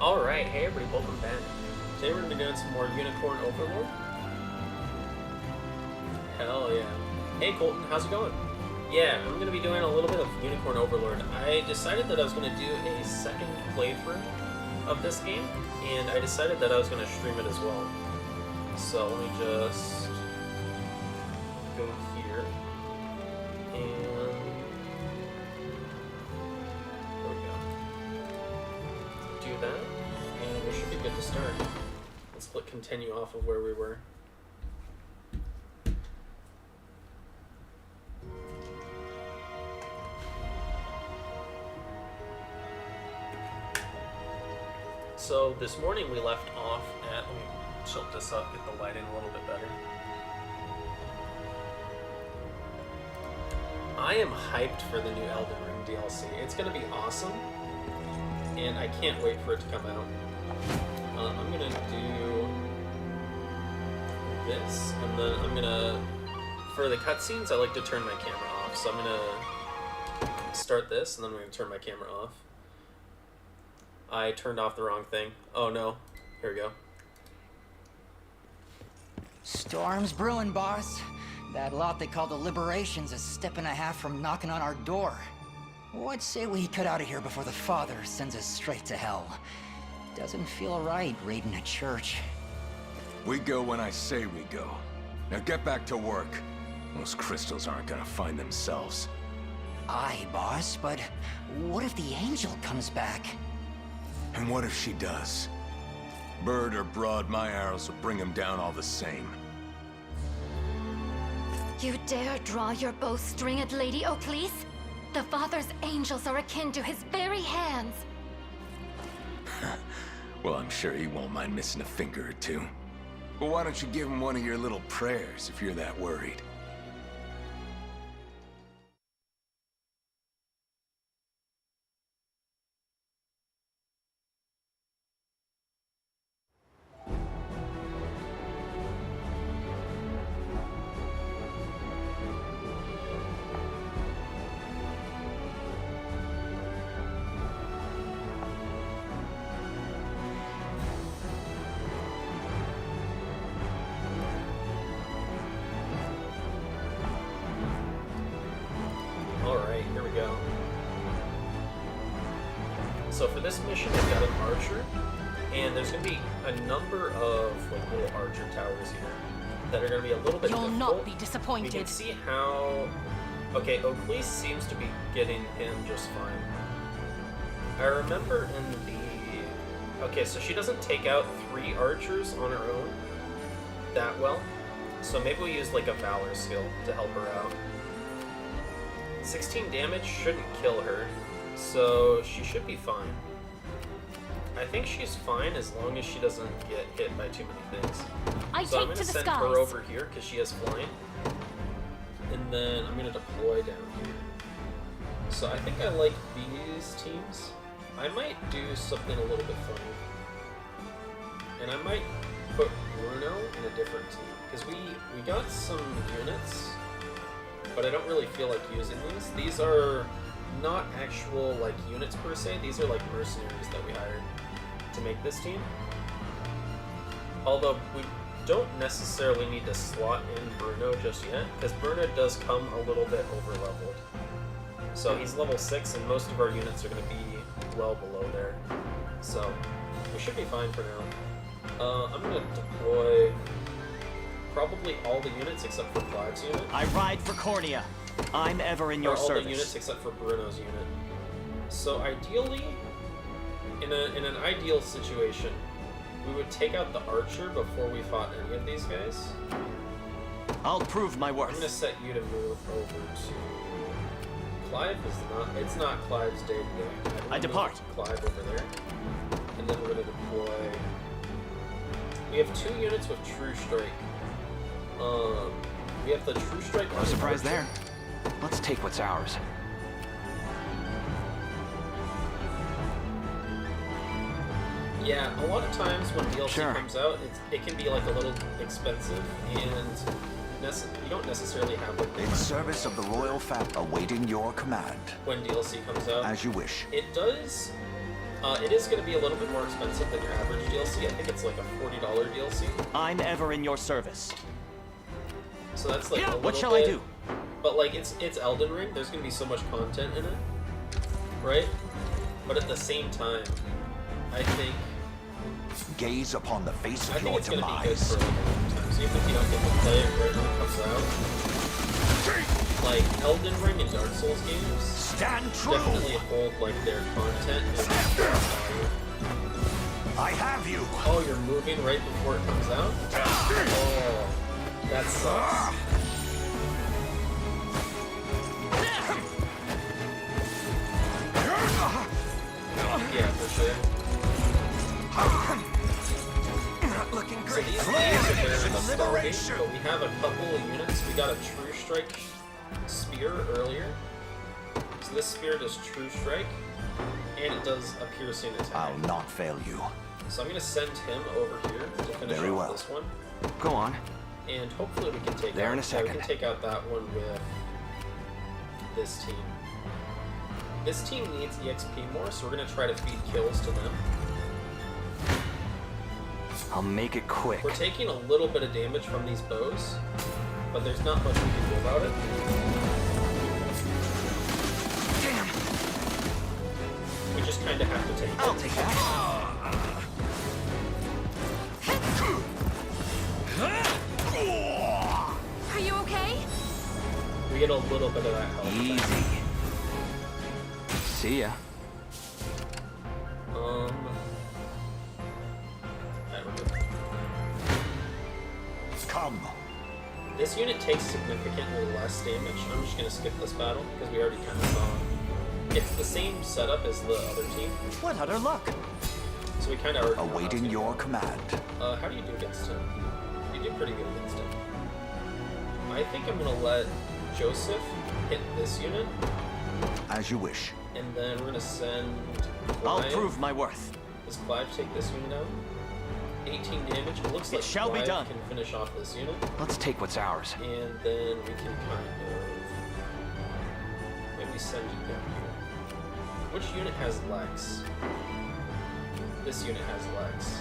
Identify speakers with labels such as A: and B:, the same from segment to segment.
A: Alright, hey everybody, welcome back. Today we're going to be doing some more Unicorn Overlord. Hell yeah. Hey Colton, how's it going? Yeah, I'm going to be doing a little bit of Unicorn Overlord. I decided that I was going to do a second playthrough of this game, and I decided that I was going to stream it as well. So let me just go here, and there we go. Do that, and we should be good to start. Let's click continue off of where we were. So this morning we left off at, let me tilt this up, get the lighting a little bit better. I am hyped for the new Elden Ring DLC. It's going to be awesome, and I can't wait for it to come out. I'm going to do this, and then I'm going to, for the cutscenes, I like to turn my camera off. So I'm going to start this, and then I'm going to turn my camera off. I turned off the wrong thing. Oh no. Here we go.
B: Storm's brewing, boss. That lot they call the Liberation's a step and a half from knocking on our door. What say we cut out of here before the Father sends us straight to hell? Doesn't feel right raiding a church.
C: We go when I say we go. Now get back to work. Those crystals aren't gonna find themselves.
B: Aye, boss, but what if the angel comes back?
C: And what if she does? Bird or broad, my arrows will bring him down all the same.
D: You dare draw your bowstring at Lady Oakleys? The Father's angels are akin to his very hands.
C: Well, I'm sure he won't mind missing a finger or two. But why don't you give him one of your little prayers if you're that worried?
A: Alright, here we go. So for this mission, I've got an archer, and there's going to be a number of like little archer towers here that are going to be a little bit
D: You'll
A: difficult.
D: not be disappointed.
A: We can see how... Okay, Oakleys seems to be getting him just fine. I remember in the... Okay, so she doesn't take out 3 archers on her own that well. So maybe we use like a Valor skill to help her out. 16 damage shouldn't kill her, so she should be fine. I think she's fine as long as she doesn't get hit by too many things. So I'm going to send her over here because she has flying. And then I'm going to deploy down here. So I think I like these teams. I might do something a little bit funny. And I might put Bruno in a different team. Because we got some units, but I don't really feel like using these. These are not actual like units per se. These are like mercenaries that we hired to make this team. Although we don't necessarily need to slot in Bruno just yet, because Bruno does come a little bit over leveled. So he's level 6, and most of our units are going to be well below there. So we should be fine for now. I'm going to deploy probably all the units except for Clive's unit.
E: I ride for Cornea. I'm ever in your
A: all
E: service.
A: The units except for Bruno's unit. So ideally, in an ideal situation, we would take out the archer before we fought any of these guys.
E: I'll prove my
A: I'm
E: worth.
A: gonna set you to move over to Clive. It's not Clive's day today.
E: I depart.
A: Clive over there, and then we're gonna deploy. We have 2 units with True Strike. We have the True Strike.
F: No surprise there. Let's take what's ours.
A: Yeah, a lot of times when DLC
F: Sure.
A: comes out, it can be like a little expensive, and you don't necessarily have like the
G: In service of the royal family, awaiting your command.
A: when DLC comes out.
G: As you wish.
A: It does It is going to be a little bit more expensive than your average DLC. I think it's like a $40 DLC.
E: I'm ever in your service.
A: So that's like a little
E: what shall
A: bit,
E: I do?
A: But like it's Elden Ring. There's going to be so much content in it, right? But at the same time, I think
G: Gaze upon the face of
A: I think
G: your
A: it's going to be good
G: demise.
A: for like a long time. So even if you don't get to play it right when it comes out, like Elden Ring and Dark Souls games
G: Stand true!
A: definitely hold like their content and their value.
G: I have you!
A: Oh, you're moving right before it comes out? Oh, that sucks. Yeah, for sure.
G: Looking
A: So
G: great!
A: these are very nostalgic, but we have a couple of units. We got a True Strike spear earlier. So this spear does True Strike, and it does a piercing attack.
G: I'll not fail you.
A: So I'm going to send him over here to finish
G: Very
A: off
G: well.
A: this one.
F: Go on.
A: And hopefully we can take
F: There
A: out,
F: in a second.
A: we can take out that one with this team. This team needs EXP more, so we're going to try to feed kills to them.
F: I'll make it quick.
A: We're taking a little bit of damage from these bows, but there's not much we can do about it.
F: Damn.
A: We just kind of have to take
F: I'll
A: it.
F: take that.
D: Are you okay?
A: We get a little bit of that health back.
F: Easy. See ya.
A: Alright, we're good.
G: Come!
A: This unit takes significantly less damage. I'm just gonna skip this battle because we already kind of saw it. It's the same setup as the other team,
E: What utter luck?
A: so we kind of already know how it's
G: Awaiting
A: gonna
G: your
A: go.
G: command.
A: How do you do against him? You do pretty good against him. I think I'm gonna let Joseph hit this unit,
G: As you wish.
A: and then we're gonna send
E: I'll
A: Clive.
E: prove my worth.
A: Does Clive take this unit out? 18 damage. It looks like
E: shall be
A: Clive
E: done.
A: can finish off this unit,
F: Let's take what's ours.
A: and then we can kind of maybe send you down here. Which unit has Lex? This unit has Lex.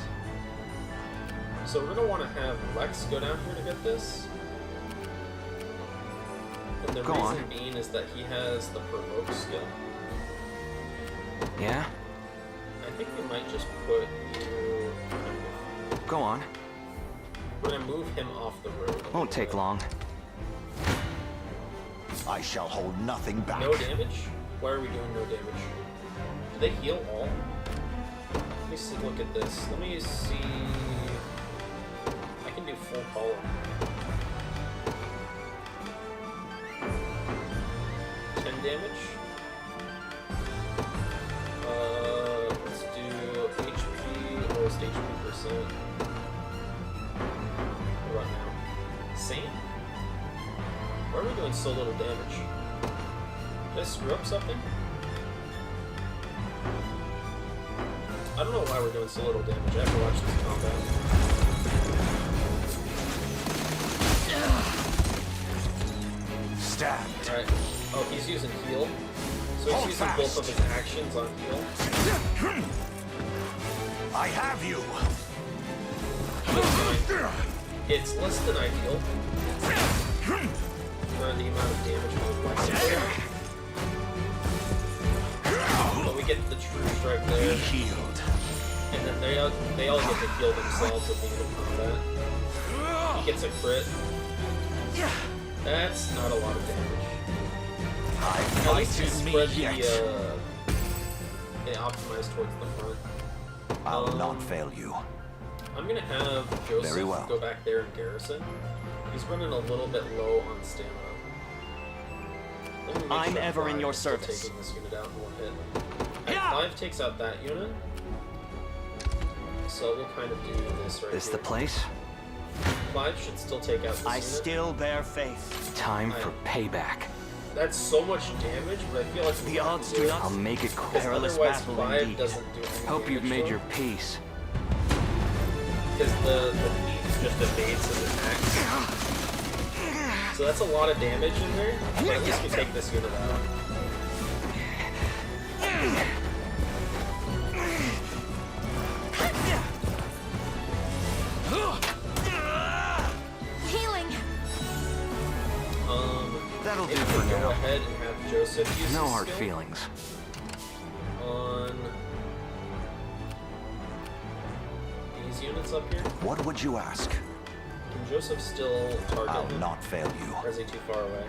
A: So we're gonna want to have Lex go down here to get this. And the
F: Go
A: reason
F: on.
A: being is that he has the provoke skill.
F: Yeah?
A: I think we might just put you.
F: Go on.
A: We're gonna move him off the road. a
F: Won't
A: little
F: take
A: bit.
F: long.
G: I shall hold nothing back.
A: No damage? Why are we doing no damage? Do they heal all? Let me see. Look at this. Let me see. I can do full column. 10 damage. Let's do HP, lowest HP percent. What about now? Same? Why are we doing so little damage? Did I screw up something? I don't know why we're doing so little damage. I have to watch this combat.
G: Stand.
A: Alright. Oh, he's using heal. So he's
G: Hold
A: using
G: fast.
A: both of his actions on heal.
G: I have you!
A: That's fine. It's less than ideal for the amount of damage we would like to do. But we get the true strike there,
G: Healed.
A: and then they all get to heal themselves at the end of combat. He gets a crit. That's not a lot of damage.
G: I
A: At
G: fight
A: least he
G: in me
A: spread
G: yet.
A: they optimized towards the front.
G: I'll not fail you.
A: I'm gonna have Joseph
G: Very well.
A: go back there and garrison. He's running a little bit low on stamina. Let me make
E: I'm
A: sure
E: ever in
A: Clive
E: your
A: is still
E: service.
A: Taking this unit out in one hit. Alright,
E: Yeah.
A: Clive takes out that unit. So we'll kind of do this right
F: This
A: here.
F: the place?
A: Clive should still take out this
E: I
A: unit.
E: still bear faith.
F: Time for payback.
A: That's so much damage, but I feel like we
E: The
A: have to
E: odds
A: do
E: do
A: it.
E: not-
F: I'll make it
A: Because
F: quick.
E: Perilous
A: otherwise
E: battle
A: Clive
E: indeed.
A: doesn't do any
F: Hope you've
A: damage
F: made
A: to
F: your
A: him.
F: peace.
A: Because the thief just evades his attacks. So that's a lot of damage in there, but at least we take this unit out.
F: That'll do
A: Maybe
F: for
A: we'll go
F: now.
A: ahead and have Joseph use
F: No
A: his
F: hard
A: skill
F: feelings.
A: on these units up here.
G: What would you ask?
A: Can Joseph still target
G: I'll
A: him?
G: not fail you.
A: Or is he too far away?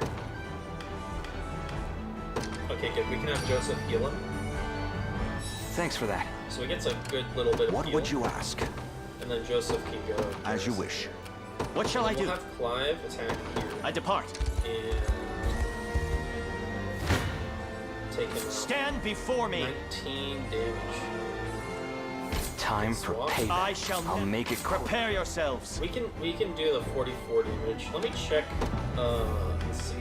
A: Okay, good. We can have Joseph heal him.
F: Thanks for that.
A: So he gets a good little bit of
G: What
A: heal.
G: would you ask?
A: And then Joseph can go.
G: As you
A: Garrison
G: wish.
A: here.
E: What shall I
A: We'll
E: do?
A: have Clive attack here.
E: I depart.
A: And take him out.
E: Stand before me.
A: 19 damage.
F: Time for
A: Swap.
F: payback.
E: I shall
F: I'll make it quick.
E: Prepare yourselves.
A: We can do the 44 damage. Let me check. Let's see.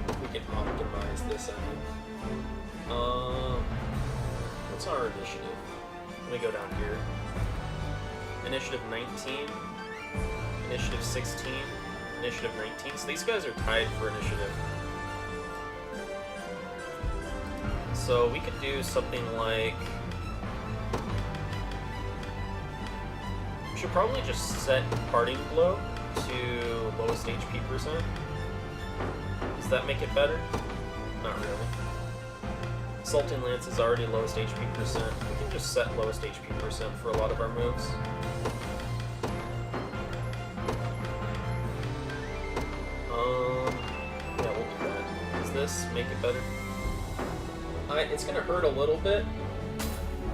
A: If we can optimize this out. What's our initiative? Let me go down here. Initiative 19. Initiative 16. Initiative 19. So these guys are tied for initiative. So we could do something like. We should probably just set Parting Blow to lowest HP percent. Does that make it better? Not really. Assaulting Lance is already lowest HP percent. We can just set lowest HP percent for a lot of our moves. Yeah, we'll do that. Does this make it better? It's gonna hurt a little bit,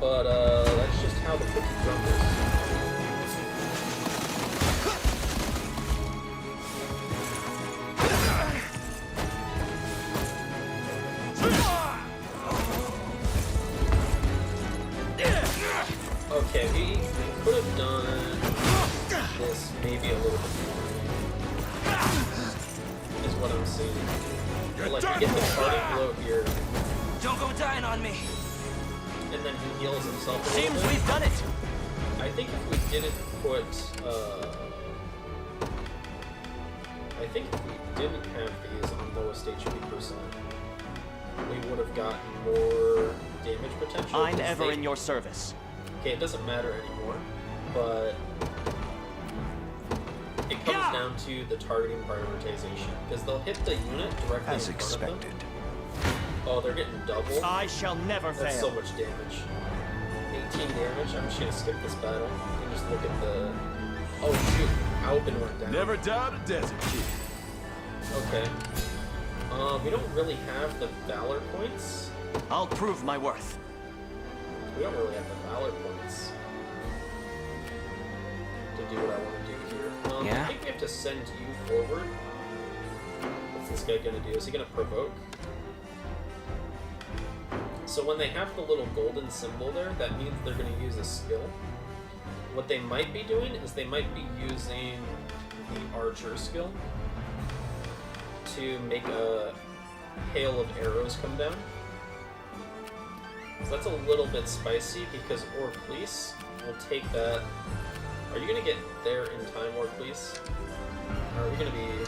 A: but that's just how the cookie crumbles. Okay, we could have done this maybe a little bit more, is what I'm seeing. Like, we get the parting blow here,
B: Don't go dying on me.
A: and then he heals himself a
E: Seems
A: little bit.
E: we've done it.
A: I think if we didn't put, I think if we didn't have these on lowest HP percent, we would have gotten more damage potential.
E: I'm
A: 'cause
E: ever
A: they-
E: in your service.
A: Okay, it doesn't matter anymore, but it comes
E: Yeah.
A: down to the targeting prioritization, because they'll hit the unit directly
G: As
A: in front of
G: expected.
A: them. Oh, they're getting double.
E: I shall never
A: That's
E: fail.
A: so much damage. 18 damage. I'm just gonna skip this battle and just look at the. Oh shoot! Albin went down.
C: Never doubt a desert kid.
A: Okay. We don't really have the Valor points.
E: I'll prove my worth.
A: We don't really have the Valor points to do what I want to do here.
F: Yeah?
A: I think we have to send you forward. What's this guy gonna do? Is he gonna provoke? So when they have the little golden symbol there, that means they're gonna use a skill. What they might be doing is they might be using the Archer skill to make a hail of arrows come down. So that's a little bit spicy because Orclease will take that. Are you gonna get there in time, Orclease? Or are we gonna be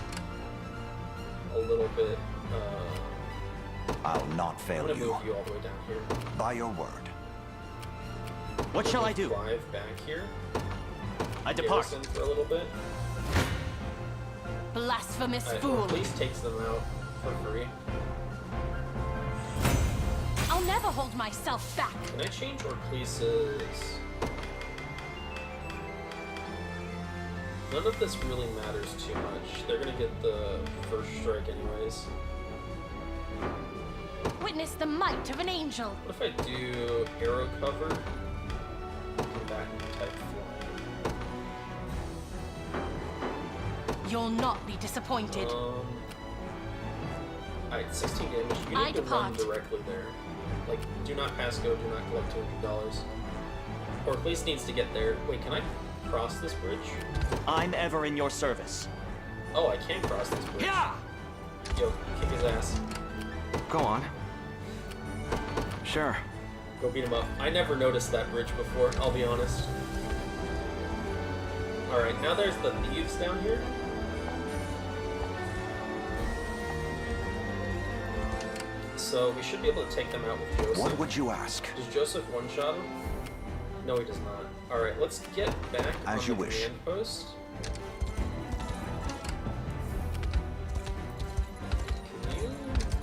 A: a little bit?
G: I'll not
A: I'm
G: fail
A: gonna
G: you.
A: move you all the way down here.
G: By your word.
E: What shall I
A: Move
E: do?
A: Clive back here.
E: I depart.
A: Garrison for a little bit.
D: Blasphemous
A: Alright,
D: fool!
A: Orclease takes them out for free.
D: I'll never hold myself back.
A: Can I change Orclease's? None of this really matters too much. They're gonna get the first strike anyways.
D: Witness the might of an angel.
A: What if I do arrow cover? Combat type flying.
D: You'll not be disappointed.
A: Alright, 16 damage. You
D: I
A: need to run
D: depart.
A: directly there. Like, do not pass go, do not collect $200. Or at least needs to get there. Wait, can I cross this bridge?
E: I'm ever in your service.
A: Oh, I can cross this bridge.
E: Yeah.
A: Yo, kick his ass.
F: Go on. Sure.
A: Go beat him up. I never noticed that bridge before, I'll be honest. Alright, now there's the thieves down here. So we should be able to take them out with Joseph.
G: What would you ask?
A: Does Joseph one-shot him? No, he does not. Alright, let's get back
G: As
A: on
G: you
A: the
G: wish.
A: command post.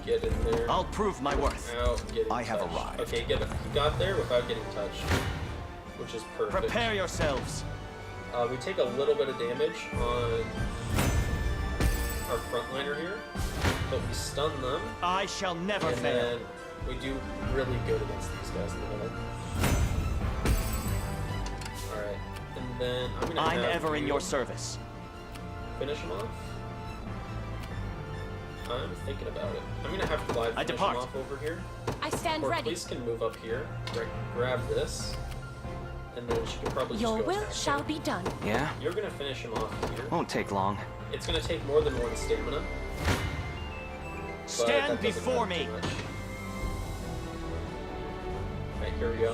A: get in there.
E: I'll prove my worth.
A: Without getting
G: I have
A: touched.
G: arrived.
A: Okay, he got there without getting touched, which is perfect.
E: Prepare yourselves.
A: We take a little bit of damage on our frontliner here, but we stun them.
E: I shall never
A: And
E: fail.
A: then we do really good against these guys in the middle. Alright, and then
E: I'm ever in your service.
A: Finish him off? I'm thinking about it. I'm gonna have Clive
E: I
A: finish
E: depart.
A: him off over here.
D: I stand
A: Or
D: ready.
A: Police can move up here, grab this, and then she can probably
D: Your
A: just go
D: will
A: attack
D: shall
A: him.
D: be done.
F: Yeah?
A: You're gonna finish him off here.
F: Won't take long.
A: It's gonna take more than one stamina. but
E: Stand
A: that doesn't
E: before
A: matter
E: me.
A: too much. Alright, here we go.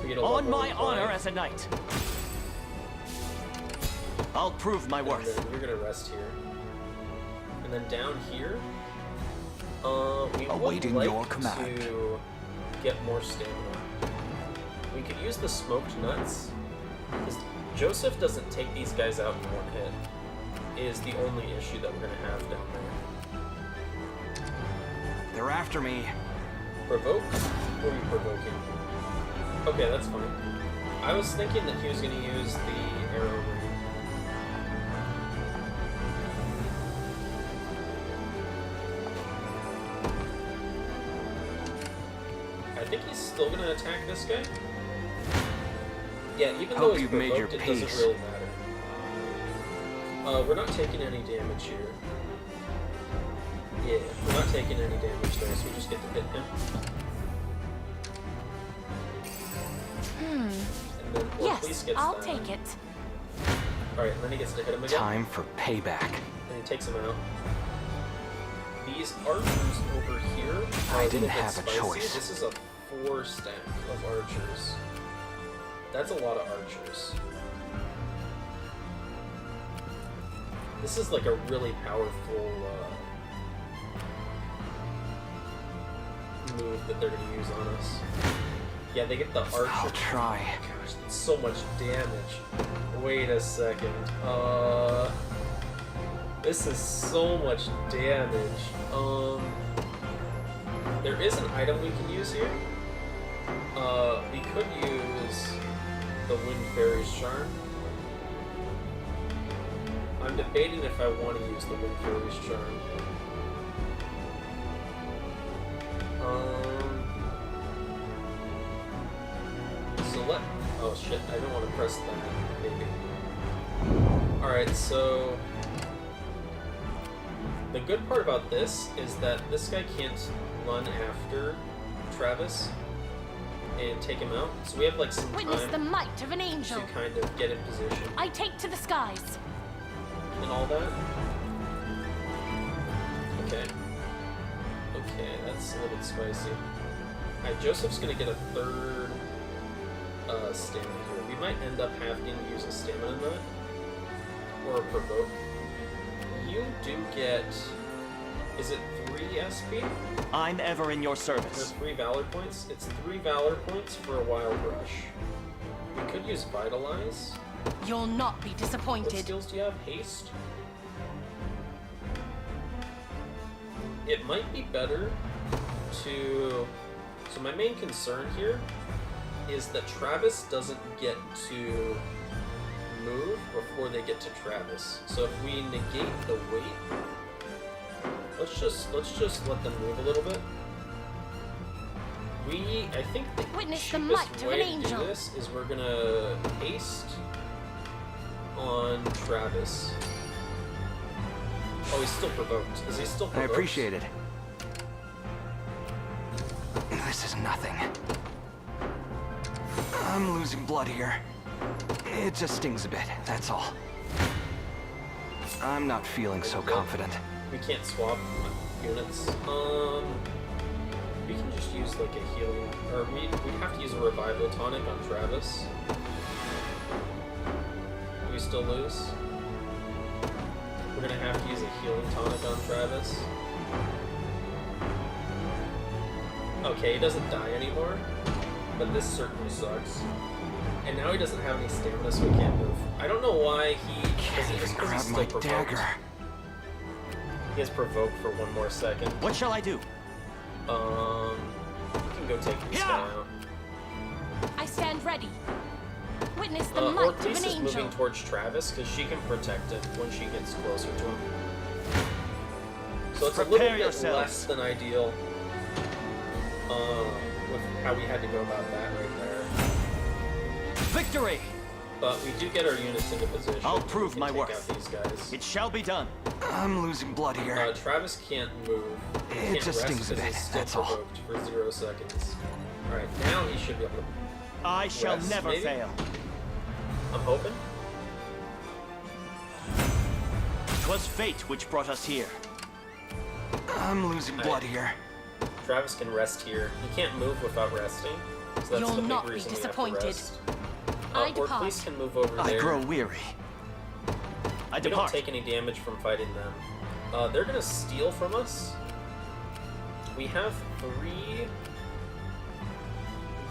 A: We get a
E: On
A: level
E: my
A: 5,
E: honor as a knight. I'll prove my
A: and
E: worth.
A: then you're gonna rest here. And then down here, we would
G: Awaiting
A: like
G: your command.
A: to get more stamina. We could use the smoked nuts. Because Joseph doesn't take these guys out in one hit. Is the only issue that we're gonna have down there.
F: They're after me.
A: Provoke? Who are you provoking? Okay, that's fine. I was thinking that he was gonna use the arrow ring. I think he's still gonna attack this guy. Yeah, even though
F: Hope
A: he's
F: you've made your
A: provoked, it
F: peace.
A: doesn't really matter. We're not taking any damage here. Yeah, we're not taking any damage there, so we just get to hit him. And then Police
D: Yes,
A: gets
D: I'll
A: that.
D: take it.
A: Alright, and then he gets to hit him again.
F: Time for payback.
A: And he takes him out. These archers over here are
F: I
A: a little
F: didn't
A: bit
F: have a
A: spicy.
F: choice.
A: This is a 4 stack of archers. That's a lot of archers. This is like a really powerful move that they're going to use on us. Yeah, they get the archer.
F: I'll try.
A: Gosh, that's so much damage. Wait a second. This is so much damage. There is an item we can use here. We could use the Wind Fairy's Charm. I'm debating if I want to use the Wind Fairy's Charm. Oh shit, I don't want to press that, maybe. Alright, so... The good part about this is that this guy can't run after Travis and take him out. So we have like some
D: Witness the
A: time
D: might of an angel.
A: to kind of get in position
D: I take to the skies.
A: and all that. Okay. Okay, that's a little bit spicy. Alright, Joseph's gonna get a third stamina here. We might end up having to use a stamina nut or a provoke. You do get, is it 3 SP?
E: I'm ever in your
A: Or
E: service.
A: 3 Valor points? It's 3 Valor points for a Wild Rush. We could use Vitalize.
D: You'll not be
A: What
D: disappointed.
A: skills do you have? Haste? It might be better to... So my main concern here is that Travis doesn't get to move before they get to Travis. So if we negate the weight, let's just let them move a little bit. I think the
D: Witness the
A: cheapest
D: might of
A: way
D: an
A: to
D: angel.
A: do this is we're gonna haste on Travis. Oh, he's still provoked. Is he still
F: I
A: provoked?
F: appreciate it. This is nothing. I'm losing blood here. It just stings a bit, that's all. I'm not feeling so confident.
A: We can't swap units. We can just use like a healing, or we'd have to use a revival tonic on Travis. Do we still lose? We're gonna have to use a healing tonic on Travis. Okay, he doesn't die anymore, but this certainly sucks. And now he doesn't have any stamina, so he can't move. I don't know why he
F: Can't even grab
A: still
F: my
A: provoked.
F: dagger.
A: He has provoke for one more second.
E: What shall I do?
A: You can go take this guy out.
H: I stand ready. Witness the might of an
A: Orclise is
H: angel.
A: moving towards Travis because she can protect it when she gets closer to him. So it's a little bit less than ideal with how we had to go about that right there.
E: Victory!
A: But we do get our units into position.
E: I'll prove my
A: worth.
E: worth.
A: Take out these guys.
E: It shall be done.
F: I'm losing blood here.
A: Travis can't move. He
F: It
A: can't
F: just
A: rest
F: stings a
A: because
F: bit,
A: he's still
F: that's all.
A: provoked for 0 seconds. Alright, now he should be able to
E: I shall
A: rest,
E: never
A: maybe?
E: fail.
A: I'm hoping.
E: 'Twas fate which brought us here.
F: I'm losing blood here.
A: Travis can rest here. He can't move without resting. So that's
H: You'll
A: the big
H: not be
A: reason
H: disappointed.
A: we have to rest.
H: I depart.
A: Orclise can move over
F: I
A: there.
F: grow weary.
E: I
A: We don't
E: depart.
A: take any damage from fighting them. They're gonna steal from us. We have 3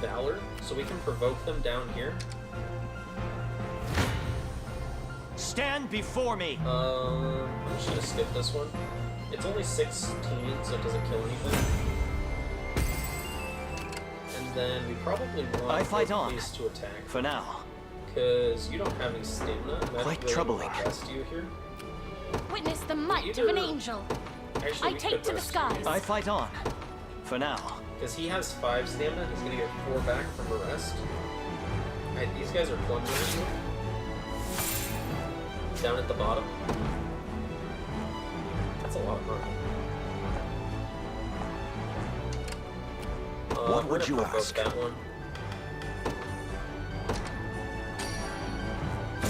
A: Valor, so we can provoke them down here.
E: Stand before me.
A: I'm just gonna skip this one. It's only 16, so it doesn't kill anything. And then we probably want
E: I fight on.
A: Orclise to attack.
E: For now.
A: Because you don't have any stamina. And I
F: Quite
A: don't really
F: troubling.
A: want to rest you here.
H: Witness the might of an angel.
A: Actually,
H: I
A: we
H: take
A: could
H: to the
A: rest
H: skies.
A: you.
E: I fight on. For now.
A: Because he has 5 stamina, he's gonna get 4 back from a rest. Alright, these guys are plunging at you. Down at the bottom. That's a lot of money.
G: What
A: we're
G: would
A: gonna
G: you
A: provoke
G: ask?
A: That one.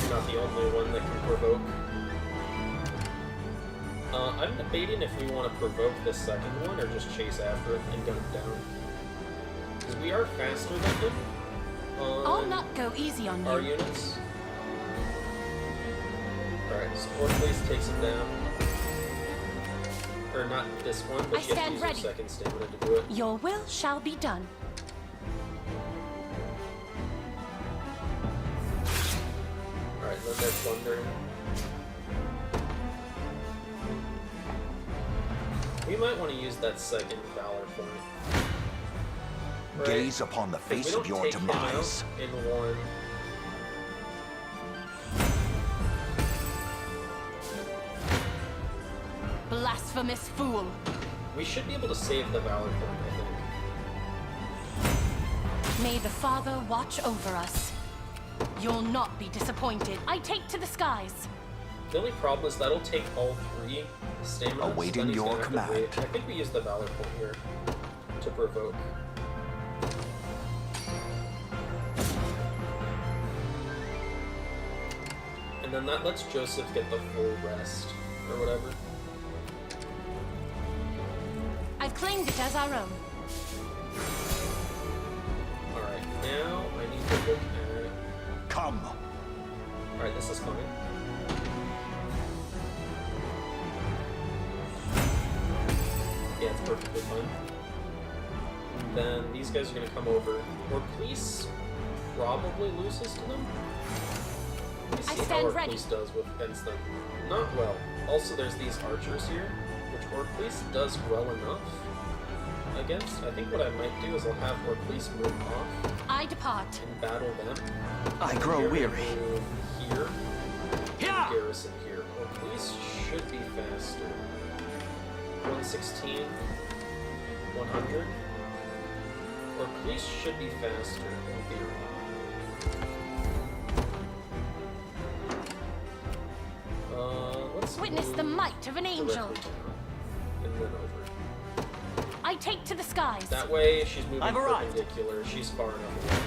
A: You're not the only one that can provoke. I'm debating if we want to provoke this second one or just chase after it and gun him down. Because we are faster than him.
H: I'll not go easy on
A: Our
H: you.
A: units. Alright, so Orclise takes him down. Or not this one, but
H: I
A: she has to
H: stand
A: use
H: ready.
A: her second stamina to do it.
H: Your will shall be done.
A: Alright, then they're plundering. We might want to use that second Valor point. Right?
G: Gaze upon the
A: 'Cause
G: face
A: we
G: of
A: don't
G: your
A: take him out
G: demise.
A: in one.
H: Blasphemous fool.
A: We should be able to save the Valor point, I think.
H: May the Father watch over us. You'll not be disappointed. I take to the skies.
A: The only problem is that'll take all 3 stamina.
G: Awaiting your command.
A: I think we use the Valor point here to provoke. And then that lets Joseph get the full rest, or whatever.
H: I've claimed it as our own.
A: Alright, now I need to look at...
G: Come.
A: Alright, this is coming. Yeah, it's perfectly fine. And then these guys are gonna come over. Orclise probably loses to them. Let me
H: I
A: see how
H: stand ready.
A: Orclise does against them. Not well. Also, there's these archers here, which Orclise does well enough against. I think what I might do is I'll have Orclise move off
H: I depart.
A: and battle them.
F: I grow
A: You're gonna
F: weary.
A: move here.
E: Yeah.
A: Garrison here. Orclise should be faster. 116, 100. Orclise should be faster in theory. Let's
H: Witness
A: move
H: the might of an angel.
A: directly down and then over.
H: I take to the skies.
A: That way, she's moving
E: I've arrived.
A: perpendicular. She's far enough away.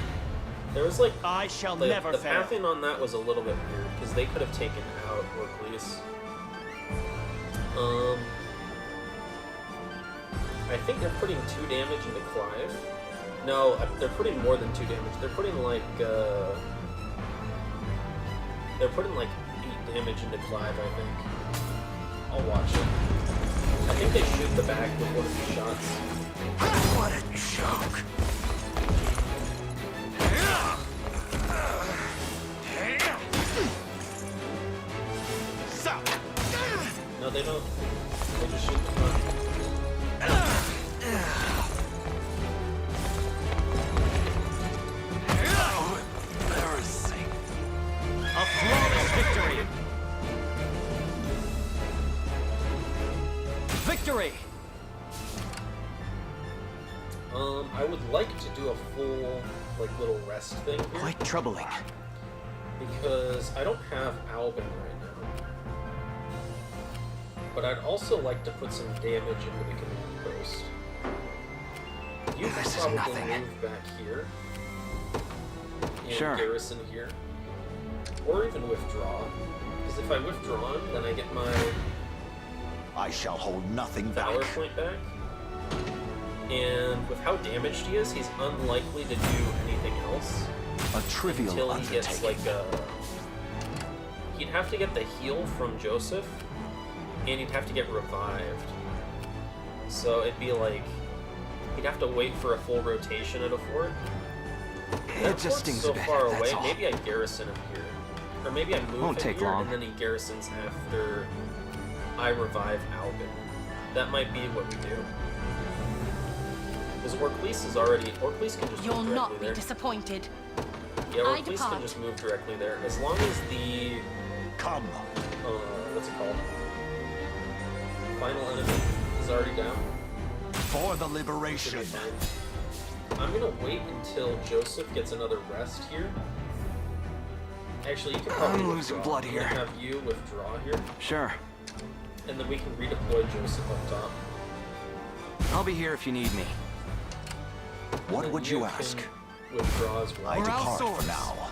A: There was like
E: I shall
A: the
E: never fail.
A: pathing on that was a little bit weird because they could have taken out Orclise. I think they're putting 2 damage into Clive. No, they're putting more than 2 damage. They're putting like 8 damage into Clive, I think. I'll watch it. I think they shoot the back with one of the shots.
G: What a joke.
A: No, they don't. They just shoot the front.
E: A flawless victory! Victory!
A: I would like to do a full, like, little rest thing here.
F: Quite troubling.
A: Because I don't have Albin right now. But I'd also like to put some damage into the command post. You
F: This
A: can
F: is
A: probably
F: nothing.
A: move back here. And
F: Sure.
A: garrison here. Or even withdraw. Because if I withdraw him, then I get my
G: I shall hold nothing
A: Valor
G: back.
A: point back. And with how damaged he is, he's unlikely to do anything else.
G: A trivial
A: Until he gets
G: undertaking.
A: like a... He'd have to get the heal from Joseph, and he'd have to get revived. So it'd be like... He'd have to wait for a full rotation at a fort. That
F: It just
A: fort's
F: stings
A: so
F: a bit,
A: far
F: that's
A: away,
F: all.
A: maybe I garrison him here. Or maybe I move
F: Won't
A: him
F: take
A: here,
F: long.
A: and then he garrisons after I revive Albin. That might be what we do. Because Orclese is already... Orclese can just
H: You'll
A: move
H: not
A: directly
H: be
A: there.
H: disappointed.
A: Yeah,
H: I
A: Orclese can
H: depart.
A: just move directly there. As long as the...
G: Come.
A: what's it called? Final enemy is already down.
G: For the
A: Should be
G: liberation.
A: fine. I'm gonna wait until Joseph gets another rest here. Actually, you can probably
F: I'm losing
A: withdraw.
F: blood
A: I'm
F: here.
A: gonna have you withdraw here,
F: Sure.
A: and then we can redeploy Joseph up top.
F: I'll be here if you need me.
G: What
A: And
G: would you
A: can
G: ask?
A: Withdraw as well.
G: I
F: Morale
G: depart
F: soars.
G: for now.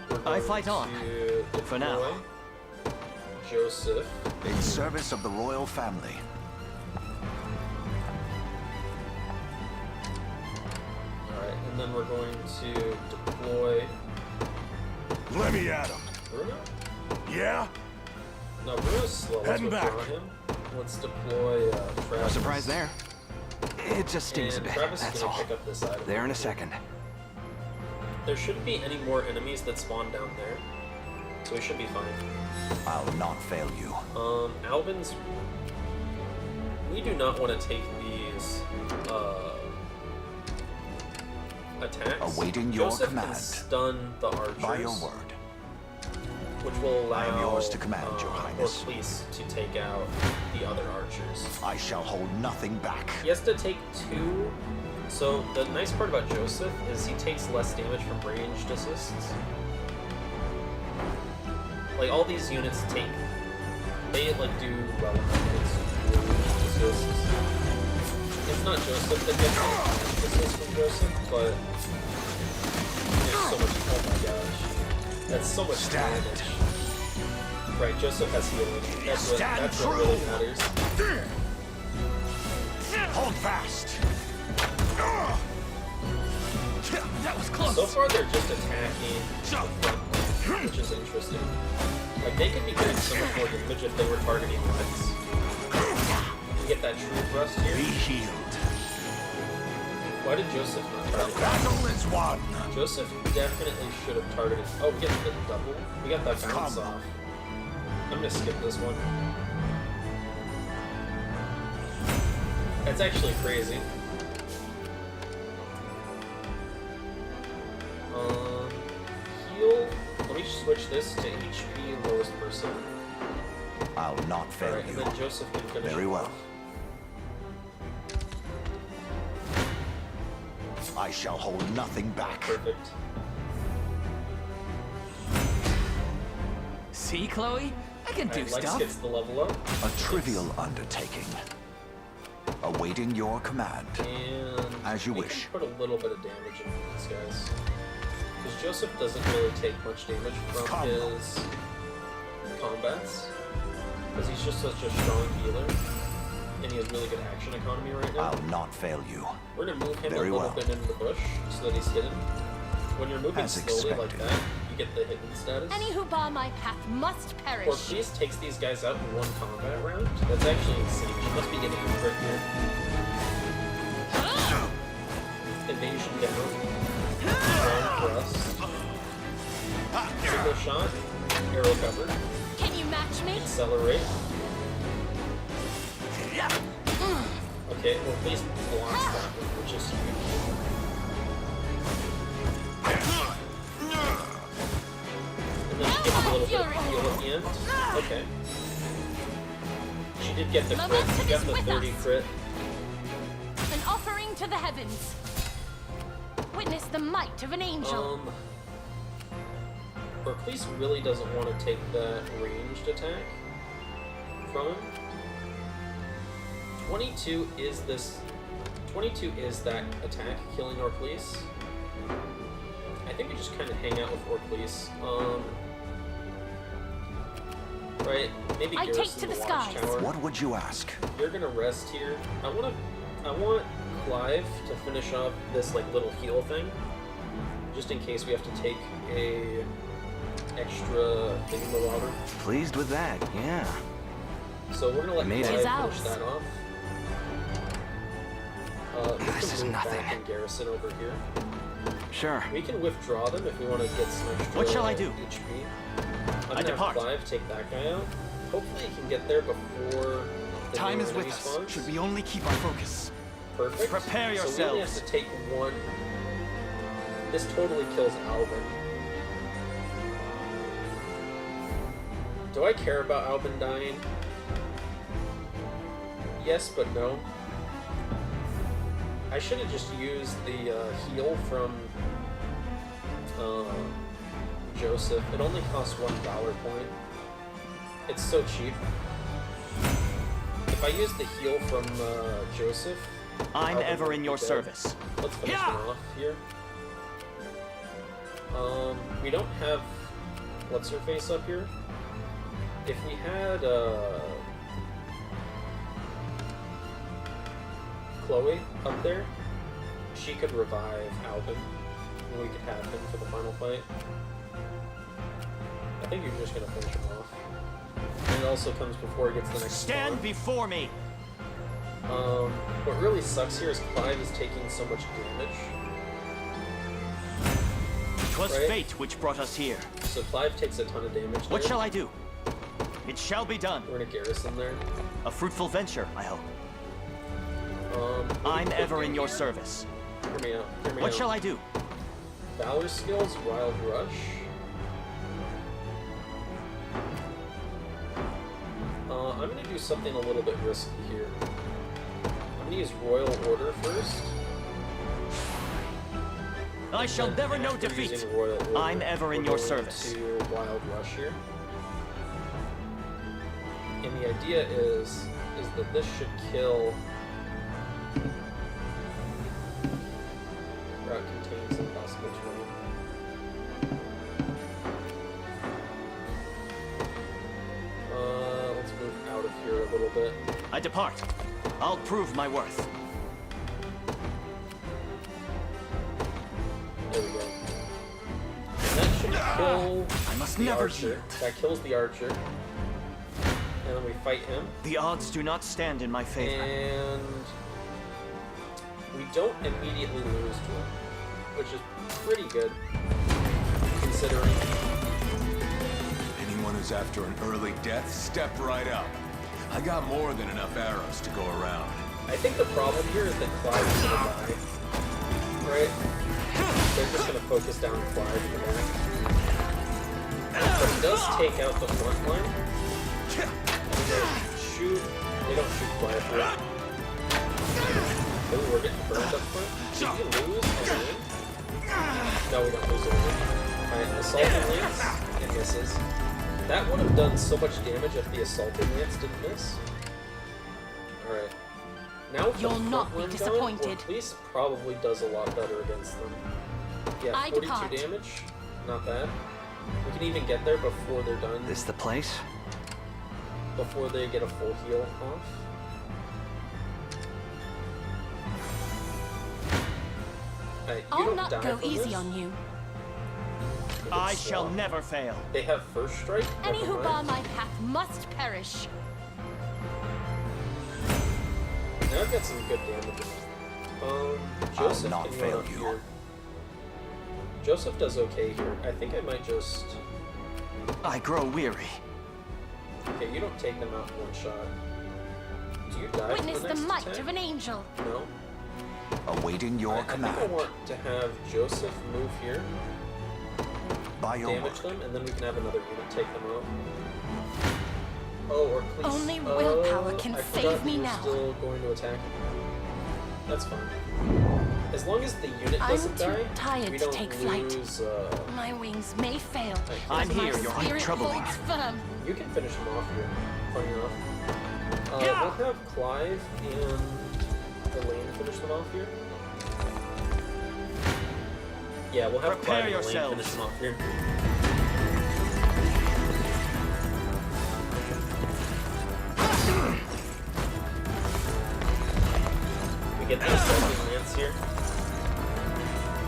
A: We're
E: I
A: going
E: fight on.
A: to
E: For now.
A: deploy Joseph.
G: In service of the royal family.
A: Alright, and then we're going to deploy
C: Let me at him.
A: Bruno?
C: Yeah?
A: No, Bruno's slow. Let's
C: Heading
A: withdraw
C: back.
A: him. Let's deploy
F: No
A: Travis.
F: surprise there. It just stings a
A: And
F: bit,
A: Travis is
F: that's
A: gonna
F: all.
A: pick up this item.
F: There in a second.
A: There shouldn't be any more enemies that spawn down there, so we should be fine.
G: I'll not fail you.
A: Albin's... We do not want to take these, attacks.
G: Awaiting your
A: Joseph
G: command.
A: can stun the archers,
G: By your word.
A: which will allow
G: I am yours to command, Your Highness.
A: Orclese to take out the other archers.
G: I shall hold nothing back.
A: He has to take 2. So the nice part about Joseph is he takes less damage from ranged assists. Like all these units take, they like do well against ranged assists. It's not Joseph that gets the assist from Joseph, but there's so much. Oh my gosh, that's so much damage. Right, Joseph has healing. That's what really matters.
G: Hold fast.
F: That was close.
A: So far, they're just attacking the front, which is interesting. Like, they could be doing so much more damage if they were targeting legs. You get that true thrust
G: Be
A: here.
G: healed.
A: Why did Joseph not target?
G: Battle is won.
A: Joseph definitely should have targeted. Oh, we get the double. We got that bounce
G: Come.
A: off. I'm gonna skip this one. That's actually crazy. Heal. Let me switch this to HP lowest person.
G: I'll not fail
A: Alright, and
G: you.
A: then Joseph can finish
G: Very
A: it
G: well.
A: off.
G: I shall hold nothing back.
A: Perfect.
F: See, Chloe? I can do
A: Alright, Lex
F: stuff.
A: gets the level up.
G: A trivial undertaking. Awaiting your command.
A: And
G: As you
A: we
G: wish.
A: can put a little bit of damage into these guys. Because Joseph doesn't really take much damage from
G: Come.
A: his combats. Because he's just such a strong healer. And he has really good action economy right now.
G: I'll not fail you.
A: We're gonna move him
G: Very
A: a little
G: well.
A: bit into the bush so that he's hidden. When you're moving
G: As
A: slowly like
G: expected.
A: that, you get the hidden status.
H: Any who bar my path must perish.
A: Orclese takes these guys out in one combat round. That's actually insane. She must be getting hurt here. Evasion down. Long thrust. Single shot. Arrow cover.
H: Can you match me?
A: Accelerate. Okay, well, at least blocks that one, which is huge. And then she gets a little bit of heal at the end. Okay. She did get the crit. She got the 30 crit.
H: An offering to the heavens. Witness the might of an angel.
A: Orclese really doesn't want to take that ranged attack from him. 22 is that attack killing Orclese. I think we just kind of hang out with Orclese. Right? Maybe
H: I take to the skies.
G: What would you ask?
A: You're gonna rest here. I want Clive to finish off this like little heal thing, just in case we have to take a extra thing in the water.
F: Pleased with that, yeah.
A: So we're gonna let Clive finish that off.
F: This is nothing.
A: Back and garrison over here.
F: Sure.
A: We can withdraw them if we want to get some extra
F: What shall I do?
A: HP. I'm gonna have Clive take that guy out. Hopefully he can get there before the
F: time is with
A: spawns.
F: us. Should we only keep our focus?
A: Perfect.
F: Prepare yourselves.
A: So we only have to take one. This totally kills Albin. Do I care about Albin dying? Yes, but no. I should have just used the heal from Joseph. It only costs $1 point. It's so cheap. If I use the heal from Joseph,
F: I'm ever in your service.
A: Let's finish him off here. We don't have what's her face up here. If we had Chloe up there, she could revive Albin, and we could have him for the final fight. I think you're just gonna finish him off. And it also comes before he gets the next
F: Stand
A: spawn.
F: before me!
A: What really sucks here is Clive is taking so much damage.
F: 'Twas fate which brought us here.
A: So Clive takes a ton of damage there.
F: What shall I do? It shall be done.
A: We're gonna garrison there.
F: A fruitful venture, I hope. I'm ever in your service.
A: Hear me out. Hear me
F: What
A: out.
F: shall I do?
A: Valor skills, Wild Rush. I'm gonna do something a little bit risky here. I'm gonna use Royal Order first.
F: I shall never know defeat. I'm ever in your service.
A: To Wild Rush here. And the idea is that this should kill. Route contains impossible terrain. Let's move out of here a little bit.
F: I depart. I'll prove my worth.
A: There we go. And that should kill
F: I must
A: the
F: never
A: archer.
F: yield.
A: That kills the archer. And then we fight him.
F: The odds do not stand in my favor.
A: And we don't immediately lose to him, which is pretty good, considering.
C: Anyone who's after an early death, step right up. I got more than enough arrows to go around.
A: I think the problem here is that Clive's gonna die. Right? They're just gonna focus down Clive in the back. But it does take out the front line. They don't shoot Clive here. Oh, we're getting burned up front. Did we lose a lane? No, we don't lose a lane. Alright, assaulting lance, it misses. That would have done so much damage if the assaulting lance didn't miss. Alright. Now with
H: You'll not be disappointed.
A: Orclese probably does a lot better against them. Yeah, 42 damage. Not bad. We can even get there before they're done.
F: This the place?
A: Before they get a full heal off.
H: I'll not go easy on you.
F: I shall never fail.
A: They have first strike.
H: Any who bar my path must perish.
A: Now I've got some good damage. Joseph
G: I'll not
A: can
G: fail
A: run up
G: you.
A: here. Joseph does okay here. I think I might just.
F: I grow weary.
A: Okay, you don't take them out in one shot. do you die
H: Witness
A: for
H: the
A: the next
H: might
A: attack?
H: of an angel.
A: No.
G: Awaiting your
A: I think
G: command.
A: I want to have Joseph move here,
G: By your
A: damage
G: word.
A: them, and then we can have another unit take them out. Oh, or please.
H: Only willpower can
A: I
H: save
A: forgot
H: me
A: he was
H: now.
A: Still going to attack. That's fine. As long as the unit
H: I'm
A: doesn't
H: too
A: die,
H: tired
A: we
H: to
A: don't
H: take flight.
A: lose.
H: My wings may fail,
E: I'm
H: but my
E: here, Your Honor.
H: spirit
F: Trouble
H: holds
F: here.
H: firm.
A: You can finish him off here. Funny enough.
E: Yeah.
A: We'll have Clive and Elaine finish them off here. Yeah, we'll have
E: Prepare
A: Clive and Elaine
E: yourselves.
A: finish them off here. We get the assaulting lance here.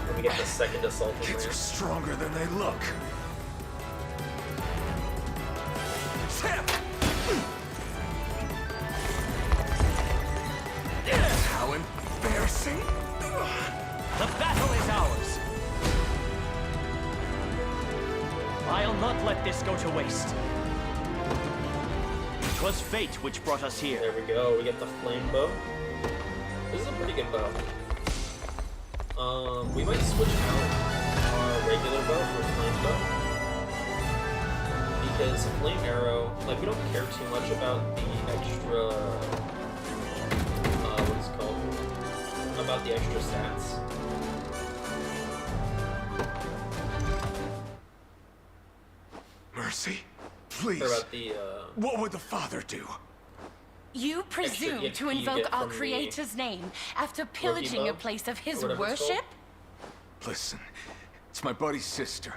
A: And we get the second assaulting
C: Kids are
A: lance.
C: stronger than they look. How embarrassing!
E: The battle is ours. I'll not let this go to waste. 'Twas fate which brought us here.
A: There we go, we get the flame bow. This is a pretty good bow. We might switch out our regular bow for flame bow. Because flame arrow, like, we don't care too much about the extra, what is it called? About the extra stats.
C: Mercy, please.
A: Or about the,
C: What would the father do?
H: You presume
A: EXP
H: to
A: you
H: invoke
A: get
H: our
A: from the
H: Creator's name after pillaging a
A: bow,
H: place of his
A: or whatever it's called.
H: worship?
C: Listen, it's my buddy's sister.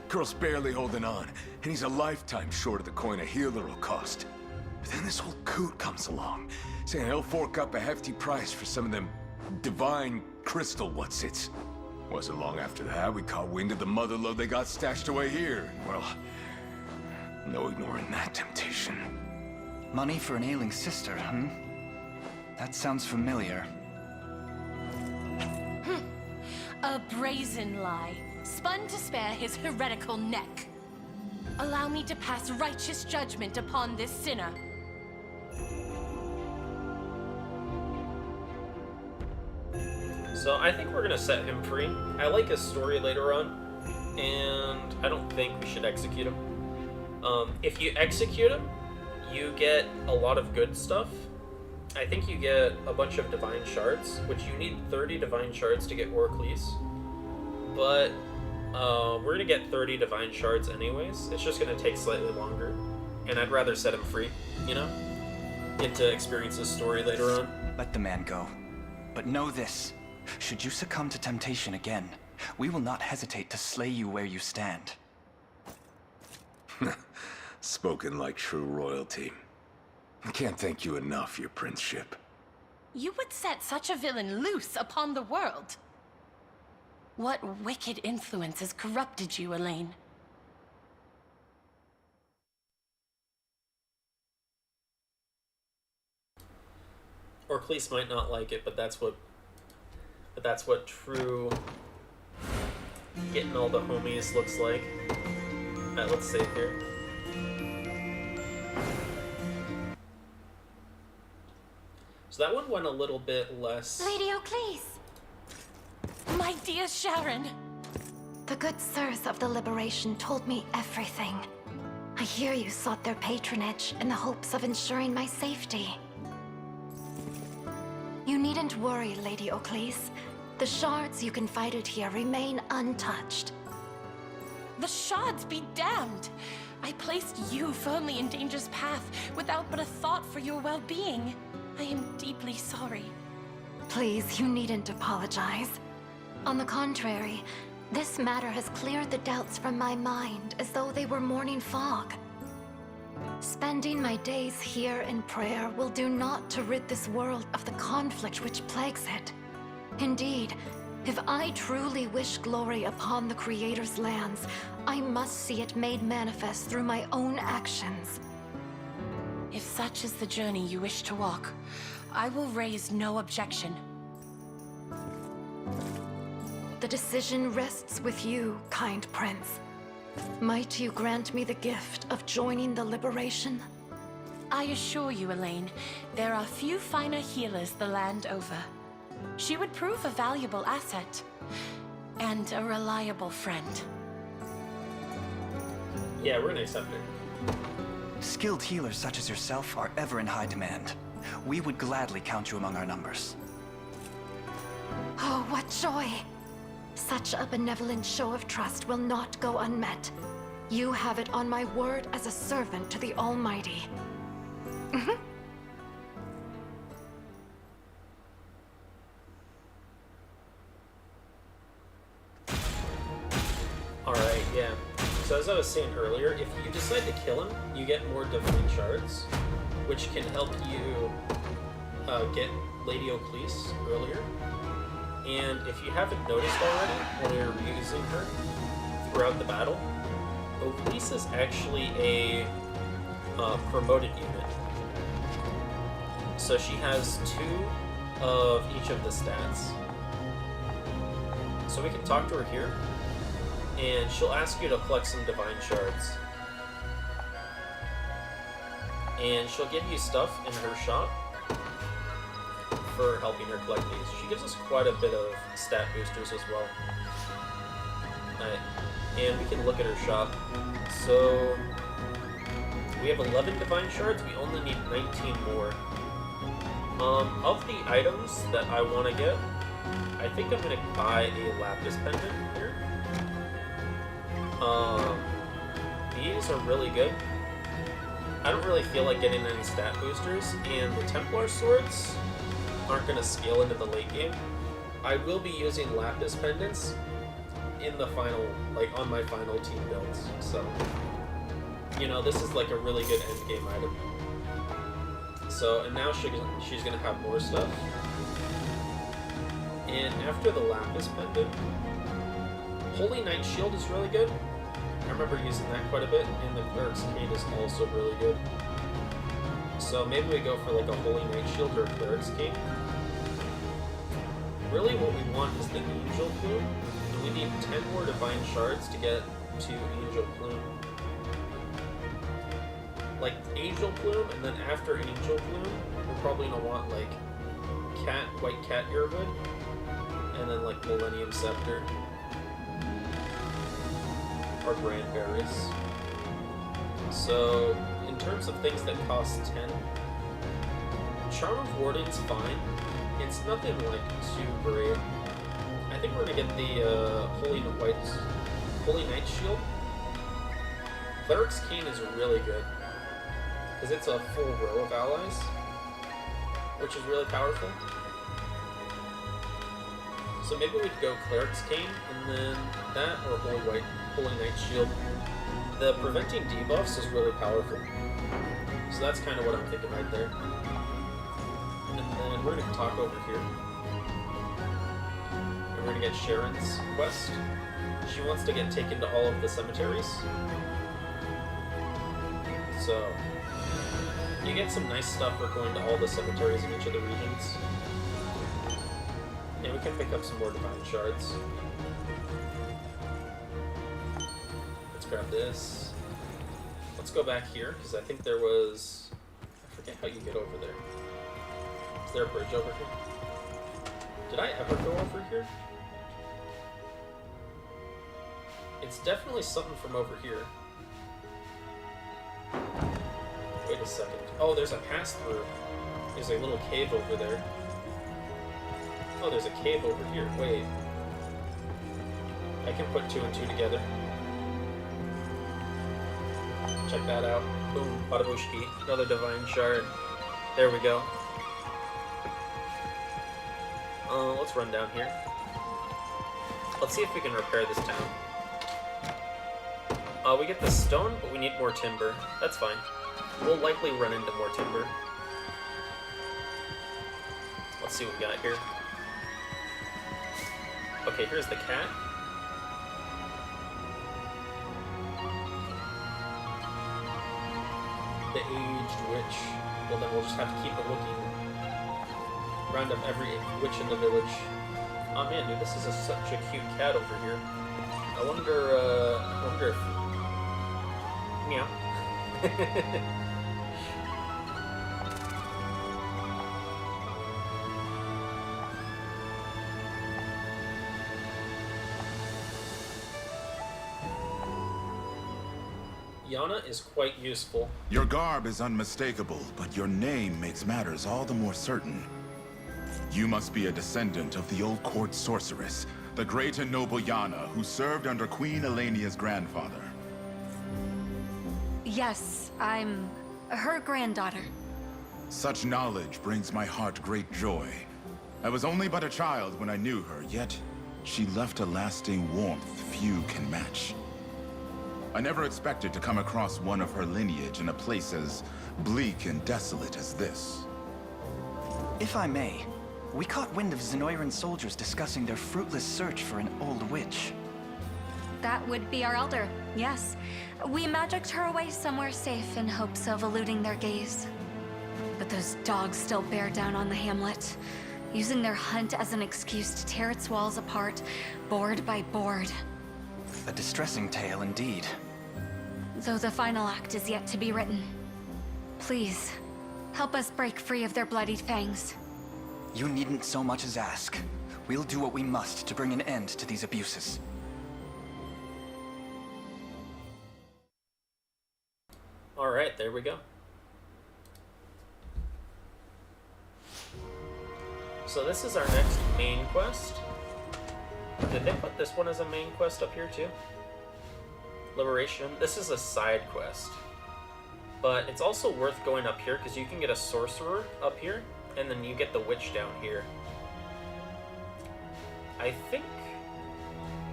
C: Girl's barely holding on, and he's a lifetime short of the coin a healer will cost. But then this whole coot comes along, saying he'll fork up a hefty price for some of them divine crystal what's-its. Wasn't long after that we caught wind of the motherlode they got stashed away here. Well, no ignoring that temptation.
F: Money for an ailing sister, That sounds familiar.
H: A brazen lie, spun to spare his heretical neck. Allow me to pass righteous judgment upon this sinner.
A: So I think we're gonna set him free. I like his story later on, and I don't think we should execute him. If you execute him, you get a lot of good stuff. I think you get a bunch of divine shards, which you need 30 divine shards to get Orcles. But we're gonna get 30 divine shards anyways. It's just gonna take slightly longer, and I'd rather set him free, you know? Get to experience his story later on.
F: Let the man go. But know this. Should you succumb to temptation again, we will not hesitate to slay you where you stand.
C: Spoken like true royalty. I can't thank you enough, your princeship.
H: You would set such a villain loose upon the world. What wicked influence has corrupted you, Elaine?
A: Orcles might not like it, but that's what true getting all the homies looks like. Alright, let's save here. So that one went a little bit less.
D: Lady O'Cleese!
H: My dear Sharon!
D: The good sirs of the Liberation told me everything. I hear you sought their patronage in the hopes of ensuring my safety. You needn't worry, Lady O'Cleese. The shards you confided here remain untouched.
H: The shards be damned! I placed you firmly in danger's path without but a thought for your well-being. I am deeply sorry.
D: Please, you needn't apologize. On the contrary, this matter has cleared the doubts from my mind as though they were morning fog. Spending my days here in prayer will do naught to rid this world of the conflict which plagues it. Indeed, if I truly wish glory upon the Creator's lands, I must see it made manifest through my own actions.
H: If such is the journey you wish to walk, I will raise no objection.
D: The decision rests with you, kind prince. Might you grant me the gift of joining the Liberation?
H: I assure you, Elaine, there are few finer healers the land over. She would prove a valuable asset. And a reliable friend.
A: Yeah, we're gonna accept her.
F: Skilled healers such as yourself are ever in high demand. We would gladly count you among our numbers.
D: Oh, what joy! Such a benevolent show of trust will not go unmet. You have it on my word as a servant to the Almighty.
A: Alright, yeah. So as I was saying earlier, if you decide to kill him, you get more divine shards, which can help you get Lady Oclise earlier. And if you haven't noticed already, when you're using her throughout the battle, Oclise is actually a promoted unit. So she has 2 of each of the stats. So we can talk to her here, and she'll ask you to collect some divine shards. And she'll give you stuff in her shop for helping her collect these. She gives us quite a bit of stat boosters as well. Alright, and we can look at her shop. So, we have 11 divine shards, we only need 19 more. Of the items that I want to get, I think I'm going to buy a lapis pendant here. These are really good. I don't really feel like getting any stat boosters, and the Templar swords aren't going to scale into the late game. I will be using lapis pendants in the final, like on my final team builds, so you know, this is like a really good end game item. So, and now she's going to have more stuff. And after the lapis pendant, Holy Knight Shield is really good. I remember using that quite a bit, and the Cleric's Cane is also really good. So maybe we go for like a Holy Knight Shield or a Cleric's Cane. Really what we want is the Angel Plume, and we need 10 more Divine Shards to get to Angel Plume. Like Angel Plume, and then after Angel Plume, we're probably going to want like White Cat Earhood, and then like Millennium Scepter. Or Granberries. So, in terms of things that cost 10, Charm of Warding's fine. It's nothing like too great. I think we're gonna get the Holy Knight Shield. Cleric's Cane is really good, because it's a full row of allies, which is really powerful. So maybe we'd go Cleric's Cane, and then that, or Holy Knight Shield. The preventing debuffs is really powerful. So that's kind of what I'm thinking right there. And then we're going to talk over here. And we're going to get Sharon's quest. She wants to get taken to all of the cemeteries. So, you get some nice stuff for going to all the cemeteries in each of the regions. And we can pick up some more Divine Shards. Grab this. Let's go back here, because I think there was... I forget how you get over there. Is there a bridge over here? Did I ever go over here? It's definitely something from over here. Wait a second. Oh, there's a pass-through. There's a little cave over there. Oh, there's a cave over here. Wait. I can put 2 and 2 together. Check that out. Boom, badabushki. Another Divine Shard. There we go. Let's run down here. Let's see if we can repair this town. We get the stone, but we need more timber. That's fine. We'll likely run into more timber. Let's see what we got here. Okay, here's the cat. The aged witch. Well, then we'll just have to keep it looking. Round up every witch in the village. Oh man, dude, this is such a cute cat over here. I wonder if... Meow. Yana is quite useful.
I: Your garb is unmistakable, but your name makes matters all the more certain. You must be a descendant of the old court sorceress, the great and noble Yana, who served under Queen Elenia's grandfather.
D: Yes, I'm her granddaughter.
I: Such knowledge brings my heart great joy. I was only but a child when I knew her, yet she left a lasting warmth few can match. I never expected to come across one of her lineage in a place as bleak and desolate as this.
F: If I may, we caught wind of Zenoiran soldiers discussing their fruitless search for an old witch.
D: That would be our elder, yes. We magicked her away somewhere safe in hopes of eluding their gaze. But those dogs still bear down on the hamlet, using their hunt as an excuse to tear its walls apart, board by board.
F: A distressing tale indeed.
D: Though the final act is yet to be written. Please, help us break free of their bloodied fangs.
F: You needn't so much as ask. We'll do what we must to bring an end to these abuses.
A: Alright, there we go. So this is our next main quest. Did they put this one as a main quest up here too? Liberation. This is a side quest. But it's also worth going up here because you can get a sorcerer up here and then you get the witch down here. I think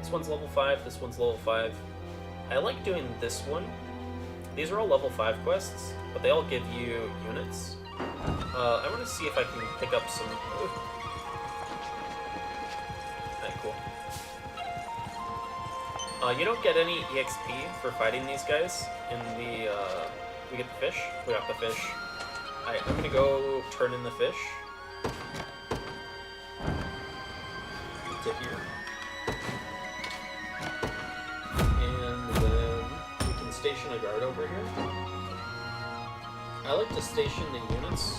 A: this one's level 5, this one's level 5. I like doing this one. These are all level 5 quests, but they all give you units. I want to see if I can pick up some... Alright, cool. You don't get any EXP for fighting these guys in the, we get the fish. We got the fish. Alright, I'm gonna go turn in the fish. To here. And then we can station a guard over here. I like to station the units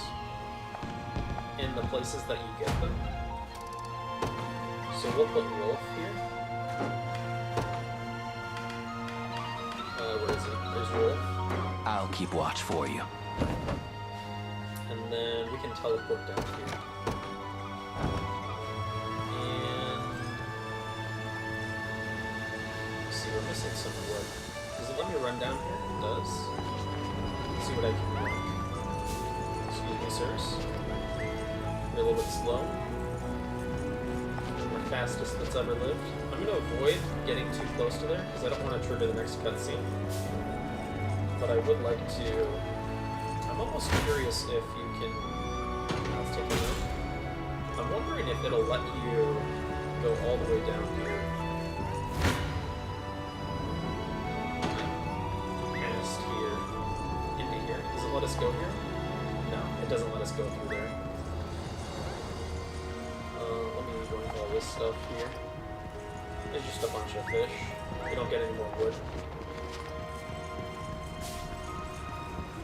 A: in the places that you get them. So we'll put Wolf here. Where is he? There's Wolf.
G: I'll keep watch for you.
A: And then we can teleport down here. And... let's see, we're missing some wood. Does it let me run down here? It does. Let's see what I can do. Excuse me, sirs. We're a little bit slow. We're fastest that's ever lived. I'm going to avoid getting too close to there, because I don't want to trigger the next cutscene. But I would like to... I'm almost curious if you can... Let's take a look. I'm wondering if it'll let you go all the way down here. Past here. Into here. Does it let us go here? No, it doesn't let us go through there. Let me join all this stuff here. There's just a bunch of fish. We don't get any more wood.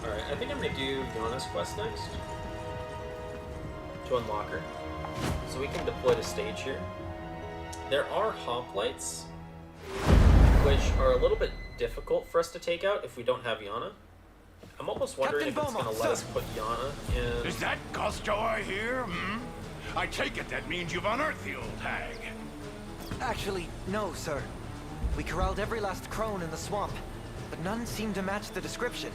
A: Alright, I think I'm going to do Yana's quest next. To unlock her. So we can deploy the stage here. There are hoplites, which are a little bit difficult for us to take out if we don't have Yana. I'm almost wondering if it's going to let us put Yana in...
J: Is that Gusto I hear? I take it that means you've unearthed the old hag.
K: Actually, no, sir. We corralled every last crone in the swamp, but none seem to match the description.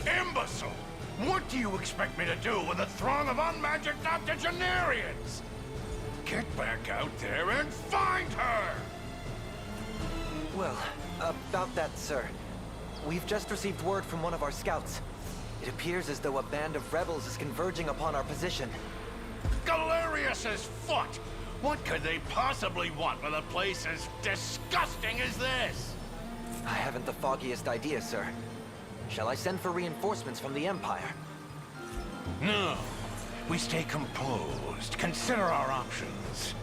J: Imbecile! What do you expect me to do with a throng of unmagicked octogenarians? Get back out there and find her!
K: Well, about that, sir. We've just received word from one of our scouts. It appears as though a band of rebels is converging upon our position.
J: Galerius's foot! What could they possibly want with a place as disgusting as this?
K: I haven't the foggiest idea, sir. Shall I send for reinforcements from the Empire?
J: No. We stay composed. Consider our options.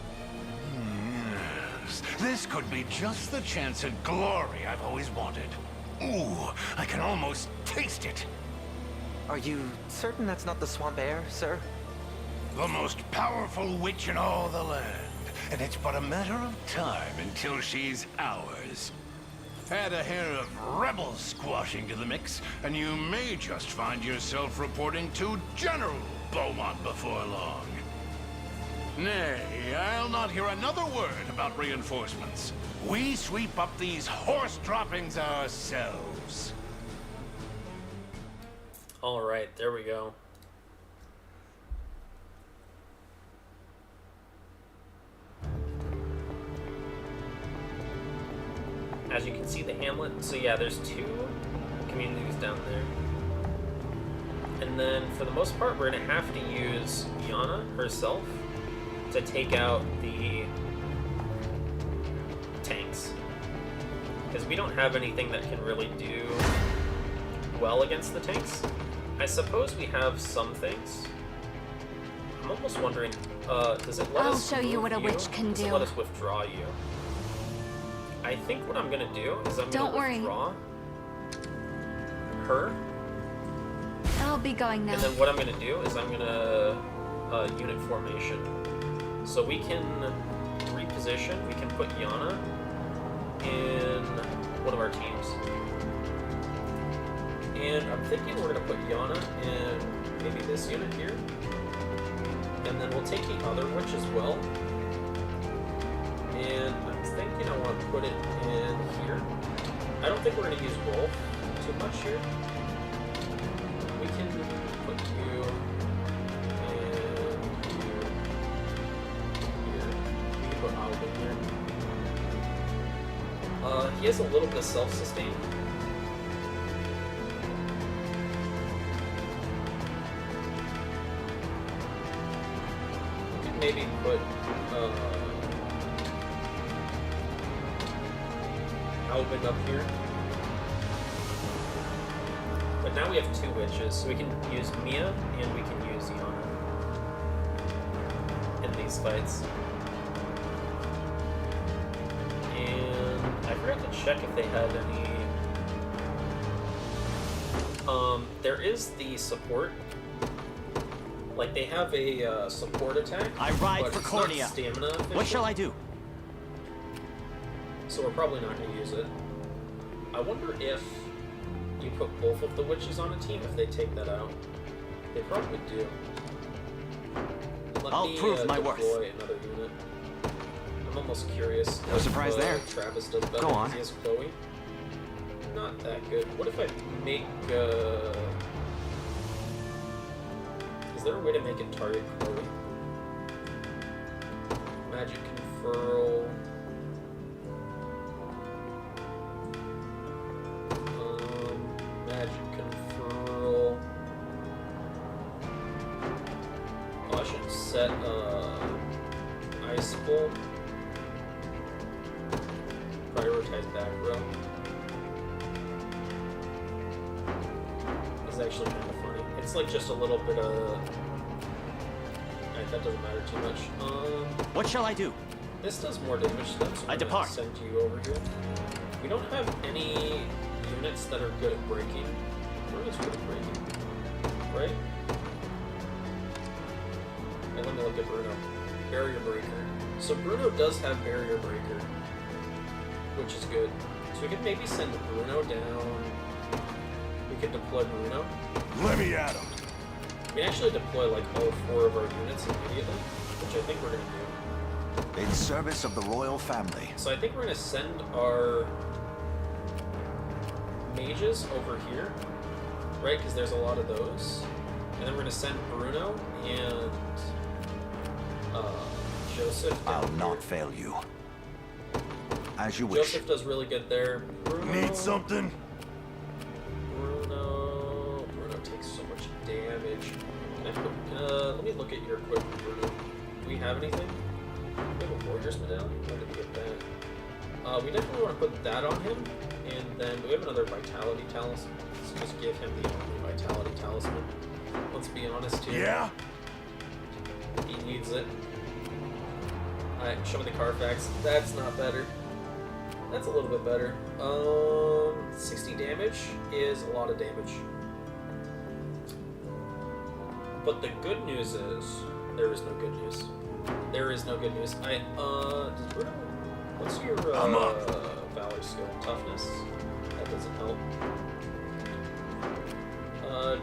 J: Yes. This could be just the chance at glory I've always wanted. Ooh, I can almost taste it.
K: Are you certain that's not the swamp air, sir?
J: The most powerful witch in all the land. and it's but a matter of time until she's ours. Add a hair of rebel squashing to the mix, and you may just find yourself reporting to General Beaumont before long. Nay, I'll not hear another word about reinforcements. We sweep up these horse droppings ourselves.
A: Alright, there we go. As you can see, the hamlet. So yeah, there's 2 communities down there. And then, for the most part, we're going to have to use Yana herself to take out the tanks. Because we don't have anything that can really do well against the tanks. I suppose we have some things. I'm almost wondering, does it let us
D: I'll show you what a witch can
A: do. Does it let us withdraw you? I think what I'm gonna do is I'm gonna withdraw her.
D: I'll be going now.
A: And then what I'm gonna do is I'm gonna unit formation. So we can reposition. We can put Yana in one of our teams. And I'm thinking we're gonna put Yana in maybe this unit here. And then we'll take the other witch as well. And I'm thinking I want to put it in here. I don't think we're going to use Wolf too much here. We can put you in here. We can put Alvin here. He has a little bit of self-sustain. We could maybe put Alvin up here. But now we have 2 witches, so we can use Mia and we can use Yana in these fights. And I forgot to check if they had any. There is the support. Like, they have a support attack.
E: I ride
A: but
E: for
A: it's
E: Cordia.
A: not stamina efficient.
E: What shall I do?
A: So we're probably not going to use it. I wonder if you put both of the witches on a team, if they take that out. They probably do.
E: I'll prove my worth.
A: Another unit. I'm almost curious.
F: No surprise there.
A: Travis does better.
F: Go on.
A: He has Chloe. Not that good. What if I make? Is there a way to make it target Chloe? Magic Conferral. Magic Conferral. Oh, I should set Ice Bolt. Prioritize back row. This is actually kind of funny. It's like just a little bit of. Alright, that doesn't matter too much.
E: What shall I do?
A: This does more damage to them, so
E: I depart.
A: Send you over here. We don't have any units that are good at breaking. Bruno's good at breaking, right? Okay, let me look at Bruno. Barrier Breaker. So Bruno does have Barrier Breaker, which is good. So we could maybe send Bruno down. We could deploy Bruno.
J: Let me at him.
A: We can actually deploy like all 4 of our units immediately, which I think we're gonna do.
J: In service of the royal family.
A: So I think we're gonna send our mages over here, right? Because there's a lot of those. And then we're gonna send Bruno and Joseph.
J: I'll not fail you. As you wish.
A: Joseph does really good there. Bruno,
J: Need something?
A: Bruno takes so much damage. Let me look at your equipment, Bruno. Do we have anything? We have a Warrior's Medallion? Where did we get that? We definitely want to put that on him. And then we have another Vitality Talisman. Let's just give him the only Vitality Talisman. Let's be honest here.
J: Yeah?
A: He needs it. Alright, show me the Carfax. That's not better. That's a little bit better. 60 damage is a lot of damage. But the good news is, there is no good news. There is no good news. What's your Valor skill? Toughness? That doesn't help.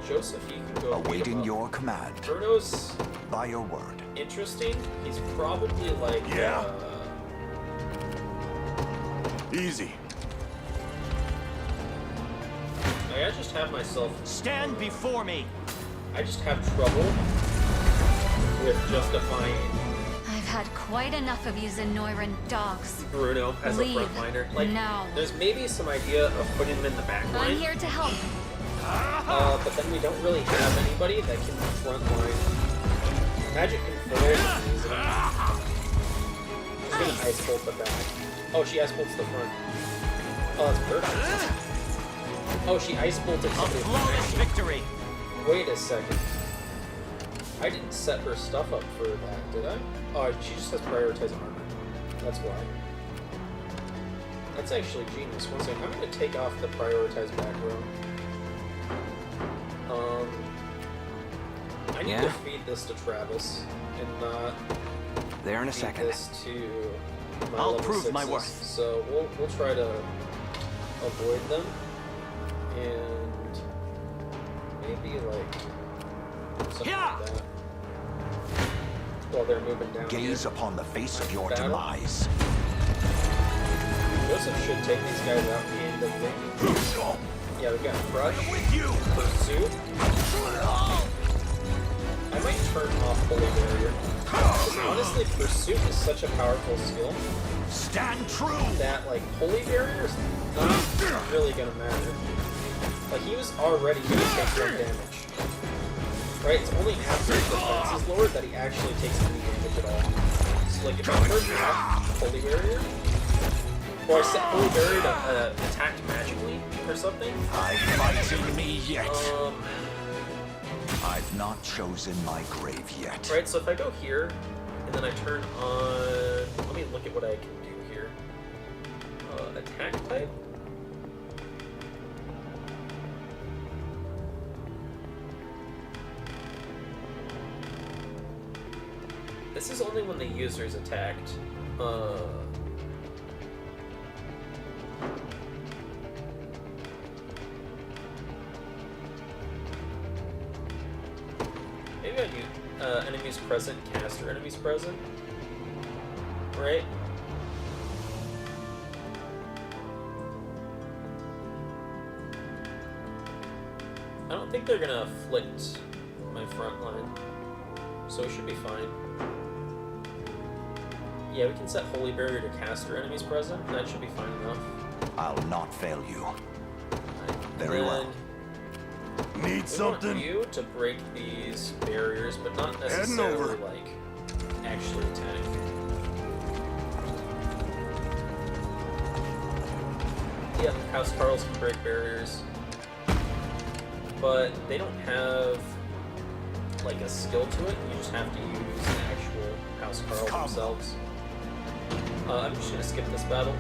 A: Joseph, you can go.
L: Awaiting your command.
A: Bruno's
L: by your word.
A: Interesting. He's probably like
C: Easy.
A: I just have myself.
E: Stand before me.
A: I just have trouble with justifying.
M: I've had quite enough of you Zenoiran dogs.
A: Bruno as
M: Leave
A: a frontliner. Like,
M: now.
A: There's maybe some idea of putting him in the back line.
M: I'm here to help.
A: But then we don't really have anybody that can frontline. Magic Control is easy. She's gonna ice bolt the back. Oh, she ice bolts the front. Oh, that's perfect. Oh, she ice bolted somebody.
E: Victory.
A: Wait a second. I didn't set her stuff up for that, did I? Oh, she just has prioritize armor. That's why. That's actually genius. One second. I'm going to take off the prioritize back row. I need to feed this to Travis and not
F: there in a
A: feed
F: second.
A: this to my
E: I'll
A: level
E: prove
A: 6s.
E: my worth.
A: So we'll try to avoid them and maybe like something like that. While they're moving down.
L: Gaze
A: here.
L: upon the face of your
A: Battle.
L: demise.
A: Joseph should take these guys out handedly. Yeah, we've got Crush, Pursuit. I might turn off Holy Barrier. Honestly, Pursuit is such a powerful skill.
L: Stand true!
A: That, like, Holy Barrier is not really gonna matter. Like, he was already gonna take 1 damage. Right? It's only after his defense is lowered that he actually takes any damage at all. So, like, if I turn off Holy Barrier, or I set Holy Barrier to attack magically or something.
L: I fight in me yet. I've not chosen my grave yet.
A: Right, so if I go here, and then I turn on... Let me look at what I can do here. Attack type? This is only when the user is attacked. Maybe I do enemies present, caster enemies present. Right? I don't think they're gonna afflict my front line, so it should be fine. Yeah, we can set Holy Barrier to caster enemies present. That should be fine enough.
L: I'll not fail you.
A: Right.
L: Very well.
C: Need something?
A: I want you to break these barriers, but not necessarily like actually attack. Yeah, House Carls can break barriers, but they don't have like a skill to it. You just have to use the actual House Carls themselves. I'm just gonna skip this battle.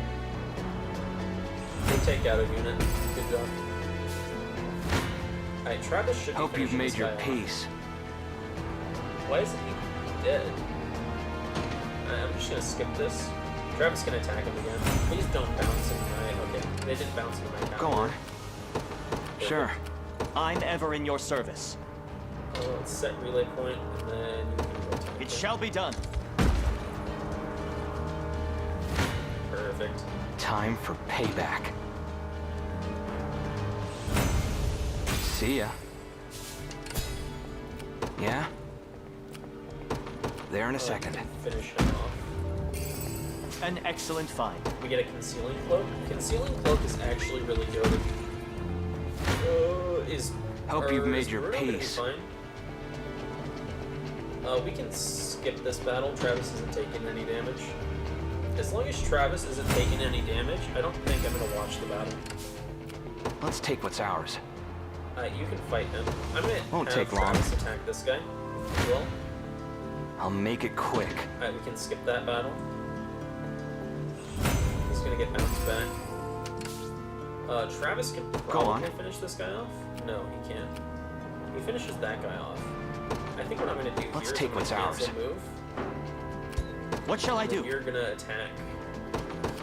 A: They take out a unit. Good job. Alright, Travis should be
F: Hope you've made your
A: off.
F: peace.
A: Why isn't he dead? I'm just gonna skip this. Travis can attack him again. Please don't bounce him right. Okay, they didn't bounce him right.
F: Go on.
A: Perfect.
F: Sure.
E: I'm ever in your service.
A: Let's set relay point, and then you can go attack
E: It
A: him.
E: shall be done.
A: Perfect.
F: Time for payback. See ya. Yeah? There in a second.
A: Finish him off.
E: An excellent find.
A: We get a concealing cloak. Concealing cloak is actually really good.
F: Hope you've made
A: is
F: your
A: Bruno gonna be
F: peace.
A: fine? We can skip this battle. Travis isn't taking any damage. As long as Travis isn't taking any damage, I don't think I'm gonna watch the battle.
F: Let's take what's ours.
A: You can fight him. I'm gonna
F: Won't
A: have
F: take long.
A: Travis attack this guy as well.
F: I'll make it quick.
A: Alright, we can skip that battle. He's gonna get bounced back. Travis can probably finish this guy off. No, he can't. He finishes that guy off. I think what I'm gonna do
F: Let's
A: here
F: take
A: is
F: what's
A: I'm gonna
F: ours.
A: cancel move.
E: What shall I do?
A: You're gonna attack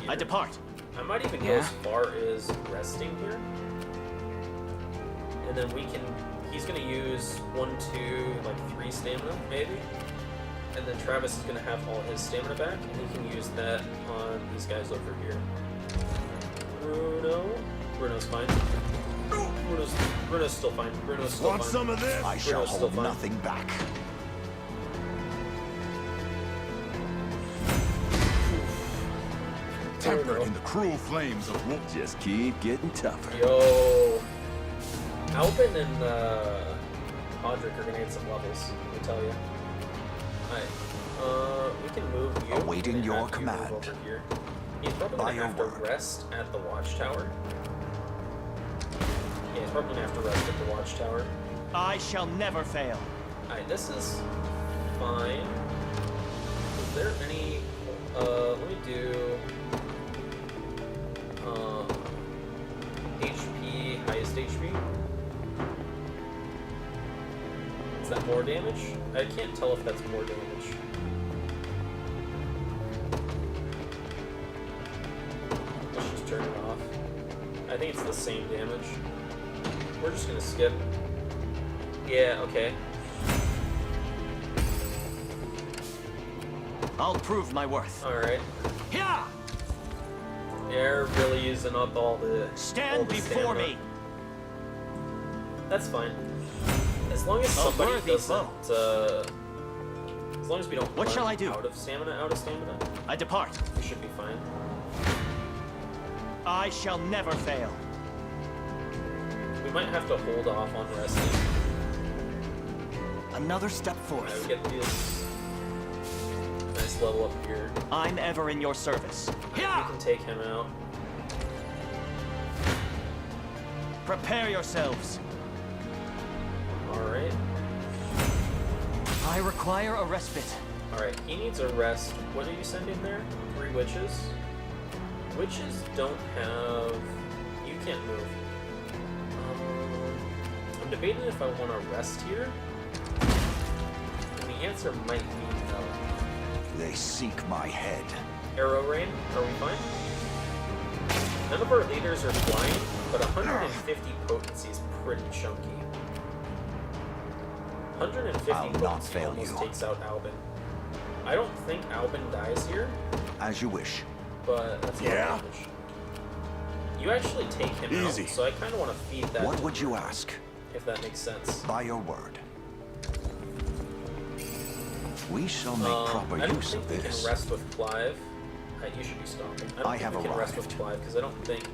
A: here.
E: I depart.
A: I might even go as far as resting here. And then we can... He's gonna use 1, 2, like 3 stamina, maybe. And then Travis is gonna have all his stamina back, and he can use that on these guys over here. Bruno's fine. Bruno's still fine. Bruno's still
L: Want
A: fine.
L: some of this? I shall hold nothing back.
I: Tempered in the cruel flames of war.
L: Just keep getting tougher.
A: Yo, Albin and Audric are gonna get some levels. Let me tell you. Alright, we can move you.
L: Awaiting your
A: move
L: command.
A: over here. He's probably
L: By
A: gonna
L: your
A: have to
L: word.
A: rest at the watchtower. Yeah, he's probably gonna have to rest at the watchtower.
E: I shall never fail.
A: Alright, this is fine. Is there any... let me do... HP, highest HP. Is that more damage? I can't tell if that's more damage. Let's just turn it off. I think it's the same damage. We're just gonna skip. Yeah, okay.
E: I'll prove my worth.
A: Alright.
E: Yeah!
A: They're really using up all the
E: Stand before me.
A: That's fine. As long as somebody doesn't, as long as we don't
E: What
A: run
E: shall I do?
A: out of stamina,
E: I depart.
A: we should be fine.
E: I shall never fail.
A: We might have to hold off on resting.
E: Another step
A: Yeah,
E: forth.
A: we get this nice level up here.
E: I'm ever in your service.
A: We can take him out.
E: Prepare yourselves.
A: Alright.
E: I require a respite.
A: Alright, he needs a rest. What are you sending there? 3 witches? Witches don't have... You can't move. I'm debating if I want to rest here. And the answer might be no.
L: They seek my head.
A: Arrow Rain, are we fine? None of our leaders are flying, but 150 potency is pretty chunky. 150
L: I'll not
A: potency
L: fail
A: almost
L: you.
A: takes out Albin. I don't think Albin dies here,
L: As you wish.
A: but that's a lot of damage. You actually take him out, so I kind of want to feed that.
L: What would you ask?
A: If that makes sense.
L: By your word. We shall make proper
A: I don't
L: use
A: think
L: of
A: we
L: this.
A: can rest with Clive. You should be stopping. I don't
L: I
A: think
L: have
A: we can rest
L: arrived.
A: with Clive because I don't think.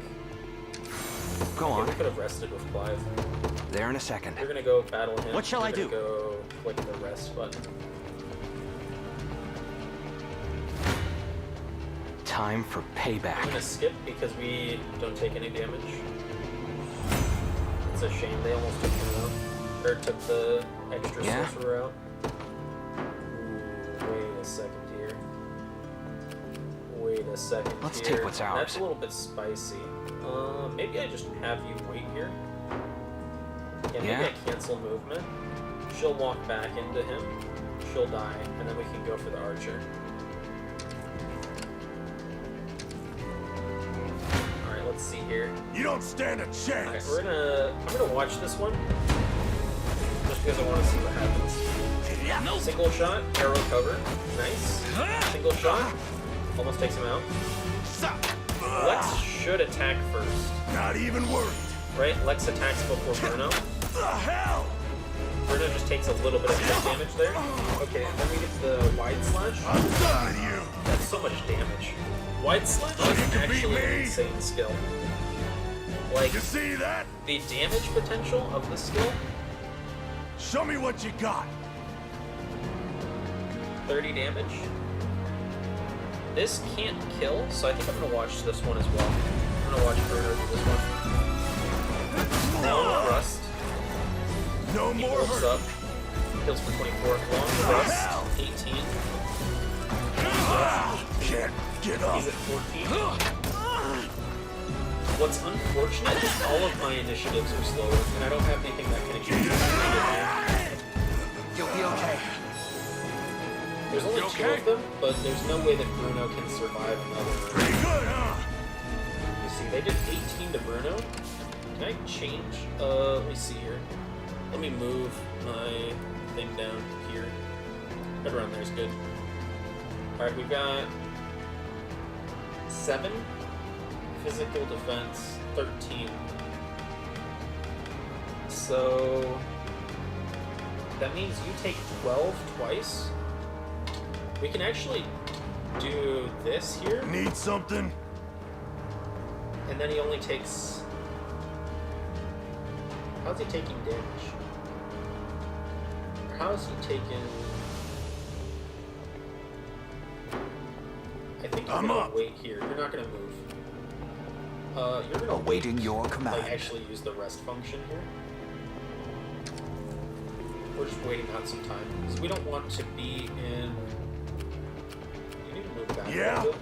L: Go
A: Okay,
L: on.
A: we could have rested with Clive.
L: There in a second.
A: We're gonna go battle him.
E: What shall I do?
A: Go click the rest button.
G: Time for
A: I'm
G: payback.
A: gonna skip because we don't take any damage. It's a shame they almost took him out. Or took the extra sorcerer out. Ooh, wait a second here. Wait a second
G: Let's
A: here.
G: take what's ours.
A: That's a little bit spicy. Maybe I just have you wait here. Yeah, maybe I cancel movement. She'll walk back into him. She'll die, and then we can go for the archer. Alright, let's see here.
L: You don't stand a chance.
A: Alright, I'm gonna watch this one. Just because I want to see what happens. Single shot, arrow cover. Nice. Single shot. Almost takes him out. Lex should attack first.
L: Not even worried.
A: Right? Lex attacks before Bruno.
L: The hell?
A: Bruno just takes a little bit of hit damage there. Okay, and then we get the wide slash.
L: I'm done with you.
A: That's so much damage. Wide slash is actually an insane skill. Like,
L: You see that?
A: the damage potential of the skill,
L: Show me what you got.
A: 30 damage. This can't kill, so I think I'm gonna watch this one as well. I'm gonna watch Bruno do this one. Long thrust.
L: No
A: He
L: more
A: holds
L: hurt.
A: up. Kills for 24. Long thrust. 18.
L: Can't get up.
A: He's at 14. What's unfortunate is all of my initiatives are slower, and I don't have anything that can increase.
K: You'll be okay.
A: There's only 2 two of them, but there's no way that Bruno can survive another.
L: Pretty good, huh?
A: You see, they did 18 to Bruno. Can I change? Let me see here. Let me move my thing down here. Right around there is good. Alright, we've got 7 physical defense, 13. So that means you take 12 twice. We can actually do this here.
L: Need something?
A: And then he only takes... How's he taking damage? Or how is he taking... I think you're gonna wait here. You're not gonna move. You're gonna
F: awaiting your command.
A: Like actually use the rest function here. We're just waiting out some time because we don't want to be in. You need to move back a little bit.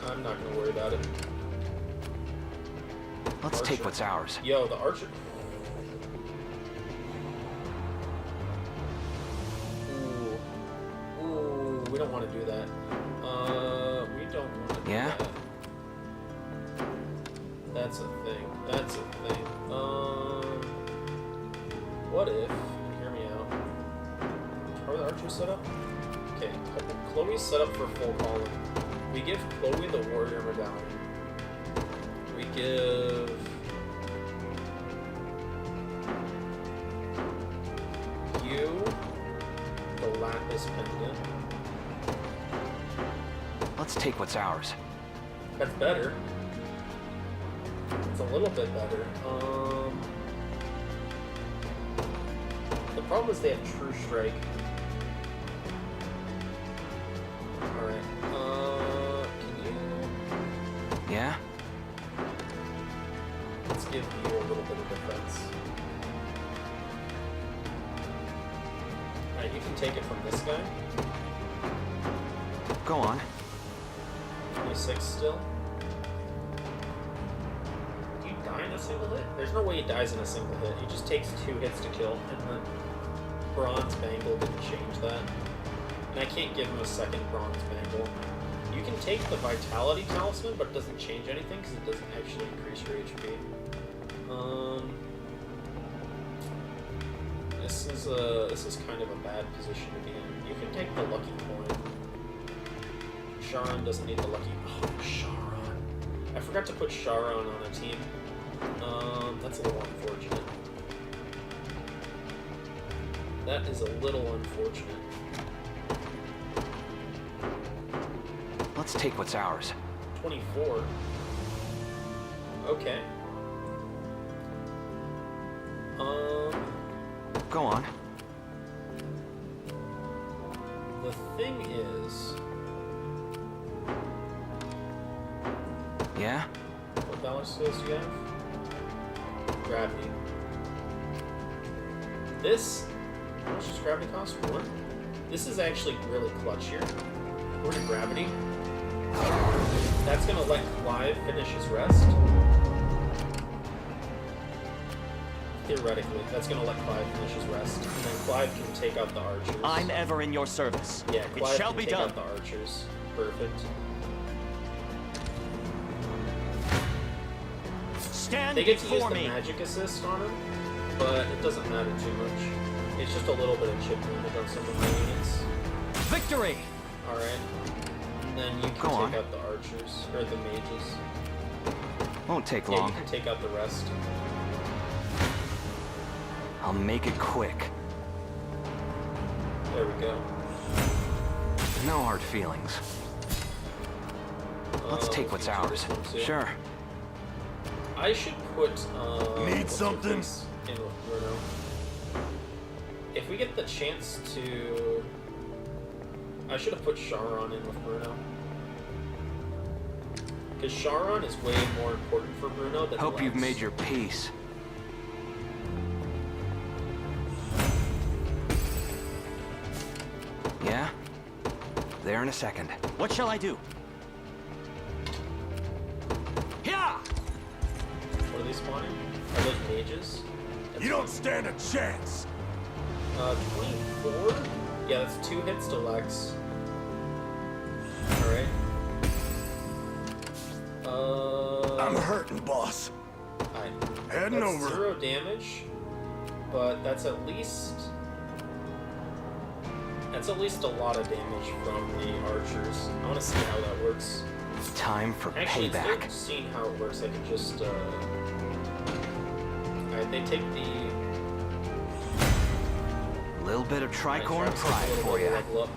A: I'm not gonna worry about it.
F: Let's take what's ours.
A: Yo, the archer. Ooh, we don't want to do that. We don't want to do that. That's a thing. That's a thing. What if? Hear me out. How are the archers set up? Okay, Chloe's set up for full calling. We give Chloe the warrior medallion. We give you the lapis pendant.
F: Let's take what's ours.
A: That's better. It's a little bit better. The problem is they have True Strike. Alright. Can you...
F: Yeah?
A: Let's give you a little bit of defense. Alright, you can take it from this guy.
F: Go on.
A: 26 still. Do you die in a single hit? There's no way he dies in a single hit. He just takes 2 hits to kill, and the bronze bangle didn't change that. And I can't give him a second bronze bangle. You can take the vitality talisman, but it doesn't change anything because it doesn't actually increase your HP. This is kind of a bad position to be in. You can take the lucky coin. Sharon doesn't need the lucky. Oh, Sharon! I forgot to put Sharon on a team. That's a little unfortunate. That is a little unfortunate.
F: Let's take what's ours.
A: 24. Okay.
F: Go on.
A: The thing is...
F: Yeah?
A: What balance skills do you have? Gravity. This... How much does gravity cost? 1? This is actually really clutch here. We're to gravity. That's gonna let Clive finish his rest. Theoretically, that's gonna let Clive finish his rest. And then Clive can take out the archers.
E: I'm ever in your service.
A: Yeah, Clive
E: it shall
A: can
E: be
A: take
E: done.
A: out the archers. Perfect.
E: Stand
A: they get to use
E: before
A: the
E: me.
A: magic assist on him, but it doesn't matter too much. It's just a little bit of chip damage on some of the units.
E: Victory!
A: Alright. And then you can take out the archers, or the mages.
F: Won't take
A: Yeah,
F: long.
A: you can take out the rest.
F: I'll make it quick.
A: There we go.
F: No hard feelings. Let's take what's ours. Sure.
A: I should put,
L: Need something?
A: In with Bruno. If we get the chance to... I should have put Sharon in with Bruno. Because Sharon is way more important for Bruno than
F: Hope
A: Lex.
F: you've made your peace. Yeah? There in a second.
E: What shall I do? Yeah!
A: What are they spawning? Are those mages?
L: You don't stand a chance!
A: 24? Yeah, that's 2 hits to Lex. Alright.
L: I'm hurting, boss.
A: Alright.
L: Heading
A: That's
L: over.
A: 0 damage, but that's at least a lot of damage from the archers. I want to see how that works.
F: Time for
A: Actually,
F: payback.
A: instead of seeing how it works, I can just Alright, they take the
F: Little bit of tricorn
A: Travis
F: pride
A: takes a
F: for
A: little
F: you.
A: level up.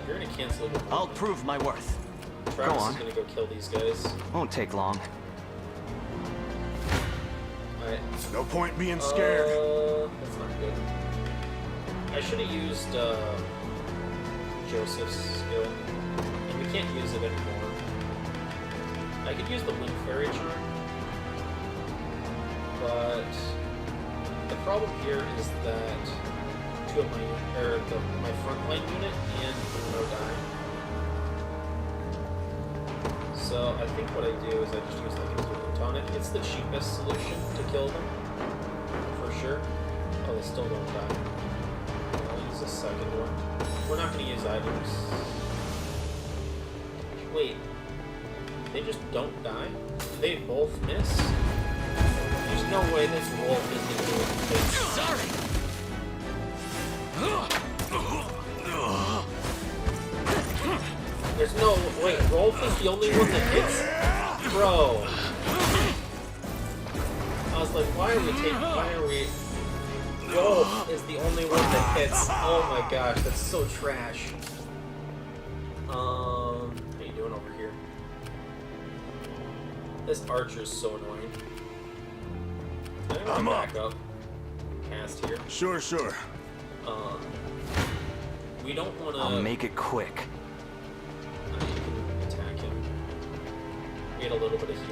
A: You're gonna cancel your
F: I'll prove my worth.
A: Travis
F: Go on.
A: is gonna go kill these guys.
F: Won't take long.
A: Alright.
L: No point being scared.
A: That's not good. I should have used Joseph's skill. And we can't use it anymore. I could use the Wind Fairy charm. But the problem here is that 2 of my frontline unit and Bruno die. So I think what I do is I just use like a healing tonic. It's the cheapest solution to kill them, for sure. Oh, they still don't die. I'll use a second one. We're not going to use items. Wait, they just don't die? They both miss? There's no way this wolf is going to do it. Sorry! There's no... Wait, Rolf is the only one that hits? Bro. I was like, why are we... Rolf is the only one that hits. Oh my gosh, that's so trash. How you doing over here? This archer's so annoying. I'm back up. Cast here.
L: Sure.
A: We don't want to...
F: I'll make it quick.
A: You can attack him. Get a little bit of healing.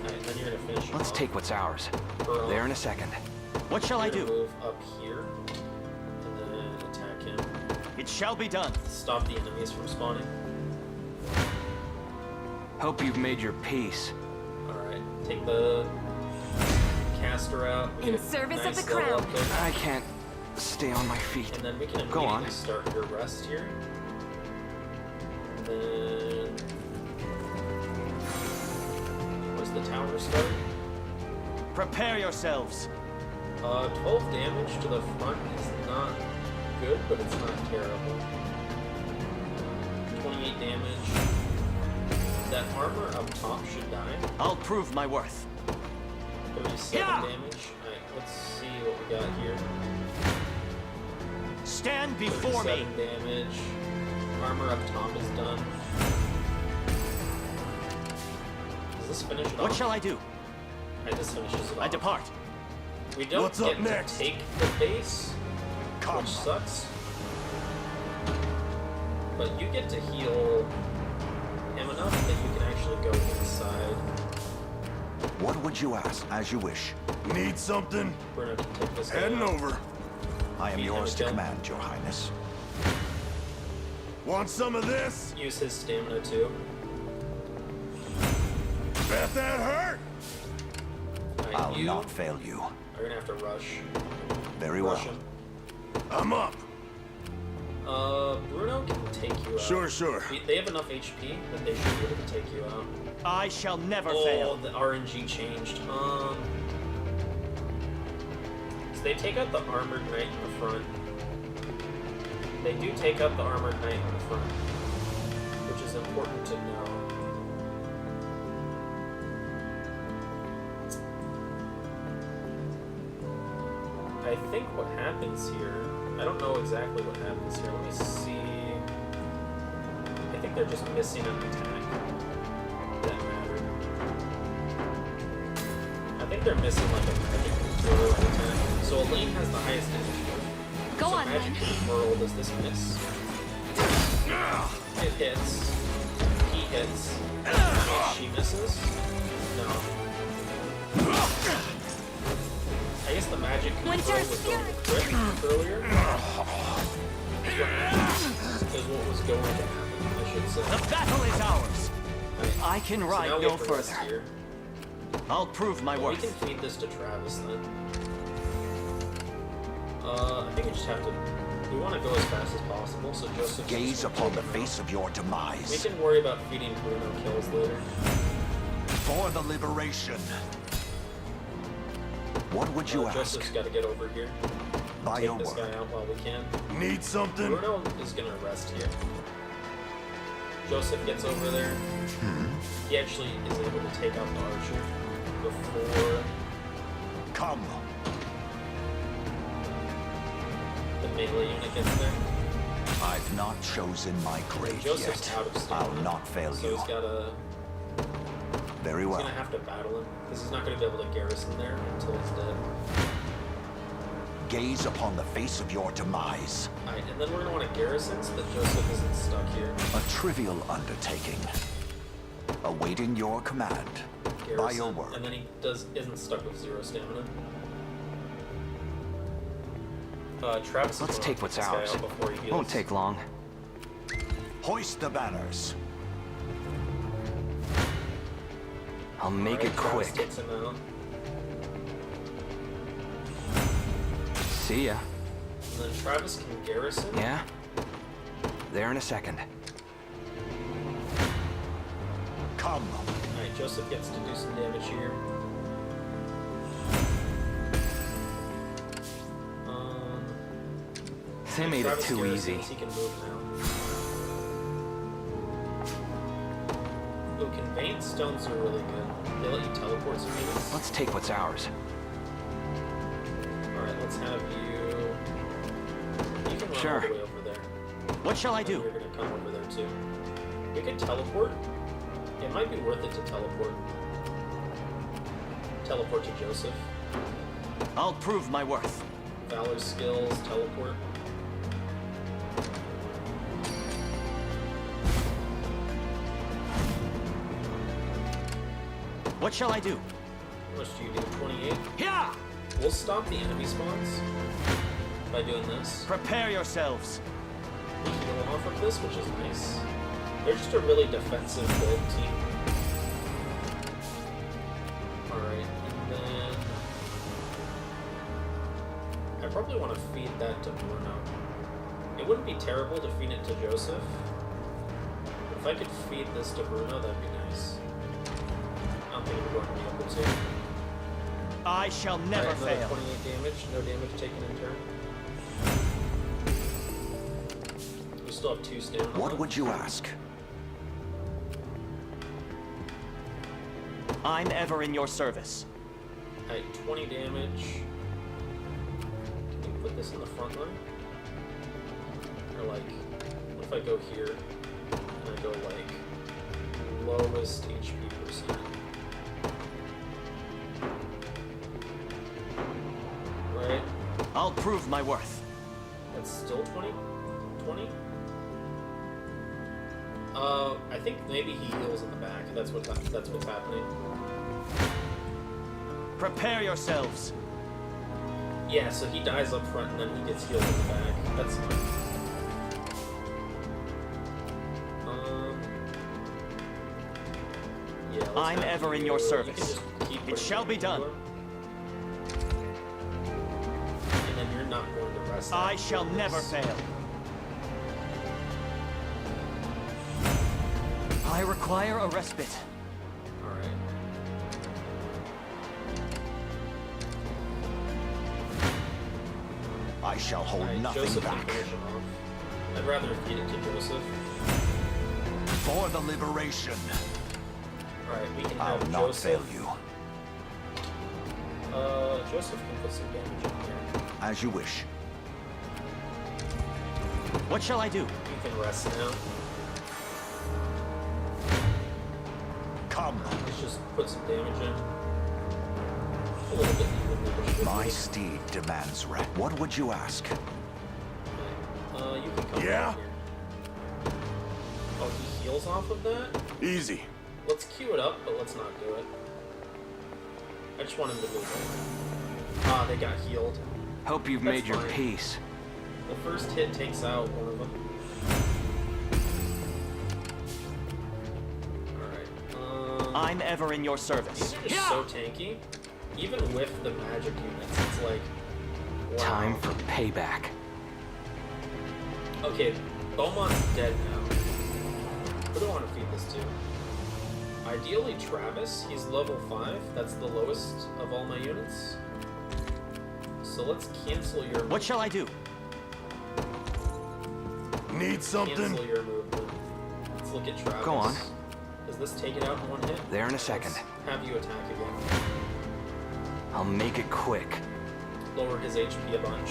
A: Alright, then you're gonna finish him
F: Let's
A: off.
F: take what's ours. There in a second.
E: What shall I
A: You're
E: do?
A: gonna move up here, and then attack him.
E: It shall be done.
A: Stop the enemies from spawning.
F: Hope you've made your peace.
A: Alright, take the caster out. We
M: In
A: get a
M: service of
A: nice
M: the
A: level
M: crown.
A: up there.
F: I can't stay on my feet.
A: And then we can
F: Go
A: immediately
F: on.
A: start your rest here. And then... Where's the tower start?
E: Prepare yourselves.
A: 12 damage to the front is not good, but it's not terrible. 28 damage. That armor up top should die.
E: I'll prove my worth.
A: 37 damage. Alright, let's see what we got here.
E: Stand before me.
A: 37 damage. Armor up top is done. Does this finish it off?
E: What shall I do?
A: Alright, this finishes it off.
E: I depart.
A: We don't
L: What's
A: get
L: up next?
A: to take the base, which sucks. But you get to heal him enough that you can actually go inside.
N: What would you ask? As you wish.
L: Need something?
A: We're gonna take this guy
L: Heading
A: out.
L: over.
N: I am
A: Beat him
N: yours to
A: again.
N: command, Your Highness.
L: Want some of this?
A: Use his stamina too.
L: Bet that hurt?
A: Alright,
N: I'll
A: you
N: not fail you.
A: are gonna have to rush.
N: Very
A: Rush
N: well.
A: him.
L: I'm up.
A: Bruno can take you out.
L: Sure.
A: They have enough HP that they should be able to take you out.
E: I shall never
A: Oh,
E: fail.
A: the RNG changed. So they take out the armored knight in the front. They do take out the armored knight in the front, which is important to know. I think what happens here, I don't know exactly what happens here. Let me see. I think they're just missing an attack that mattered. I think they're missing like a magic control attack. So Elaine has the highest initiative.
M: Go
A: so
M: on,
A: magic
M: then.
A: control, does this miss? It hits. He hits. She misses? No. I guess the magic control was going to crit earlier. Is what was going to happen, I should say.
E: The battle is ours.
F: I can ride
A: now we
F: no
A: have to rest
F: further.
A: here.
E: I'll prove my
A: Well, we
E: worth.
A: can feed this to Travis then. I think we just have to... We want to go as fast as possible, so Joseph...
N: Gaze upon the face of your demise.
A: We can worry about feeding Bruno kills later.
N: For the liberation. What would you ask?
A: Joseph's got to get over here.
N: By
A: Take
N: your
A: this
N: word.
A: guy out while we can.
L: Need something?
A: Bruno is going to rest here. Joseph gets over there. He actually is able to take out the archer before...
N: Come.
A: The melee unit gets there.
N: I've not chosen my grave
A: Joseph's
N: yet.
A: out of stamina,
N: I'll not fail
A: so
N: you.
A: he's gotta...
N: Very well.
A: He's gonna have to battle him, because he's not gonna be able to garrison there until he's dead.
N: Gaze upon the face of your demise.
A: Alright, and then we're gonna want to garrison so that Joseph isn't stuck here.
N: A trivial undertaking. Awaiting your command.
A: Garrison,
N: By your word.
A: and then he isn't stuck with 0 stamina. Travis,
F: Let's take what's ours. Won't take long.
N: Hoist the banners.
F: I'll make it
A: Travis
F: quick.
A: takes him out.
F: See ya.
A: And then Travis can garrison.
F: Yeah? There in a second.
N: Come.
A: Alright, Joseph gets to do some damage here.
F: They made it
A: Travis
F: too
A: garrisons,
F: easy.
A: He can move now. Ooh, conveyance stones are really good. They let you teleport some units.
F: Let's take what's ours.
A: Alright, let's have you... You can run
F: Sure.
A: all the way over there.
E: What shall I do?
A: You're gonna come over there too. We could teleport. It might be worth it to teleport. Teleport to Joseph.
E: I'll prove my worth.
A: Valor skills, teleport.
E: What shall I do?
A: How much do you do? 28?
E: Yeah!
A: We'll stop the enemy spawns by doing this.
E: Prepare yourselves.
A: We heal off of this, which is nice. They're just a really defensive build team. Alright, and then... I probably want to feed that to Bruno. It wouldn't be terrible to feed it to Joseph. But if I could feed this to Bruno, that'd be nice. I don't think we're going to be able to.
E: I shall never
A: Alright, another
E: fail.
A: 28 damage, no damage taken in turn. We still have 2 stamina.
N: What
A: left.
N: would you ask?
E: I'm ever in your service.
A: Alright, 20 damage. Can you put this in the front line? Or like, what if I go here and I go like lowest HP percent? Right?
E: I'll prove my worth.
A: That's still 20? 20? I think maybe he heals in the back. That's what's happening.
E: Prepare yourselves.
A: Yeah, so he dies up front and then he gets healed in the back. That's fine. Yeah, let's
E: I'm
A: have
E: ever in your
A: you
E: service.
A: can just keep
E: It
A: putting
E: shall be done.
A: And then you're not going to rest.
E: I
A: after
E: shall
A: this.
E: never fail. I require a respite.
A: Alright.
N: I shall hold nothing
A: Joseph
N: back.
A: can finish him off. I'd rather feed it to Joseph.
N: For the liberation.
A: Alright, we can
N: I'll
A: have
N: not
A: Joseph.
N: fail you.
A: Joseph can put some damage in here.
N: As you wish.
E: What shall I do?
A: You can rest now.
N: Come.
A: Let's just put some damage in. A little bit evenly distributed.
N: My steed demands rest. What would you ask?
A: You can come
L: Yeah?
A: down here. Oh, he heals off of that?
L: Easy.
A: Let's queue it up, but let's not do it. I just want him to move over. Ah, they got healed.
F: Hope you've
A: That's
F: made your
A: fine.
F: peace.
A: The first hit takes out one of them. Alright,
E: I'm ever in your service.
A: these are just so tanky. Even with the magic units, it's like
G: Time for payback.
A: Okay, Beaumont's dead now. Who do I want to feed this to? Ideally Travis, he's level 5. That's the lowest of all my units. So let's cancel your...
E: What shall I do?
L: Need something?
A: Cancel your movement. Let's look at Travis.
G: Go on.
A: Does this take it out in one hit?
G: There in a second.
A: Let's have you attack again.
G: I'll make it quick.
A: Lower his HP a bunch.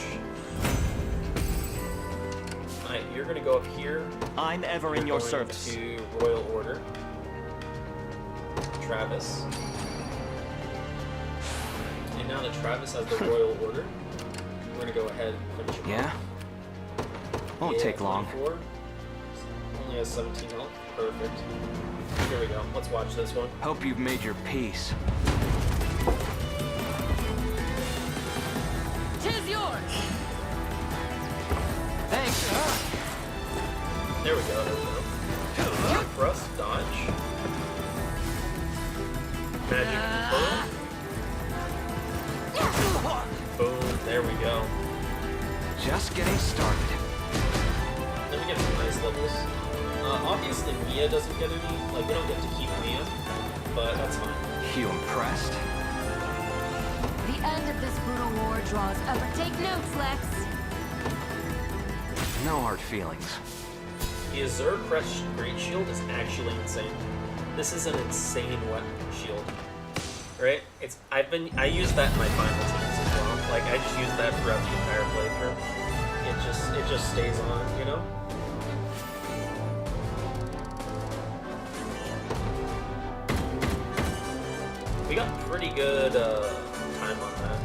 A: Alright, you're gonna go up here.
E: I'm ever in your service.
A: To Royal Order. Travis. And now that Travis has the Royal Order, we're gonna go ahead and finish him.
G: Yeah? Won't take long.
A: 24. Only has 17 health. Perfect. Here we go. Let's watch this one.
G: Hope you've made your peace.
H: Tis yours!
G: Thanks.
A: There we go. There we go. Thrust, dodge. Magic pearl. Boom. There we go.
G: Just getting started.
A: Then we get some nice levels. Obviously Mia doesn't get any. Like, we don't get to keep Mia, but that's fine.
G: You impressed?
M: The end of this brutal war draws ever. Take notes, Lex.
G: No hard feelings.
A: The Azure Crest Great Shield is actually insane. This is an insane weapon shield. Right? I use that in my final teams as well. Like, I just use that throughout the entire playthrough. It just stays on, you know? We got pretty good time on that,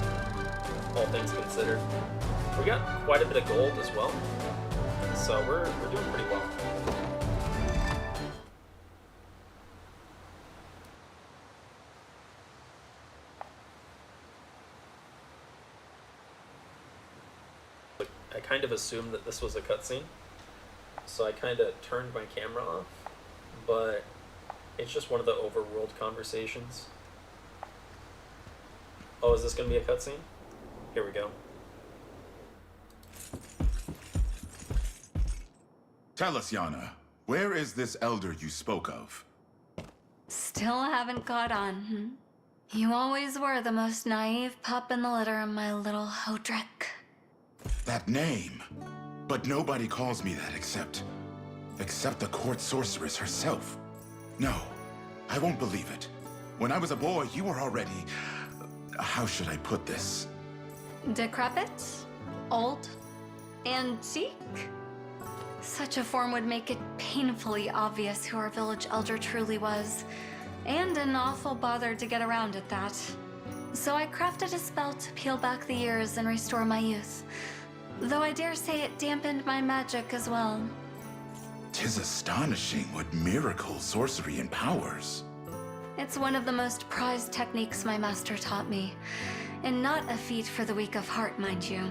A: all things considered. We got quite a bit of gold as well, so we're doing pretty well. I kind of assumed that this was a cutscene, so I kind of turned my camera off, but it's just one of the overworld conversations. Oh, is this going to be a cutscene? Here we go.
I: Tell us, Yana, where is this elder you spoke of?
M: Still haven't caught on, hmm? You always were the most naive pup in the litter, my little Hodrick.
I: That name. But nobody calls me that except the court sorceress herself. No, I won't believe it. When I was a boy, you were already... how should I put this?
M: Decrepit? Old? Antique? Such a form would make it painfully obvious who our village elder truly was. And an awful bother to get around at that. So I crafted a spell to peel back the years and restore my youth. Though I dare say it dampened my magic as well.
I: 'Tis astonishing what miracle sorcery empowers.
M: It's one of the most prized techniques my master taught me. And not a feat for the weak of heart, mind you.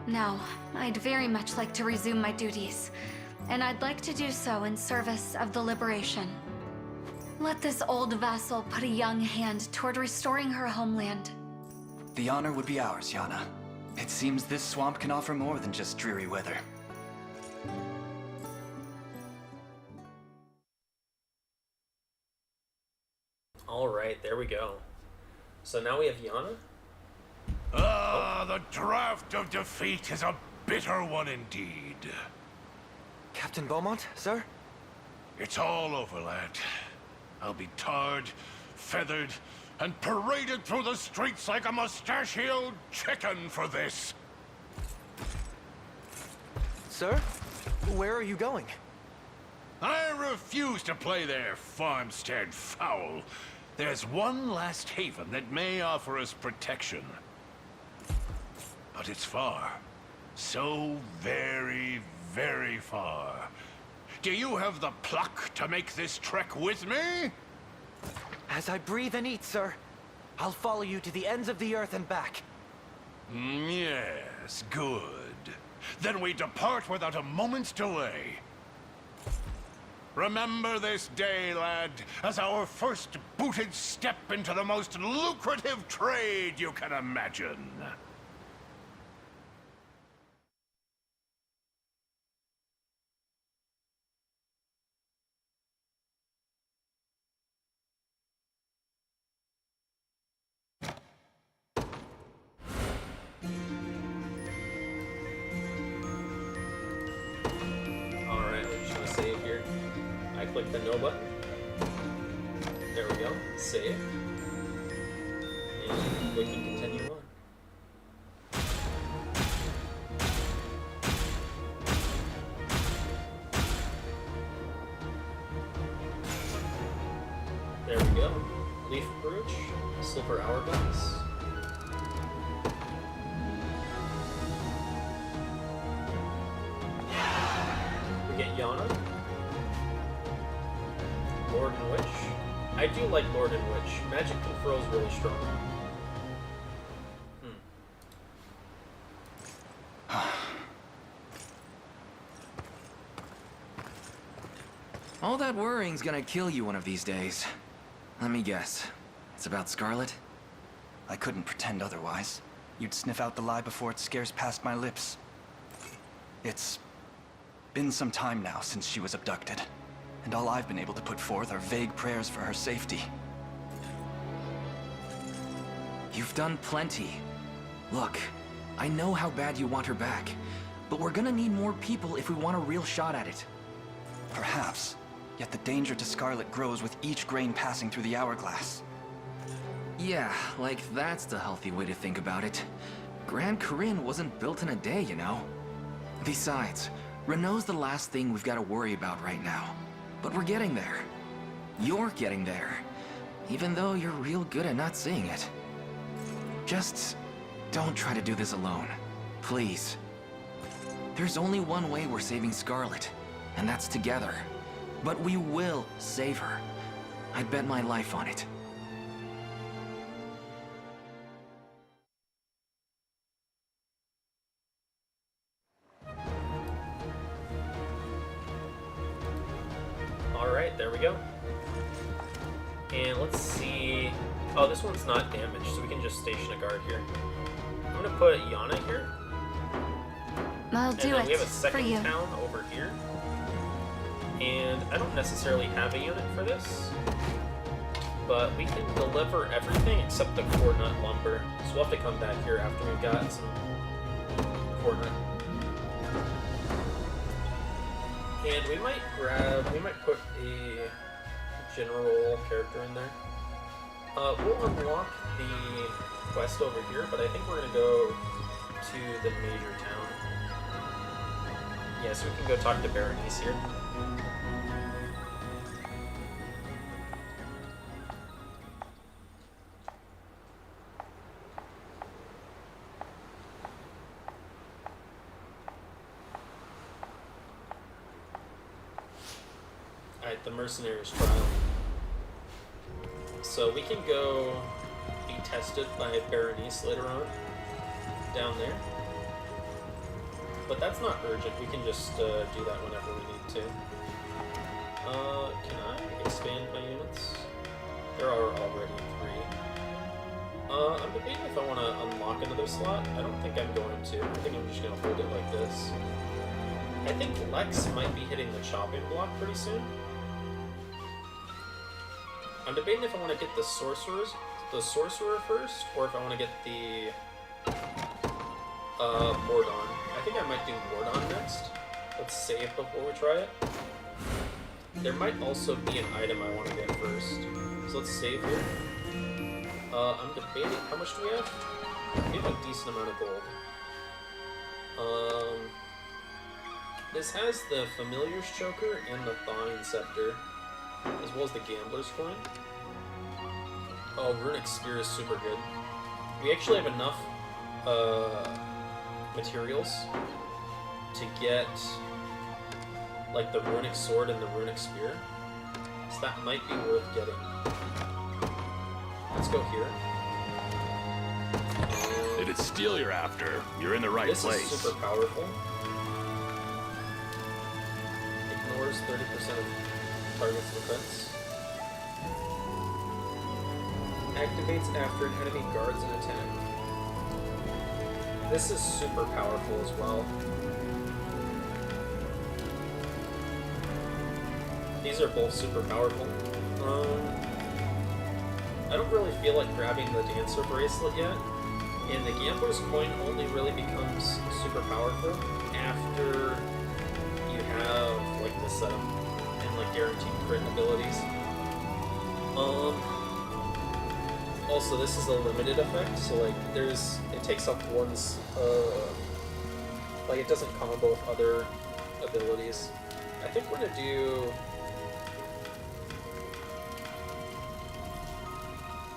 M: Now, I'd very much like to resume my duties. And I'd like to do so in service of the liberation. Let this old vassal put a young hand toward restoring her homeland.
F: The honor would be ours, Yana. It seems this swamp can offer more than just dreary weather.
A: Alright, there we go. So now we have Yana.
J: Ah, the draft of defeat is a bitter one indeed.
K: Captain Beaumont, sir?
J: It's all over, lad. I'll be tarred, feathered, and paraded through the streets like a mustachioed chicken for this.
K: Sir? Where are you going?
J: I refuse to play their farmstead foul. There's one last haven that may offer us protection. But it's far. So very, very far. Do you have the pluck to make this trek with me?
K: As I breathe and eat, sir, I'll follow you to the ends of the earth and back.
J: Yes, good. Then we depart without a moment's delay. Remember this day, lad, as our first booted step into the most lucrative trade you can imagine.
A: Alright, we're just gonna save here. I click the no button. There we go. Save. And we can continue on. There we go. Leaf brooch, silver hourglass. We get Yana. Lord and Witch. I do like Lord and Witch. Magic control is really strong.
G: All that worrying's gonna kill you one of these days. Let me guess. It's about Scarlet?
F: I couldn't pretend otherwise. You'd sniff out the lie before it scares past my lips. It's been some time now since she was abducted, and all I've been able to put forth are vague prayers for her safety.
G: You've done plenty. Look, I know how bad you want her back, but we're gonna need more people if we want a real shot at it.
F: Perhaps, yet the danger to Scarlet grows with each grain passing through the hourglass.
G: Yeah, like that's the healthy way to think about it. Grand Corinne wasn't built in a day, you know? Besides, Renault's the last thing we've got to worry about right now. But we're getting there. You're getting there. Even though you're real good at not seeing it. Just don't try to do this alone. Please. There's only one way we're saving Scarlet, and that's together. But we will save her. I'd bet my life on it.
A: Alright, there we go. And let's see... Oh, this one's not damaged, so we can just station a guard here. I'm gonna put Yana here.
D: I'll do it
A: we have a
D: for
A: second
D: you.
A: town over here. And I don't necessarily have a unit for this, but we can deliver everything except the core nut lumber. So we'll have to come back here after we've got some core nut. And we might put a general character in there. We'll unlock the quest over here, but I think we're gonna go to the major town. Yeah, so we can go talk to Berenice here. Alright, the Mercenaries trial. So we can go be tested by Berenice later on, down there. But that's not urgent, we can just do that whenever we need to. Can I expand my units? There are already 3. I'm debating if I want to unlock another slot. I don't think I'm going to. I think I'm just going to hold it like this. I think Lex might be hitting the chopping block pretty soon. I'm debating if I want to get the sorcerer first, or if I want to get the Mordon. I think I might do Mordon next. Let's save before we try it. There might also be an item I want to get first. So let's save here. I'm debating, how much do we have? We have a decent amount of gold. This has the Familiar's Choker and the Thawing Scepter, as well as the Gambler's Coin. Oh, Runic Spear is super good. We actually have enough materials to get like the Runic Sword and the Runic Spear, so that might be worth getting. Let's go here.
J: If it's steel you're after, you're in the right place.
A: This is super powerful. Ignores 30% of target's defense. Activates after an enemy guards an attack. This is super powerful as well. These are both super powerful. I don't really feel like grabbing the Dancer Bracelet yet, and the Gambler's Coin only really becomes super powerful after you have like the setup and like guaranteed crit abilities. Also, this is a limited effect, so like it takes up one's like it doesn't combo with other abilities. I think we're gonna do.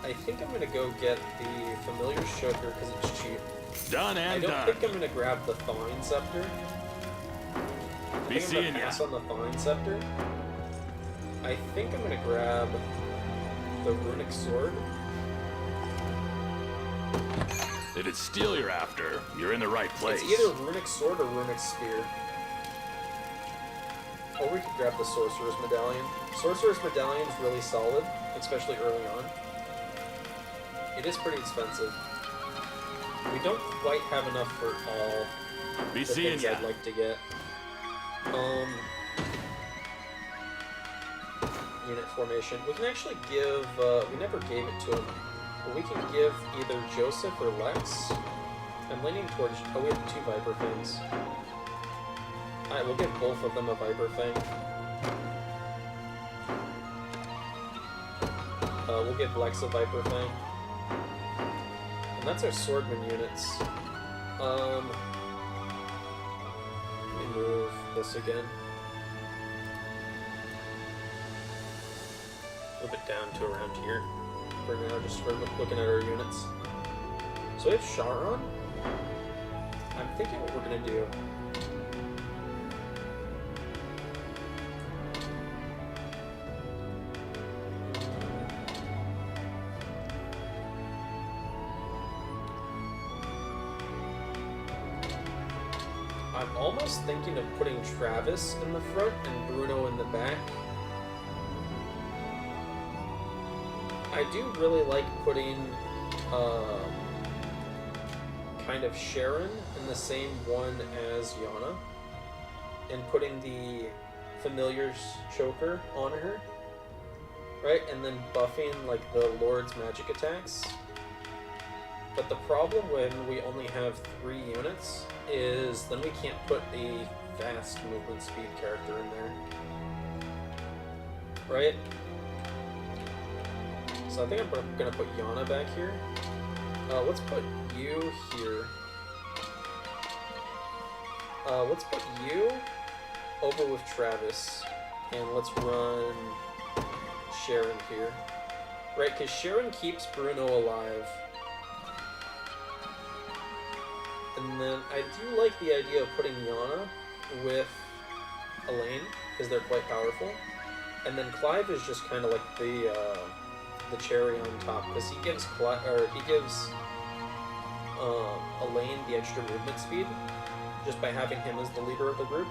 A: I think I'm gonna go get the Familiar's Choker because it's cheap.
J: Done and done.
A: I don't think I'm gonna grab the Thawing Scepter. I think I'm gonna pass on the Thawing Scepter. I think I'm gonna grab the Runic Sword.
J: If it's steel you're after, you're in the right place.
A: It's either Runic Sword or Runic Spear. Or we could grab the Sorcerer's Medallion. Sorcerer's Medallion is really solid, especially early on. It is pretty expensive. We don't quite have enough for all the things I'd like to get. Unit formation. We can actually give, we never gave it to him, but we can give either Joseph or Lex. I'm leaning towards, oh, we have 2 Viper Fangs. Alright, we'll give both of them a Viper Fang. We'll give Lex a Viper Fang. And that's our Swordman units. Let me move this again. Move it down to around here for now, just for looking at our units. So we have Sharon. I'm thinking what we're gonna do. I'm almost thinking of putting Travis in the front and Bruno in the back. I do really like putting kind of Sharon in the same one as Yana and putting the Familiar's Choker on her, right? And then buffing like the Lord's magic attacks. But the problem when we only have 3 units is then we can't put a fast movement speed character in there. Right? So I think I'm gonna put Yana back here. Let's put you here. Let's put you over with Travis. And let's run Sharon here. Right, because Sharon keeps Bruno alive. And then I do like the idea of putting Yana with Elaine, because they're quite powerful. And then Clive is just kind of like the cherry on top, because he gives Elaine the extra movement speed, just by having him as the leader of the group.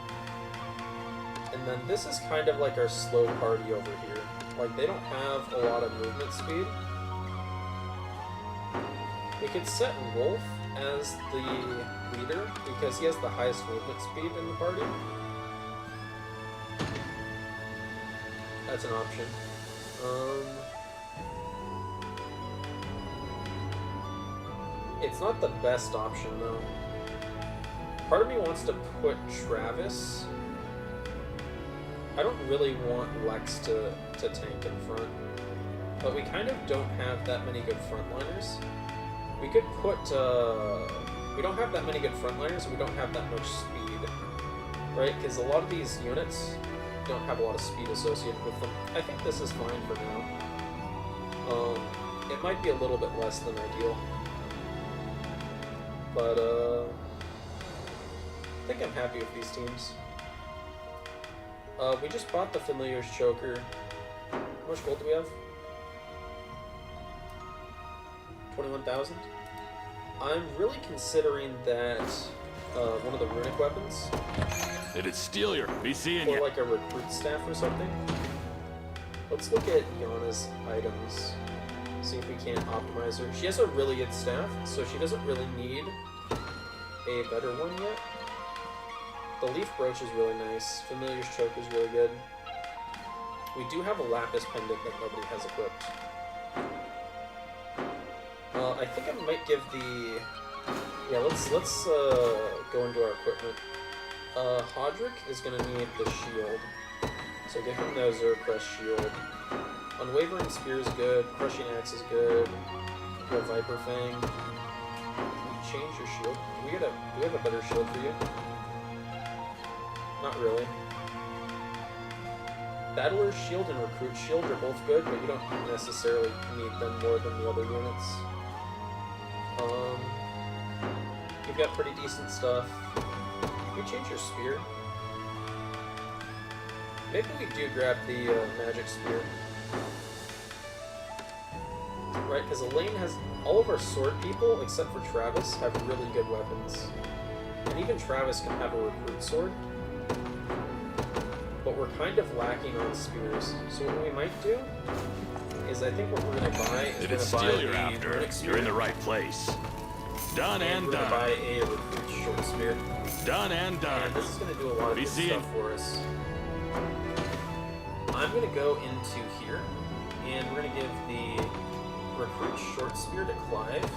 A: And then this is kind of like our slow party over here. Like, they don't have a lot of movement speed. We could set Wolf as the leader, because he has the highest movement speed in the party. That's an option. It's not the best option, though. Part of me wants to put Travis. I don't really want Lex to tank in front, but we kind of don't have that many good frontliners. We could put, we don't have that many good frontliners, we don't have that much speed, right? Because a lot of these units don't have a lot of speed associated with them. I think this is fine for now. It might be a little bit less than ideal, but I think I'm happy with these teams. We just bought the Familiar's Choker. How much gold do we have? 21,000? I'm really considering that one of the runic weapons.
J: It'd steal your BC and
A: or like a recruit staff or something. Let's look at Yana's items. See if we can't optimize her. She has a really good staff, so she doesn't really need a better one yet. The leaf brooch is really nice. Familiar's choke is really good. We do have a lapis pendant that nobody has equipped. I think I might give the... Yeah, let's go into our equipment. Hodrick is going to need the shield. So give him the Zercrest shield. Unwavering Spear is good. Crushing Axe is good. Go Viper Fang. Can we change your shield? Do we have a better shield for you? Not really. Battler's Shield and Recruit Shield are both good, but you don't necessarily need them more than the other units. You've got pretty decent stuff. Can we change your spear? Maybe we do grab the magic spear. Right, because Elaine has... All of our sword people, except for Travis, have really good weapons. And even Travis can have a recruit sword. But we're kind of lacking on spears. So what we might do is I think what we're going to buy is
J: Did it steal your after? You're in the right place. Done and
A: we're
J: done.
A: Buy a recruit short spear.
J: Done and done.
A: And this is going to do a lot of good stuff for us. I'm going to go into here, and we're going to give the recruit short spear to Clive.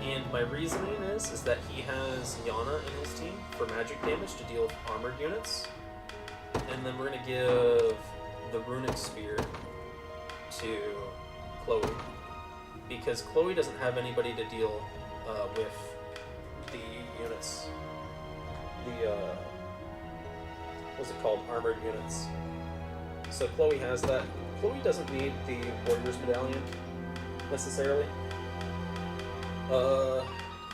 A: And my reasoning is that he has Yana in his team for magic damage to deal with armored units. And then we're going to give the runic spear to Chloe. Because Chloe doesn't have anybody to deal with the units. The, what's it called? Armored units. So Chloe has that. Chloe doesn't need the Warrior's Medallion, necessarily.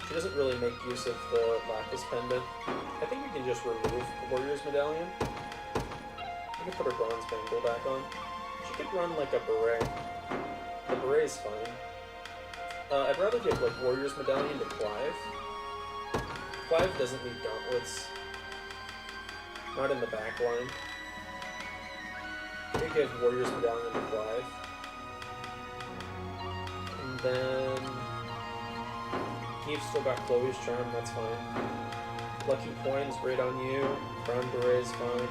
A: She doesn't really make use of the Lapis Pendant. I think we can just remove the Warrior's Medallion. We can put her Bronze Bangle back on. She could run like a beret. The beret is fine. I'd rather give like Warrior's Medallion to Clive. Clive doesn't need gauntlets. Not in the back line. We give Warrior's Medallion to Clive. And then you've still got Chloe's Charm, that's fine. Lucky Coin's great on you. Brown Beret is fine.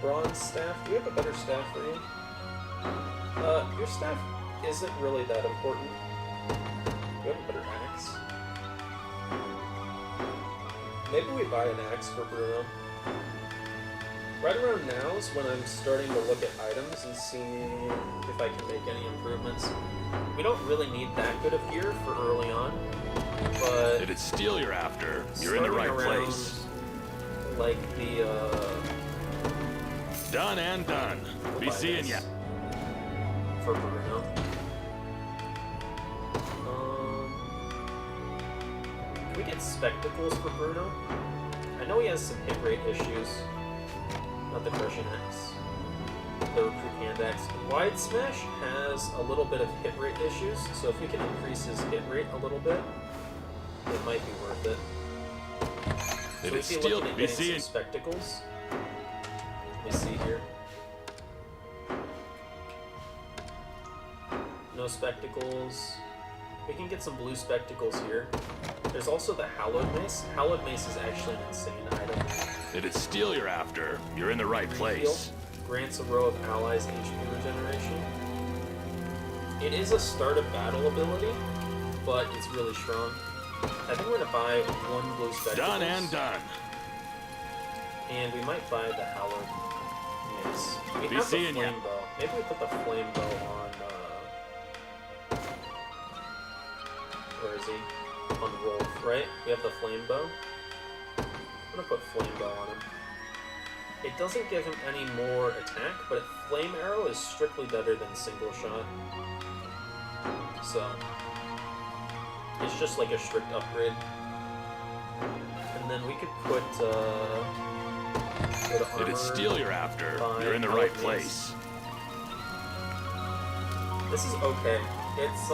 A: Bronze Staff, do we have a better staff for you? Your staff isn't really that important. We have a better axe. Maybe we buy an axe for Bruno. Right around now is when I'm starting to look at items and see if I can make any improvements. We don't really need that good of gear for early on, but...
J: Did it steal your after? You're in the right place.
A: Like the,
J: Done and done. Be seeing ya.
A: For Bruno. Can we get spectacles for Bruno? I know he has some hit rate issues. Not the Crushing Axe. The Recruit Hand Axe. Wide Smash has a little bit of hit rate issues, so if we can increase his hit rate a little bit, it might be worth it.
J: Did
A: So
J: it steal? Be seeing
A: some spectacles. Let me see here. No spectacles. We can get some blue spectacles here. There's also the Hallowed Mace. Hallowed Mace is actually an insane item.
J: Did it steal your after? You're in the right place.
A: Grants a row of allies HP regeneration. It is a start of battle ability, but it's really strong. I think we're gonna buy one blue spectacles.
J: Done and done.
A: And we might buy the Hallowed Mace. We
J: Be
A: have the
J: seeing
A: Flame
J: ya.
A: Bow. Maybe we put the Flame Bow on, where is he? On Rolf, right? We have the Flame Bow. I'm gonna put Flame Bow on him. It doesn't give him any more attack, but Flame Arrow is strictly better than Single Shot. So, it's just like a strict upgrade. And then we could put,
J: Did it steal your after? You're in the right place.
A: This is okay. It's,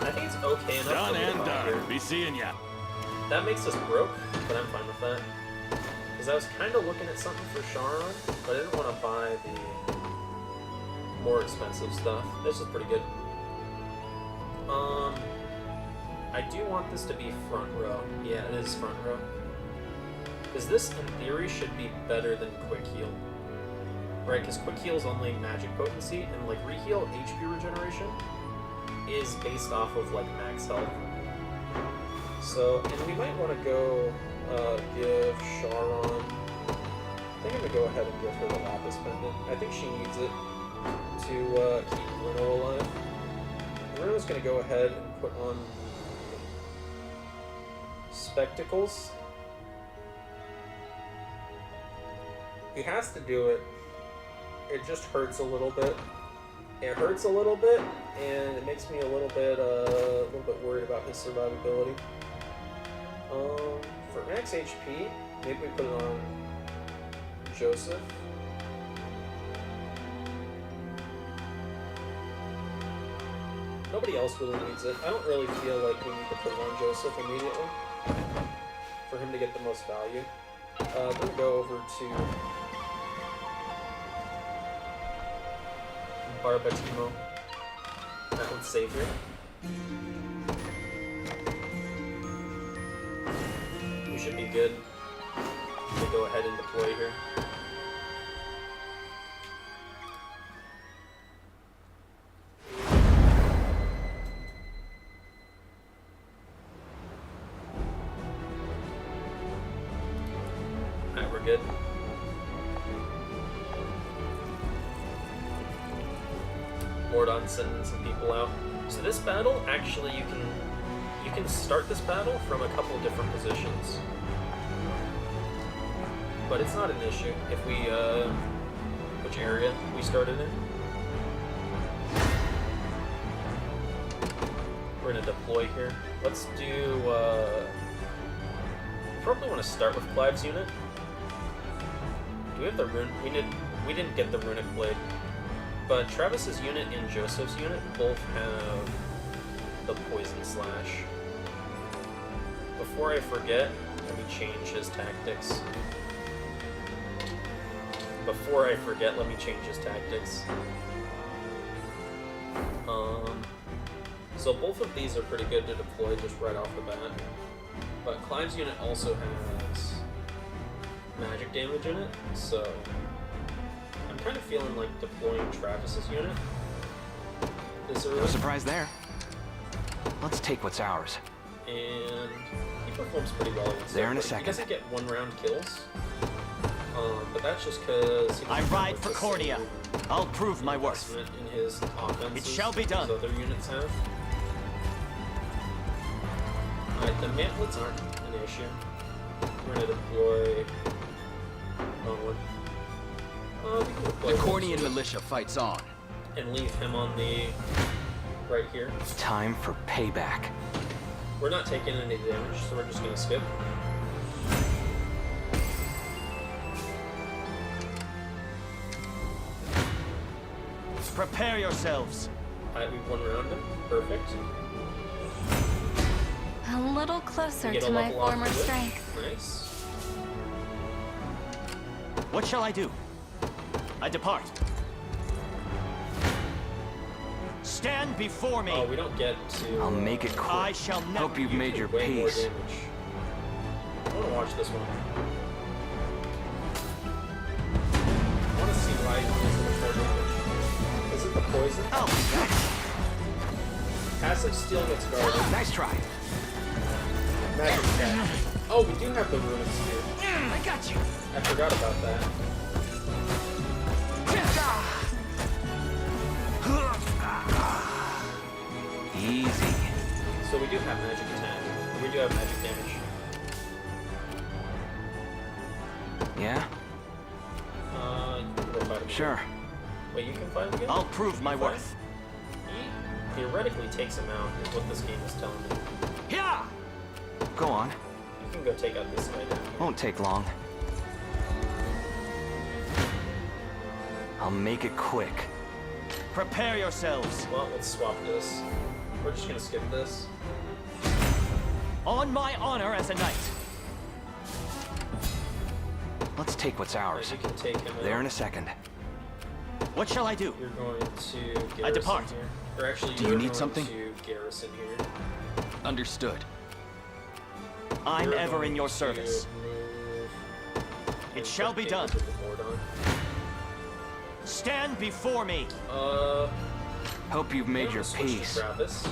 A: I think it's okay enough.
J: Done
A: for me to
J: and
A: buy
J: done.
A: here.
J: Be seeing ya.
A: That makes us broke, but I'm fine with that. Because I was kind of looking at something for Sharon, but I didn't want to buy the more expensive stuff. This is pretty good. I do want this to be front row. Yeah, it is front row. Because this, in theory, should be better than Quick Heal. Right, because Quick Heal is only magic potency, and like Reheal HP regeneration is based off of like max health. So, and we might want to go give Sharon. I think I'm gonna go ahead and give her the Lapis Pendant. I think she needs it to keep Reno alive. Reno's gonna go ahead and put on spectacles. He has to do it. It just hurts a little bit. It hurts a little bit, and it makes me a little bit worried about his survivability. For max HP, maybe we put it on Joseph. Nobody else really needs it. I don't really feel like we need to put it on Joseph immediately for him to get the most value. I'm gonna go over to Barbatimo. That one's Savior. We should be good to go ahead and deploy here. Alright, we're good. Mordon's sending some people out. So this battle, actually, you can start this battle from a couple different positions, but it's not an issue if we which area we started in. We're gonna deploy here. Let's do. Probably want to start with Clive's unit. Do we have the rune? We didn't get the runic blade. But Travis's unit and Joseph's unit both have the poison slash. Before I forget, let me change his tactics. So both of these are pretty good to deploy just right off the bat. But Clive's unit also has magic damage in it, so I'm kind of feeling like deploying Travis's unit this early.
F: No surprise there. Let's take what's ours.
A: And he performs pretty well against
F: there in a
A: everybody.
F: second.
A: He doesn't get one-round kills, but that's just because
E: I ride for Cordia. I'll prove my worth.
A: In his offense,
E: it shall be done.
A: Other units have. Alright, the mantlets aren't an issue. We're gonna deploy.
G: The Cornian militia fights on.
A: And leave him on the right here.
F: Time for payback.
A: We're not taking any damage, so we're just gonna skip.
E: Prepare yourselves.
A: Alright, we've won around him. Perfect.
M: A little closer to my former strength.
A: Nice.
E: What shall I do? I depart. Stand before me.
A: Oh, we don't get to.
F: I'll make it quick.
E: I shall never.
F: Hope you've made your peace.
A: I want to watch this one. I want to see why he does it before damage. Is it the poison?
E: Oh,
A: passive steel gets guarded.
F: Nice try.
A: Magic attack. Oh, we do have the runic spear.
F: I got you.
A: I forgot about that.
F: Easy.
A: So we do have magic attack. We do have magic damage.
F: Yeah?
A: You can go fight him.
F: Sure.
A: Wait, you can fight him again?
E: I'll prove my worth.
A: He theoretically takes him out, is what this game is telling me.
E: Yeah.
F: Go on.
A: You can go take out this guy down here.
F: Won't take long. I'll make it quick.
E: Prepare yourselves.
A: Well, let's swap this. We're just gonna skip this.
E: On my honor as a knight.
F: Let's take what's ours.
A: You can take him
F: There
A: out.
F: in a second.
E: What shall I do?
A: You're going to garrison
E: I depart.
A: here. Or actually,
F: Do you
A: you're
F: need
A: going
F: something?
A: to garrison here.
F: Understood.
E: I'm
A: You're
E: ever in
A: going
E: your
A: to
E: service.
A: move
E: It
A: and
E: shall
A: put
E: be
A: David
E: done.
A: with the board on.
E: Stand before me.
F: Hope you've made your
A: switch to
F: peace.
A: Travis.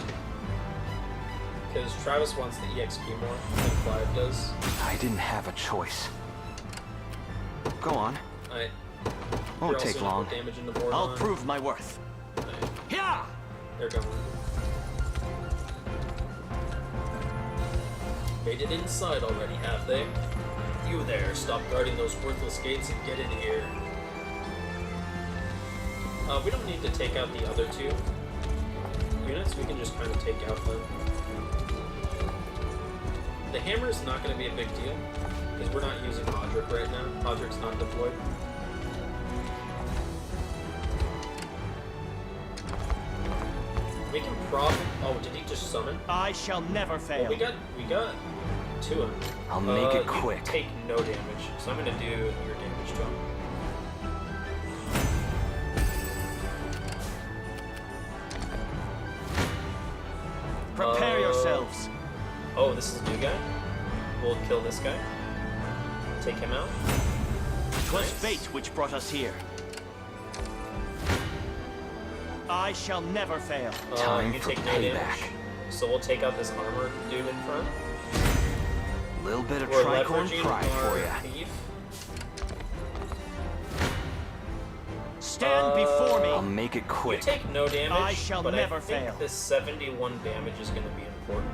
A: Because Travis wants the EXP more than Clive does.
F: I didn't have a choice. Go on.
A: Alright.
F: Won't take long.
A: Damage in the board
E: I'll
A: on.
E: prove my worth.
A: Yeah! They're going. Made it inside already, have they? You there, stop guarding those worthless gates and get in here. We don't need to take out the other two units, we can just kind of take out them. The hammer is not going to be a big deal, because we're not using Hodrick right now. Hodrick's not deployed. We can probably... Oh, did he just summon?
E: I shall never fail.
A: Well, we got two of them.
F: I'll make it
A: You
F: quick.
A: take no damage, so I'm gonna do your damage to him.
E: Prepare yourselves.
A: Oh, this is a new guy? We'll kill this guy. Take him out.
E: 'Twas fate which brought us here. I shall never fail.
F: Time
A: you
F: for
A: take no
F: payback.
A: damage. So we'll take out this armor dude in front.
F: Little bit of
A: We're
F: tricorn
A: leveraging
F: pride for
A: our
F: ya.
A: thief.
E: Stand before me.
F: I'll make it
A: You
F: quick.
A: take no damage,
E: I shall
A: but
E: never
A: I think
E: fail.
A: this 71 damage is going to be important.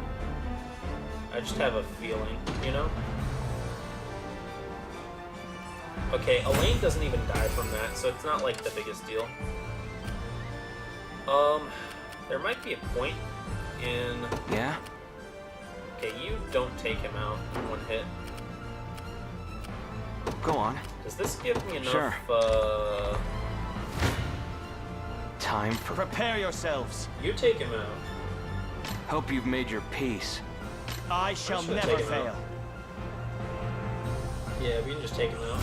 A: I just have a feeling, you know? Okay, Elaine doesn't even die from that, so it's not like the biggest deal. There might be a point in...
F: Yeah?
A: Okay, you don't take him out in one hit.
F: Go on.
A: Does this give me enough,
F: Sure. Time for...
E: Prepare yourselves.
A: You take him out.
F: Hope you've made your peace.
E: I shall
A: should've
E: never
A: taken him
E: fail.
A: out. Yeah, we can just take him out.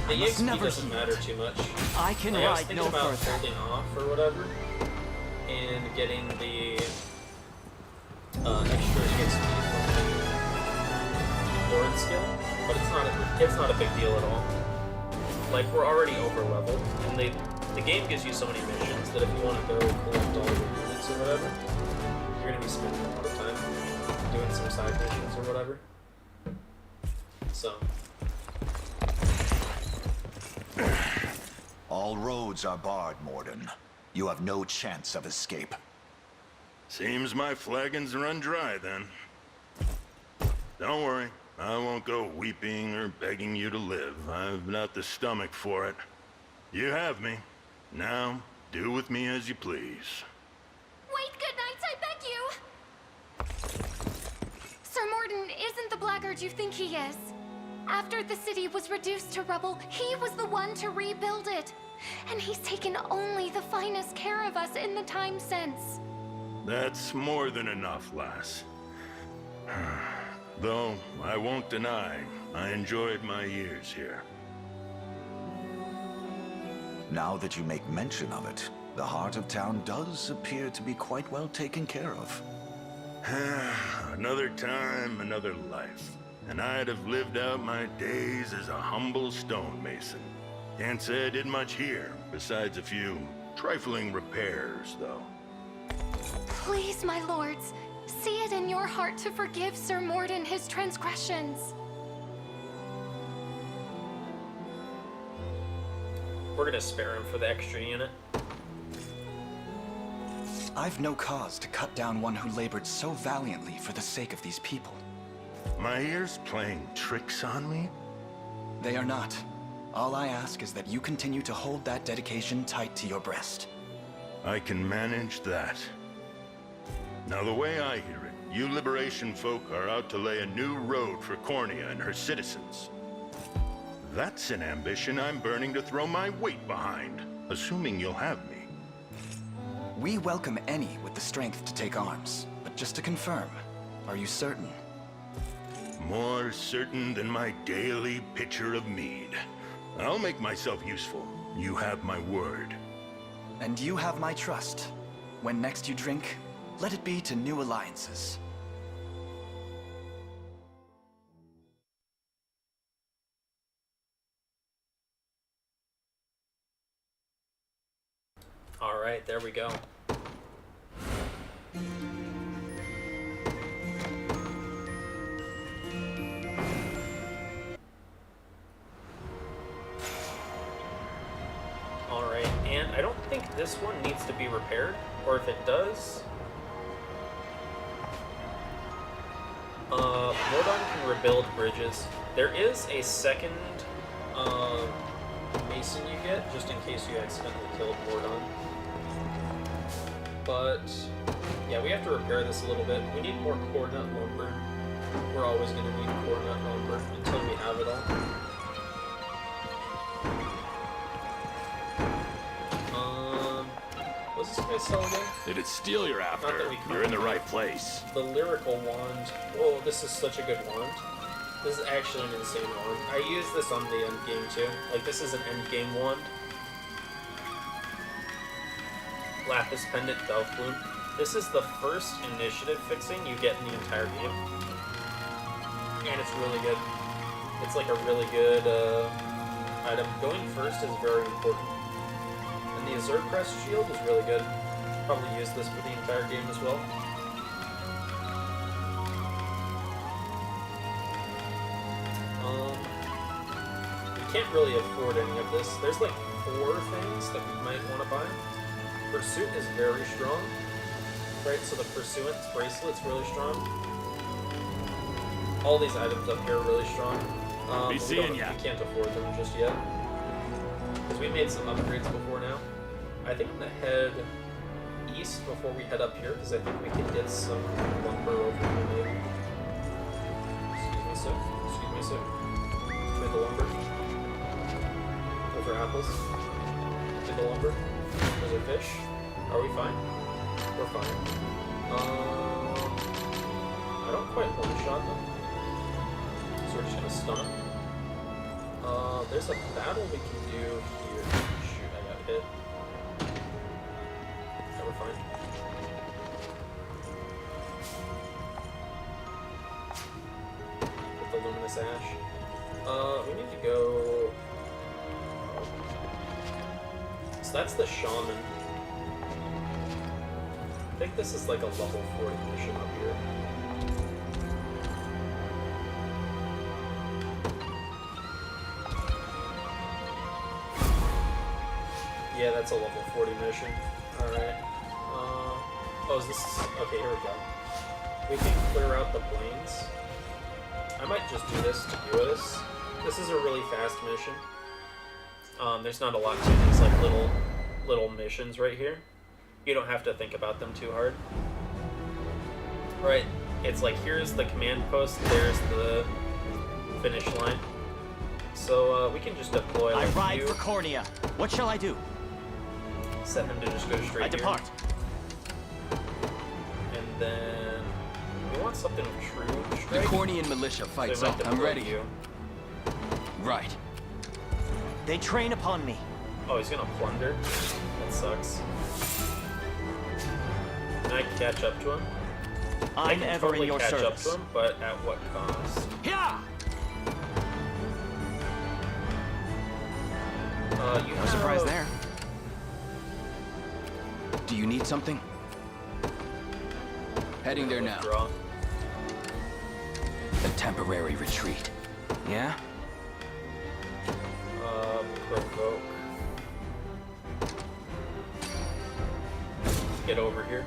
A: The
F: must
A: EXP
F: never
A: doesn't
F: heed.
A: matter too much.
E: I can
A: I was
E: ride
A: thinking
E: no
A: about
E: further.
A: holding off or whatever, and getting the extra EXP from the Lord skill, but it's not a big deal at all. Like, we're already over leveled, and the game gives you so many missions that if you want to go collect all your units or whatever, you're gonna be spending a lot of time doing some side missions or whatever. So.
N: All roads are barred, Morden. You have no chance of escape.
L: Seems my flagons run dry then. Don't worry, I won't go weeping or begging you to live. I've not the stomach for it. You have me. Now, do with me as you please.
D: Wait, good night, I beg you! Sir Morden isn't the blackguard you think he is. After the city was reduced to rubble, he was the one to rebuild it. And he's taken only the finest care of us in the time since.
L: That's more than enough, lass. Though, I won't deny, I enjoyed my years here.
N: Now that you make mention of it, the heart of town does appear to be quite well taken care of.
L: Another time, another life. And I'd have lived out my days as a humble stonemason. Can't say I did much here, besides a few trifling repairs, though.
D: Please, my lords, see it in your heart to forgive Sir Morden his transgressions.
A: We're gonna spare him for the extra unit.
F: I've no cause to cut down one who labored so valiantly for the sake of these people.
L: My ears playing tricks on me?
F: They are not. All I ask is that you continue to hold that dedication tight to your breast.
L: I can manage that. Now, the way I hear it, you Liberation folk are out to lay a new road for Cornea and her citizens. That's an ambition I'm burning to throw my weight behind, assuming you'll have me.
F: We welcome any with the strength to take arms. But just to confirm, are you certain?
L: More certain than my daily pitcher of mead. I'll make myself useful. You have my word.
F: And you have my trust. When next you drink, let it be to new alliances.
A: All right, there we go. All right, and I don't think this one needs to be repaired, or if it does, Mordon can rebuild bridges. There is a second mason you get, just in case you accidentally killed Mordon. But, yeah, we have to repair this a little bit. We need more core nut lumber. We're always going to need core nut lumber until we have it all. What's this guy sell again?
J: If it's steel you're after, you're in the right place.
A: The lyrical wand. Whoa, this is such a good wand. This is actually an insane wand. I use this on the end game too. Like, this is an end game wand. Lapis Pendant Dove Bloom. This is the first initiative fixing you get in the entire game. And it's really good. It's like a really good item. Going first is very important. And the Azure Crest Shield is really good. Probably use this for the entire game as well. We can't really afford any of this. There's like 4 things that we might want to buy. Pursuit is very strong. Right, so the Pursuant's Bracelet's really strong. All these items up here are really strong.
J: Be seeing ya.
A: We can't afford them just yet. Because we made some upgrades before now. I think I'm going to head east before we head up here, because I think we can get some lumber over here maybe. Excuse me, sir. Excuse me, sir. Get the lumber. Those are apples. Get the lumber. Those are fish. Are we fine? We're fine. I don't quite one-shot them. So we're just gonna stun them. There's a battle we can do here. Shoot, I got hit. Yeah, we're fine. With the Luminous Ash. We need to go... So that's the Shaman. I think this is like a level 40 mission up here. Yeah, that's a level 40 mission. Alright. Oh, is this... Okay, here we go. We can clear out the plains. I might just do this to do this. This is a really fast mission. There's not a lot to these like little missions right here. You don't have to think about them too hard. Right, it's like here's the command post, there's the finish line. So we can just deploy like
E: I ride for Cornea. What shall I do?
A: Set him to just go straight
E: I depart.
A: And then we want something with true strike.
G: The Cornean militia fights
A: so
G: up. I'm ready.
A: You.
G: Right.
E: They train upon me.
A: Oh, he's gonna plunder. That sucks. Can I catch up to him?
E: I'm ever
A: totally
E: in your
A: catch
E: service.
A: up to him, but at what cost?
E: Yeah.
G: No surprise there. Do you need something? Heading there now.
A: Withdraw.
G: A temporary retreat. Yeah?
A: Provoke. Get over here.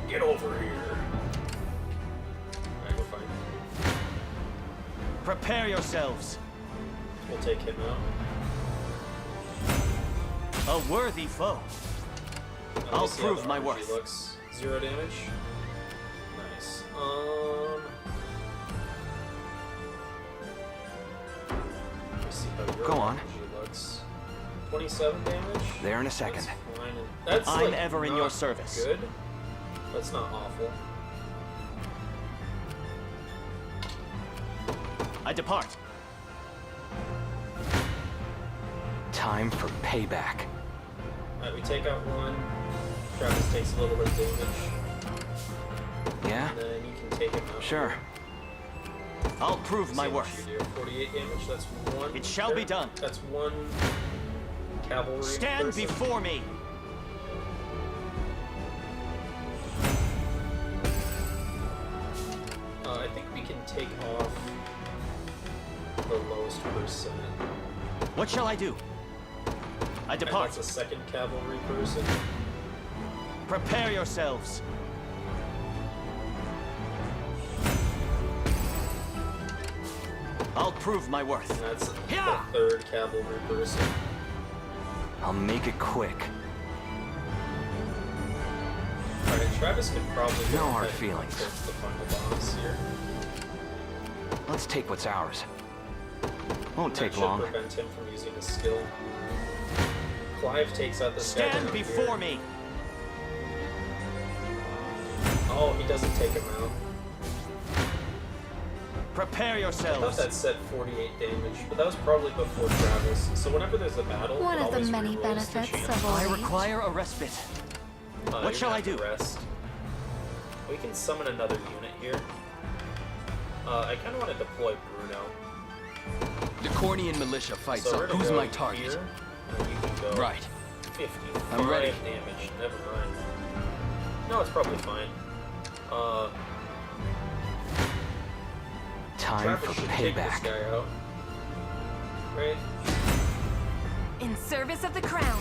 A: Get over here. Alright, we're fine.
E: Prepare yourselves.
A: We'll take him out.
E: A worthy foe. I'll prove my worth.
A: Looks 0 damage. Nice. Let's see how your
F: Go on.
A: looks. 27 damage.
F: There in a second.
A: That's fine. That's
E: I'm
A: like
E: ever in your service.
A: Good. That's not awful.
E: depart.
F: Time for payback.
A: Alright, we take out one. Travis takes a little bit of damage.
F: Yeah?
A: And then you can take him out.
F: Sure.
E: I'll prove my worth.
A: You do 48 damage, that's one.
E: It shall be done.
A: That's one cavalry.
E: Stand
A: person.
E: before me.
A: I think we can take off the lowest person.
E: What shall I do? I depart.
A: That's a second cavalry person.
E: Prepare yourselves. I'll prove my worth.
A: And that's the third cavalry person.
F: I'll make it quick.
A: Alright, Travis could probably
F: No
A: go
F: hard
A: ahead
F: feelings.
A: and fix the final boss here.
F: Let's take what's ours. Won't
A: That
F: take
A: should
F: long.
A: prevent him from using his skill. Clive takes out this guy
E: Stand
A: down
E: before
A: here.
E: me.
A: Oh, he doesn't take him out.
E: Prepare
A: I
E: yourselves.
A: thought that said 48 damage, but that was probably before Travis. So whenever there's a battle,
M: One
A: it
M: of the
A: always
M: many
A: rerolls
M: benefits
A: the chance.
M: of
E: I
M: old age.
E: require a respite.
A: You're
E: What shall
A: gonna
E: I
A: have to
E: do?
A: Rest. We can summon another unit here. I kind of want to deploy Bruno.
G: The Cornian militia fights
A: So
G: up.
A: we're gonna
G: Who's
A: go
G: my target?
A: here, and you can go
G: Right.
A: 55
G: I'm ready.
A: damage. Never mind. No, it's probably fine.
F: Time
A: Travis
F: for
A: should take this
F: payback.
A: guy out. Right?
H: In service of the crown.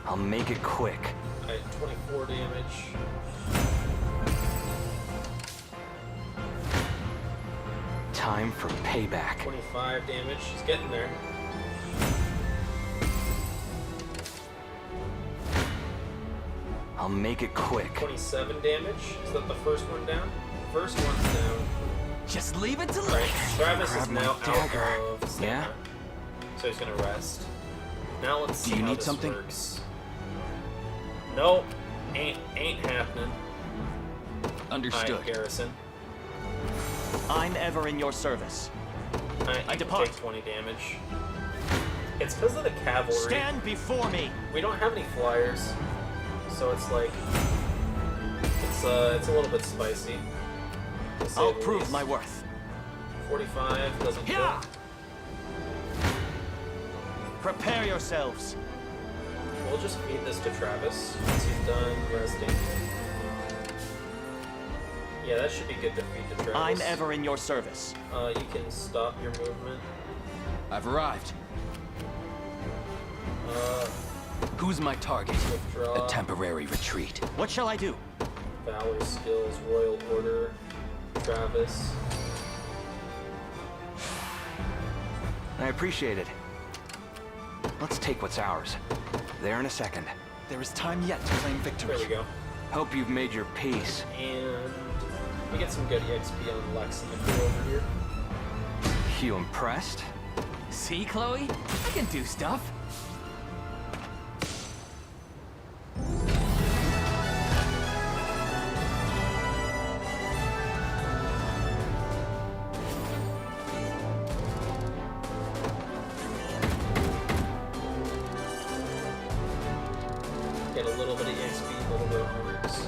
F: I'll make it quick.
A: Alright, 24 damage.
F: Time for payback.
A: 25 damage. He's getting there.
F: I'll make it quick.
A: 27 damage. Is that the first one down? First one's down.
G: Just leave it to
A: Alright,
G: Lex.
A: Travis
F: grab
A: is
F: my
A: now
F: dagger.
A: out of stamina.
F: Yeah?
A: So he's gonna rest. Now let's see
F: Do you
A: how
F: need
A: this
F: something?
A: works. Nope. Ain't happening.
G: Understood.
A: Alright, Garrison.
E: I'm ever in your service.
A: Alright,
E: I
A: you can
E: depart.
A: take 20 damage. It's because of the cavalry.
E: Stand before me.
A: We don't have any flyers, so it's like it's a little bit spicy. to say
E: I'll
A: the
E: prove
A: least.
E: my worth.
A: 45 doesn't hit.
E: Yeah. Prepare yourselves.
A: We'll just feed this to Travis once he's done resting. Yeah, that should be good to feed to Travis.
E: I'm ever in your service.
A: You can stop your movement.
G: I've arrived.
A: Who's
G: my target?
A: Withdraw.
G: A temporary retreat.
E: What shall I do?
A: Valor skills, Royal Order, Travis.
F: I appreciate it. Let's take what's ours. There in a second.
K: There is time yet to claim victory.
A: There we go.
F: Hope you've made your peace.
A: And we get some good EXP on Lex and the crew over here.
F: You impressed?
G: See, Chloe? I can do stuff.
A: Get a little bit of EXP, a little bit of honors.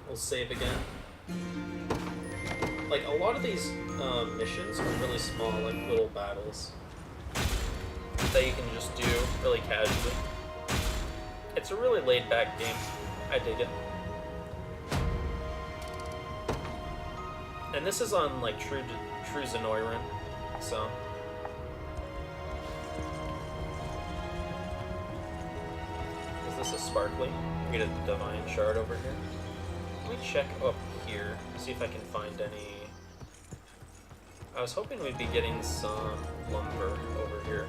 A: We'll save again. Like, a lot of these missions are really small, like little battles that you can just do really casually. It's a really laid-back game. I dig it. And this is on, like, true Zenoiran, so... Is this a sparkly? We get a divine shard over here. Let me check up here, see if I can find any... I was hoping we'd be getting some lumber over here.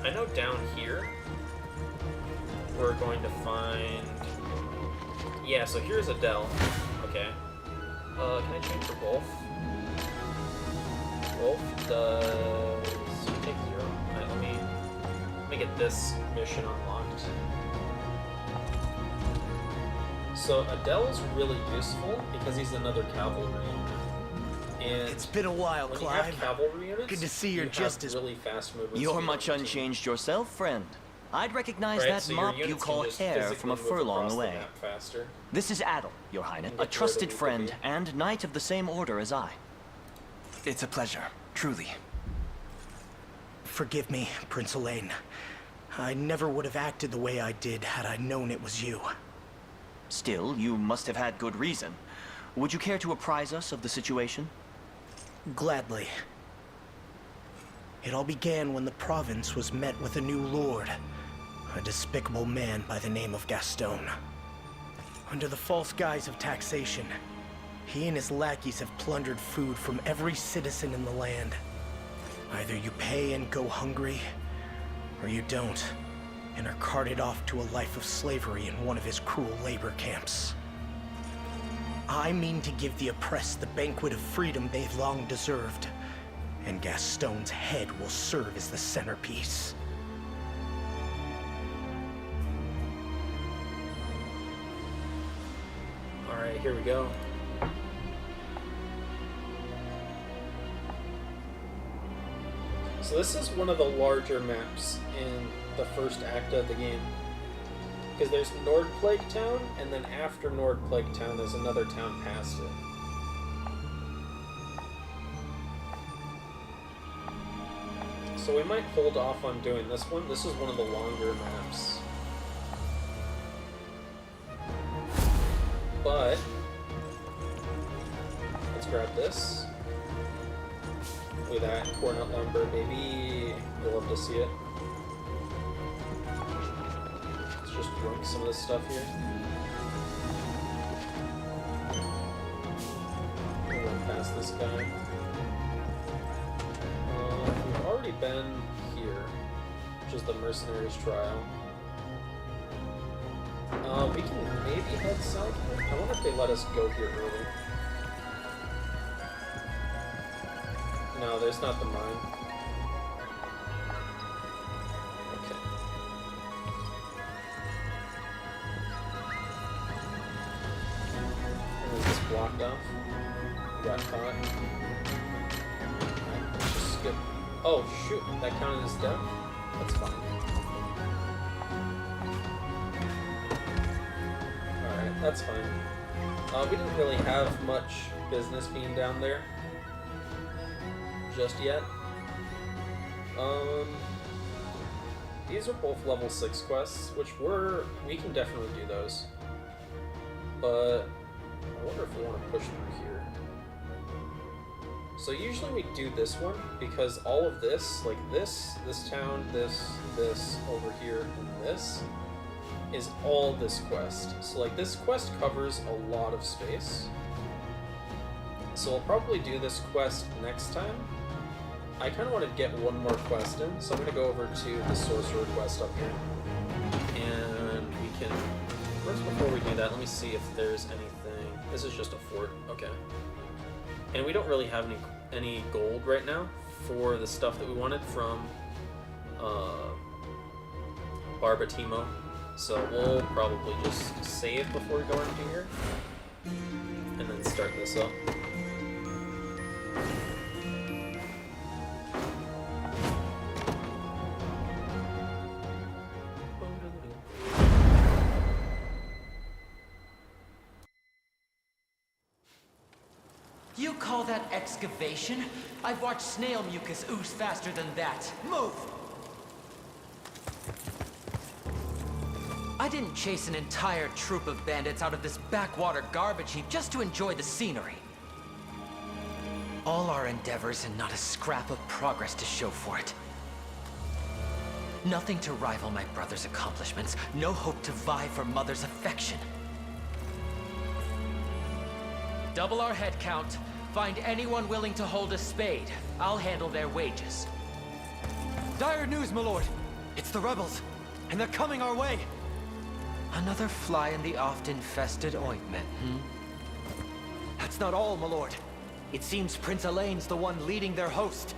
A: I know down here we're going to find... Yeah, so here's a dell. Okay. Can I change for Wolf? Wolf does... take 0. Alright, let me get this mission unlocked. So Adele's really useful because he's another cavalry unit. And
E: it's been a while,
A: when
E: Clive.
A: You have cavalry units,
E: good to see you're just as
A: really fast movement.
E: You're much unchanged yourself, friend. I'd recognize that
A: so
E: mop you call hair from a furlong away. This is Adel, Your Highness, a trusted friend and knight of the same order as I.
F: It's a pleasure, truly.
E: Forgive me, Prince Elaine. I never would have acted the way I did had I known it was you.
F: Still, you must have had good reason. Would you care to apprise us of the situation?
E: Gladly. It all began when the province was met with a new lord, a despicable man by the name of Gaston. Under the false guise of taxation, he and his lackeys have plundered food from every citizen in the land. Either you pay and go hungry, or you don't, and are carted off to a life of slavery in one of his cruel labor camps. I mean to give the oppressed the banquet of freedom they've long deserved, and Gaston's head will serve as the centerpiece.
A: Alright, here we go. So this is one of the larger maps in the first act of the game. Because there's Nordplague Town, and then after Nordplague Town there's another town past it. So we might hold off on doing this one. This is one of the longer maps. But let's grab this. Look at that, cornet lumber, baby. You'll love to see it. Let's just drink some of this stuff here. We'll run past this guy. We've already been here, which is the Mercenaries Trial. We can maybe head south. I wonder if they let us go here early. No, there's not the mine. Okay. And is this blocked off? We got caught. Alright, let's just skip. Oh, shoot. That counted as death? That's fine. Alright, that's fine. We didn't really have much business being down there just yet. These are both level 6 quests, which we can definitely do those. But I wonder if we want to push through here. So usually we do this one because all of this, like this town, this over here, and this is all this quest. So like this quest covers a lot of space. So I'll probably do this quest next time. I kind of want to get one more quest in, so I'm going to go over to the Sorcerer quest up here. And we can... First, before we do that, let me see if there's anything... This is just a fort. Okay. And we don't really have any gold right now for the stuff that we wanted from Barbatimo. So we'll probably just save before we go into here. And then start this up.
O: You call that excavation? I've watched snail mucus ooze faster than that. Move! I didn't chase an entire troop of bandits out of this backwater garbage heap just to enjoy the scenery. All our endeavors and not a scrap of progress to show for it. Nothing to rival my brother's accomplishments, no hope to vie for Mother's affection. Double our head count. Find anyone willing to hold a spade. I'll handle their wages.
K: Dire news, my lord! It's the rebels, and they're coming our way!
O: Another fly in the oft-infested ointment,
K: That's not all, my lord. It seems Prince Elaine's the one leading their host.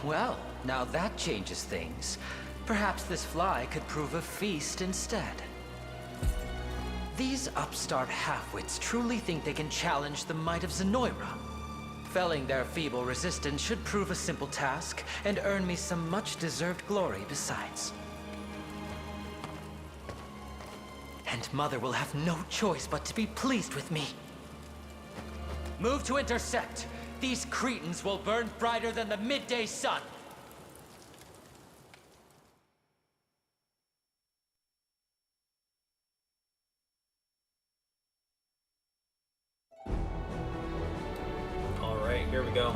O: Well, now that changes things. Perhaps this fly could prove a feast instead. These upstart halfwits truly think they can challenge the might of Zenoiran. Felling their feeble resistance should prove a simple task, and earn me some much-deserved glory besides. And Mother will have no choice but to be pleased with me. Move to intercept. These cretins will burn brighter than the midday sun.
A: Alright, here we go.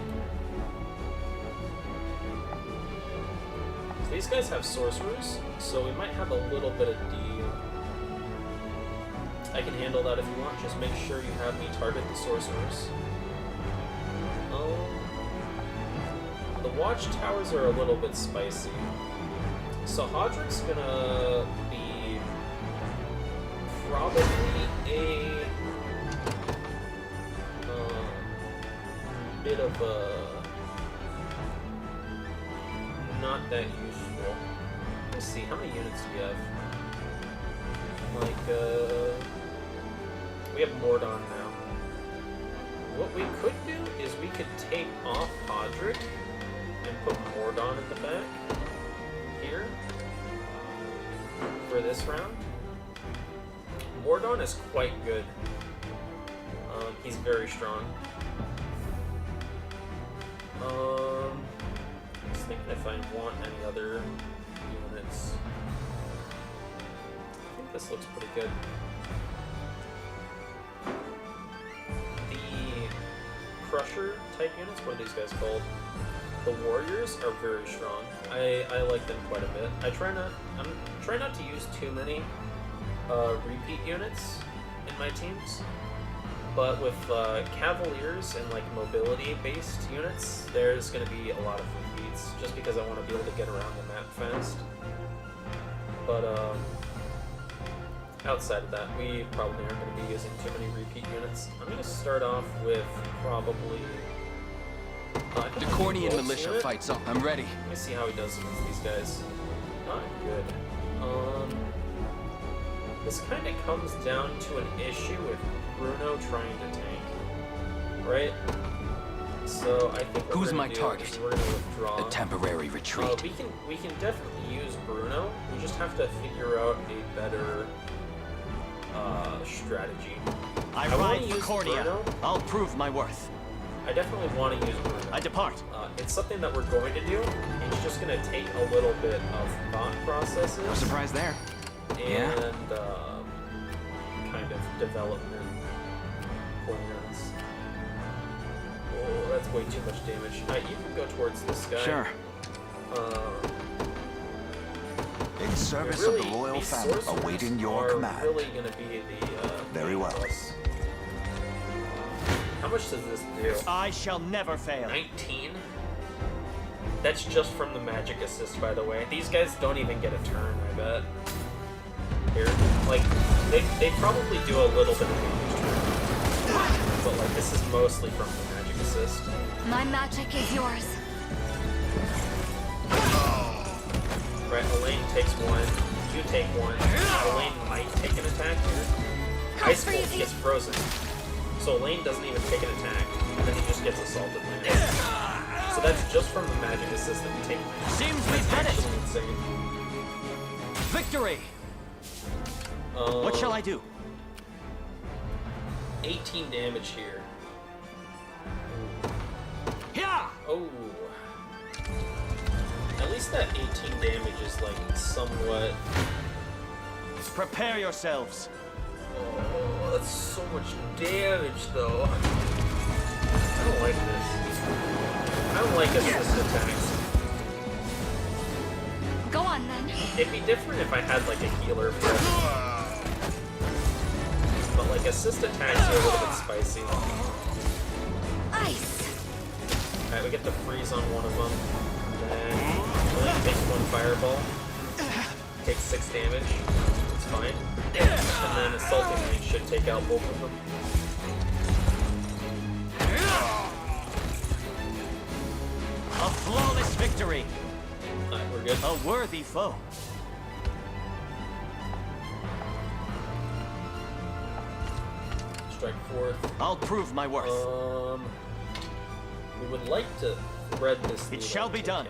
A: So these guys have sorcerers, so we might have a little bit of D. I can handle that if you want, just make sure you have me target the sorcerers. The watchtowers are a little bit spicy. So Hodrick's gonna be probably a bit of a not that useful. Let's see, how many units do we have? Like, we have Mordon now. What we could do is we could take off Hodrick and put Mordon at the back here for this round. Mordon is quite good. He's very strong. I was thinking if I want any other units. I think this looks pretty good. Crusher type units, what are these guys called? The warriors are very strong. I like them quite a bit. I'm try not to use too many repeat units in my teams, but with cavaliers and like mobility based units, there's going to be a lot of repeats just because I want to be able to get around the map fast. But outside of that, we probably aren't going to be using too many repeat units. I'm going to start off with probably...
G: the Cornian militia fights up. I'm ready.
A: Let me see how he does against these guys. Not good. This kind of comes down to an issue with Bruno trying to tank, right? So I think what
G: who's
A: we're
G: my
A: gonna do
G: target?
A: is we're going to withdraw.
G: A temporary retreat.
A: We can definitely use Bruno. We just have to figure out a better strategy.
P: I ride for Cornia. I'll prove my worth.
A: I definitely want to use Bruno.
P: I depart.
A: It's something that we're going to do. It's just going to take a little bit of thought processes.
G: No surprise there.
A: And kind of development plans. Oh, that's way too much damage. You can go towards this guy.
G: Sure.
N: In service of the royal family, awaiting your command.
A: Really going to be the
N: very well.
A: How much does this do?
P: I shall never fail.
A: 19? That's just from the magic assist, by the way. These guys don't even get a turn, I bet. Here, like, they probably do a little bit of damage, but like this is mostly from the magic assist.
D: My magic is yours.
A: Right, Elaine takes one. You take one. Elaine might take an attack here. Ice Bolt gets frozen. So Elaine doesn't even take an attack, and then he just gets assaulted later. So that's just from the magic assist that we take.
P: Seems we've done it.
A: Insane.
P: Victory! What shall I do?
A: 18 damage here.
P: Yeah.
A: Oh. At least that 18 damage is like somewhat...
P: Prepare yourselves.
A: Oh, that's so much damage though. I don't like this. I don't like assist attacks.
D: Go on then.
A: It'd be different if I had like a healer for it. But like assist attacks are a little bit spicy.
D: Ice.
A: Alright, we get the freeze on one of them. Then takes one fireball. Takes 6 damage. It's fine. And then assaulting range should take out both of them.
P: A flawless victory.
A: Alright, we're good.
P: A worthy foe.
A: strike fourth.
P: I'll prove my worth.
A: We would like to thread this.
P: It shall be done.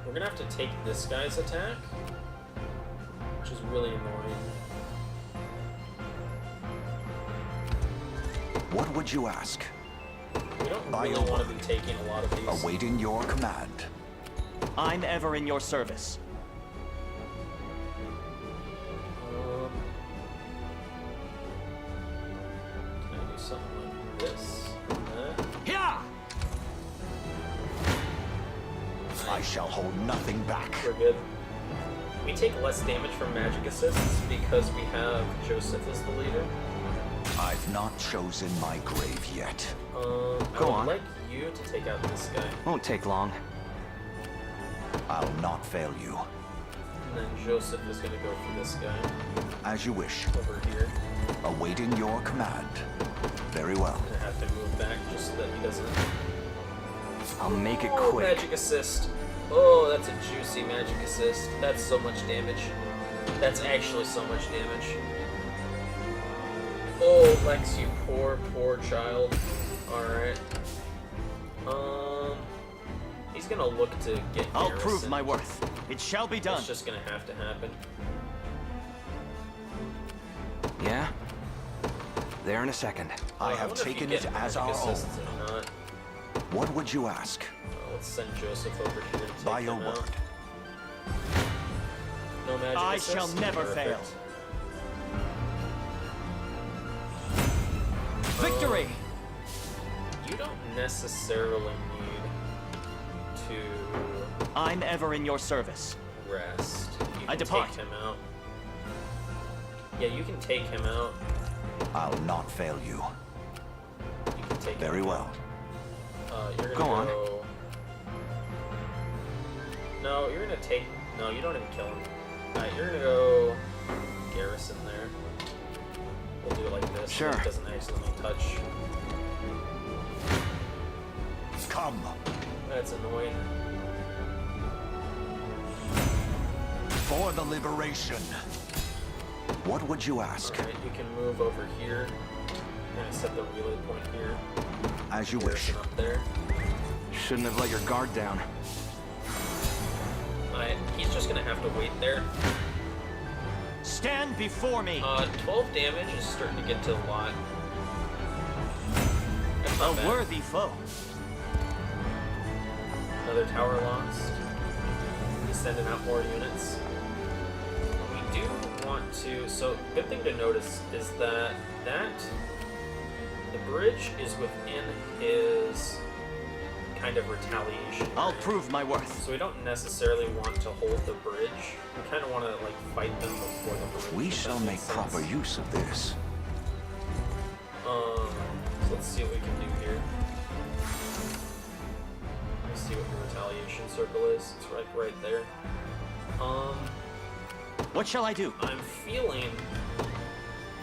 A: We're gonna have to take this guy's attack, which is really annoying.
N: What would you ask?
A: We don't really want to be taking a lot of these.
N: Awaiting your command.
P: I'm ever in your service.
A: Can I do something like this?
P: Yeah.
N: I shall hold nothing back.
A: We're good. We take less damage from magic assists because we have Joseph as the leader.
N: I've not chosen my grave yet.
A: Go
P: on.
A: I'd like you to take out this guy.
P: Won't take long.
N: I'll not fail you.
A: And then Joseph is gonna go for this guy.
N: As you wish.
A: Over here.
N: Awaiting your command. Very well.
A: I'm gonna have to move back just so that he doesn't.
P: I'll make it
A: Oh,
P: quick.
A: magic assist. Oh, that's a juicy magic assist. That's so much damage. That's actually so much damage. Oh, Lex, you poor, poor child. Alright. He's gonna look to get
P: I'll
A: Garrison.
P: prove my worth. It shall be done.
A: It's just gonna have to happen.
P: Yeah? There in a second.
N: I have taken it as our own. What would you ask?
A: Let's send Joseph over here to take
N: By your
A: him out.
N: word.
A: No magic
P: I
A: assist?
P: shall never fail. Victory!
A: You don't necessarily need to
P: I'm ever in your service.
A: rest. You
P: I
A: can
P: depart.
A: take him out. Yeah, you can take him out.
N: I'll not fail you.
A: You can take
N: Very
A: him
N: well.
A: out. You're
P: Go
A: gonna
P: on.
A: No, you're gonna take. No, you don't even kill him. Alright, you're gonna go Garrison there. We'll do it like this.
P: Sure.
A: So it doesn't accidentally touch.
N: Come.
A: That's annoying.
N: For the liberation. What would you ask?
A: Alright, you can move over here. I'm gonna set the relay point here.
N: As you wish.
A: Garrison up there.
P: Shouldn't have let your guard down.
A: He's just gonna have to wait there.
P: Stand before me.
A: 12 damage is starting to get to a lot. That's not
P: A
A: bad.
P: worthy foe.
A: Another tower lost. He's sending out more units. We do want to. So, good thing to notice is that the bridge is within his kind of retaliation.
P: I'll prove my worth.
A: So we don't necessarily want to hold the bridge. We kind of want to like fight them before the bridge.
N: We shall make proper use of this.
A: So let's see what we can do here. Let's see what the retaliation circle is. It's right there.
P: What shall I do?
A: I'm feeling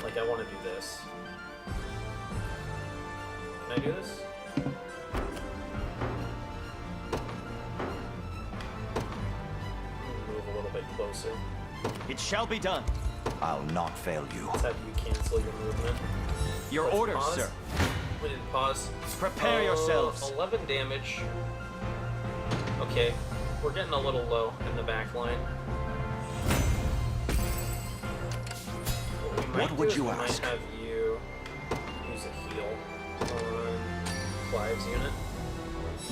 A: like I want to do this. Can I do this? Move a little bit closer.
P: It shall be done.
N: I'll not fail you.
A: Let's have you cancel your movement.
P: Your
A: Let's
P: orders,
A: pause.
P: sir.
A: We didn't pause.
P: Prepare yourselves.
A: 11 damage. Okay, we're getting a little low in the back line.
N: What would you ask?
A: We might have you use a heal on Clive's unit.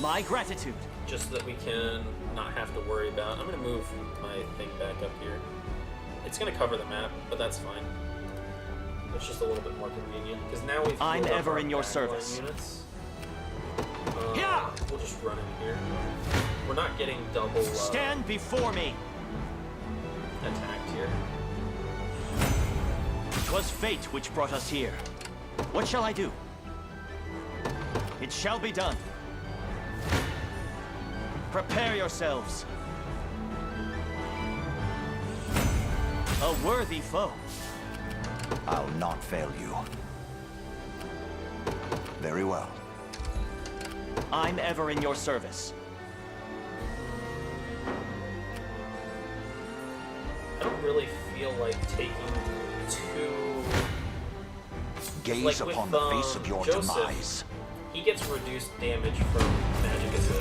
P: My gratitude.
A: Just so that we can not have to worry about. I'm gonna move my thing back up here. It's gonna cover the map, but that's fine. It's just a little bit more convenient because now we've.
P: I'm
A: healed up
P: ever
A: our
P: in your
A: backline
P: service.
A: Units.
P: Yeah.
A: We'll just run in here. We're not getting double.
P: Stand before me.
A: Attacked here.
P: 'Twas fate which brought us here. What shall I do? It shall be done. Prepare yourselves. A worthy foe.
N: I'll not fail you. Very well.
P: I'm ever in your service.
A: I don't really feel like taking two
N: gaze
A: like
N: upon
A: with,
N: the face of your
A: Joseph,
N: demise.
A: he gets reduced damage from magic assist,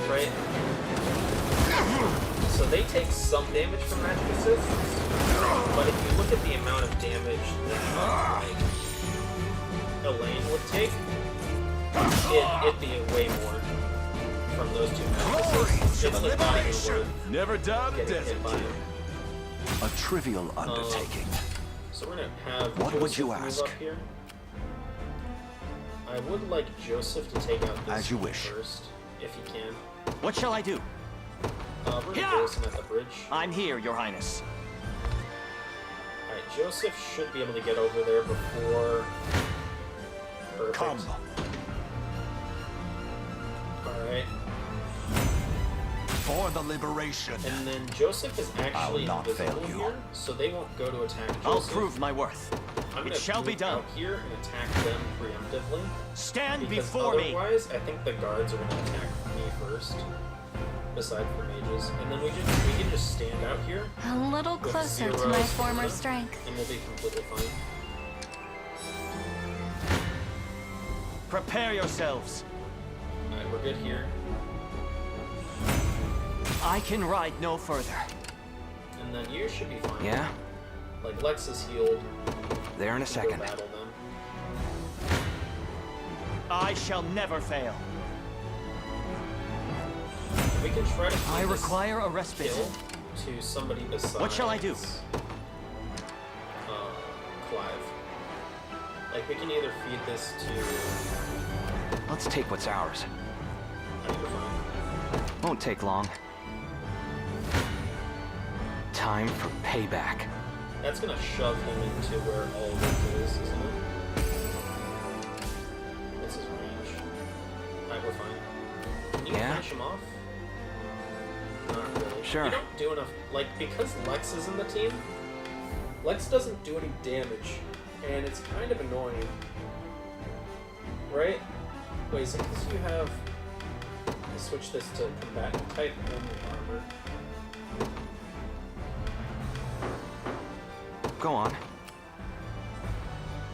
A: right? So they take some damage from magic assist, but if you look at the amount of damage that like, Elaine would take, it'd be way more from those two magic assists. It's like not even worth
C: Never doubt a
A: getting
C: desert
A: hit by him.
N: A trivial undertaking.
A: So we're gonna have
N: What
A: Joseph
N: would you
A: move
N: ask?
A: up here. I would like Joseph to take out this
N: As you wish.
A: first, if he can.
P: What shall I do?
A: We're gonna close him at the bridge.
P: I'm here, Your Highness.
A: Alright, Joseph should be able to get over there before... Perfect.
N: Come.
A: Alright.
N: For the liberation.
A: And then Joseph is actually
N: I'll not
A: invisible
N: fail you.
A: here, so they won't go to attack Joseph.
P: I'll prove my worth.
A: I'm
P: It
A: gonna
P: shall be
A: move
P: done.
A: out here and attack them preemptively.
P: Stand
A: Because
P: before me.
A: otherwise, I think the guards are gonna attack me first. Aside from mages. And then we can just stand out here.
M: A little
A: with
M: closer to
A: Zero
M: my
A: as
M: former
A: Buddha,
M: strength.
A: And we'll be completely fine.
P: Prepare yourselves.
A: Alright, we're good here.
P: I can ride no further.
A: And then you should be fine.
F: Yeah?
A: Like, Lex is healed.
F: There in a
A: Go
F: second.
A: battle them.
P: I shall never fail.
A: We can try to
P: I
A: feed this
P: require a respite.
A: kill to somebody besides...
P: What shall I do?
A: Clive. Like, we can either feed this to...
F: Let's take what's ours.
A: I think we're fine.
F: Won't take long. Time for payback.
A: That's gonna shove him into where all of it is, isn't it? What's his range? Alright, we're fine. Can you finish him off? Not really.
F: Sure.
A: You don't do enough... Like, because Lex is in the team, Lex doesn't do any damage, and it's kind of annoying. Right? Wait, so because you have... I'll switch this to combatant type only armor.
F: Go on.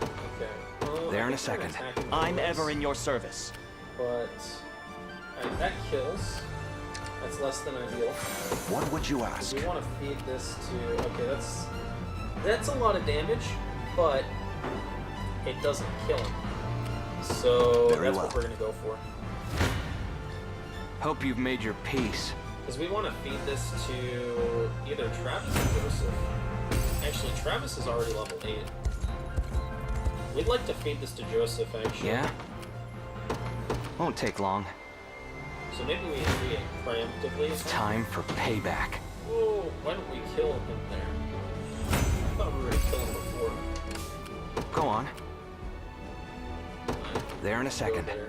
A: Okay. Well,
F: There
A: I
F: in a
A: think we're gonna
F: second.
A: attack him
P: I'm
A: anyways,
P: ever in your service.
A: But... Alright, that kills. That's less than ideal.
N: What would you ask?
A: We want to feed this to... Okay, that's a lot of damage, but it doesn't kill him. So
N: Very
A: that's
N: well.
A: what we're going to go for.
F: Hope you've made your peace.
A: Because we want to feed this to either Travis or Joseph. Actually, Travis is already level 8. We'd like to feed this to Joseph, actually.
F: Yeah? Won't take long.
A: So maybe we preemptively...
F: Time for payback.
A: Whoa, why don't we kill him there? I thought we were going to kill him before.
F: Go on. There in a
A: Go
F: second.
A: there.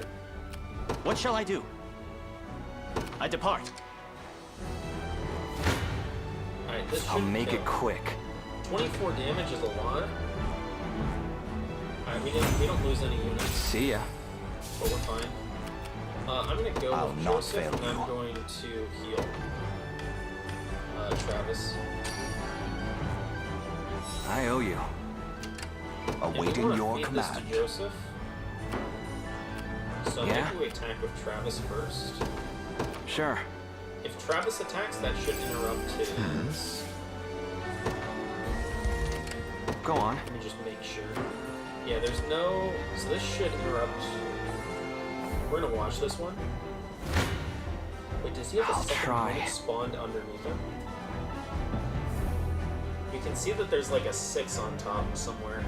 P: What shall I do? I depart.
A: Alright, this
F: I'll
A: should
F: make
A: kill.
F: it quick.
A: 24 damage is a lot. Alright, we don't lose any units,
F: See ya.
A: but we're fine. I'm gonna go
N: I'll
A: with
N: not
A: Joseph,
N: fail
A: and I'm
N: you.
A: going to heal Travis.
F: I owe you.
A: And we
N: Awaiting
A: wanna
N: your
A: feed
N: command.
A: this to Joseph. So
F: Yeah?
A: maybe we attack with Travis first.
F: Sure.
A: If Travis attacks, that should interrupt his...
F: Go on.
A: Let me just make sure. Yeah, there's no... So this should interrupt... We're gonna watch this one. Wait, does he have a
F: I'll
A: second
F: try.
A: unit spawned underneath him? You can see that there's like a 6 on top somewhere.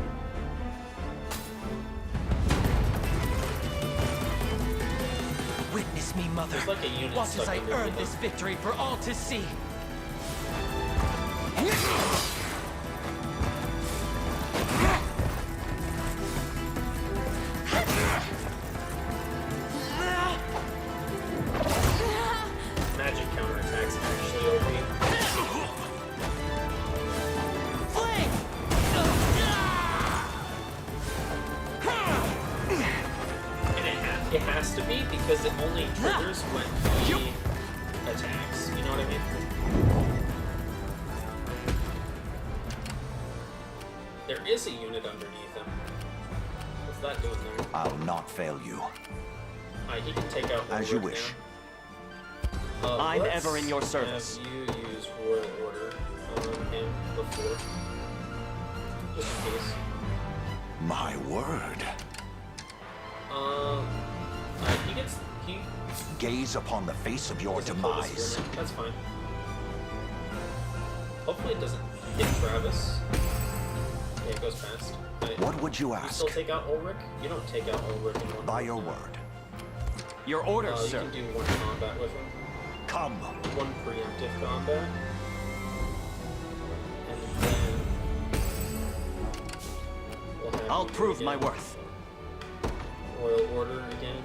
O: Witness me, Mother.
A: There's like a unit
O: Watch
A: stuck
O: as I
A: underneath
O: earn
A: him.
O: this victory for all to see.
A: Magic counterattacks actually OP. And it has to be because it only triggers when he attacks. You know what I mean? There is a unit underneath him. What's that doing there?
N: I'll not fail you.
A: He can take out
N: as you wish.
P: I'm ever in your service.
A: Have you used Royal Order on him before? Just in case.
N: My word.
A: He
N: gaze upon the face of your demise.
A: That's fine. Hopefully it doesn't hit Travis. Yeah, it goes past.
N: What would you ask?
A: You still take out Ulrich? You don't take out Ulrich in one.
N: By your word.
P: Your orders, sir.
A: You can do one combat with him.
N: Come.
A: One preemptive combat. And then we'll have
P: I'll prove my worth.
A: Royal Order again.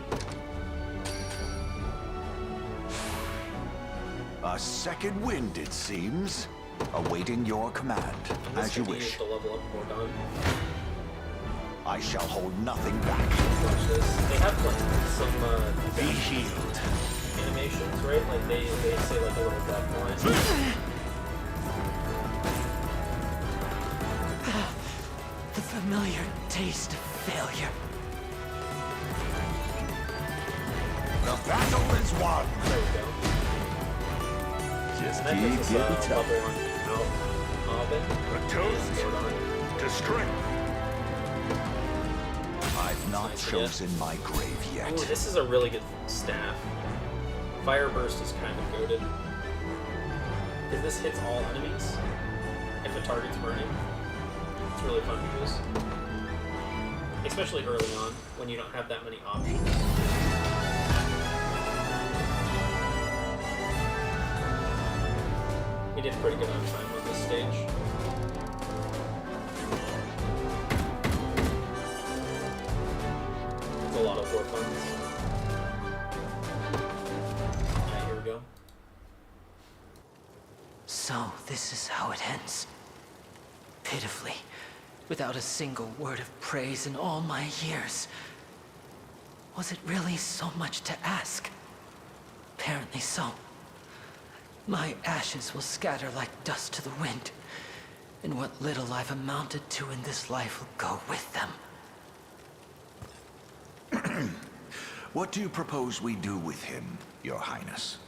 N: A second wind, it seems. Awaiting your command, as you wish.
A: To level up Mordon.
N: I shall hold nothing back.
A: Watch this. They have like some
N: be healed
A: animations, right? Like they say like a little death line.
O: The familiar taste of failure.
N: The battle is won.
A: There we go.
N: Just
A: keep getting tough.
L: A toast to strength.
N: I've not chosen my grave yet.
A: Ooh, this is a really good staff. Fire Burst is kind of goated. Because this hits all enemies if a target's burning. It's really fun to use. Especially early on, when you don't have that many options. We did pretty good on time on this stage. It's a lot of war funds. Alright, here we go.
O: So, this is how it ends. Pitifully, without a single word of praise in all my years. Was it really so much to ask? Apparently so. My ashes will scatter like dust to the wind, and what little I've amounted to in this life will go with them.
N: What do you propose we do with him, Your Highness?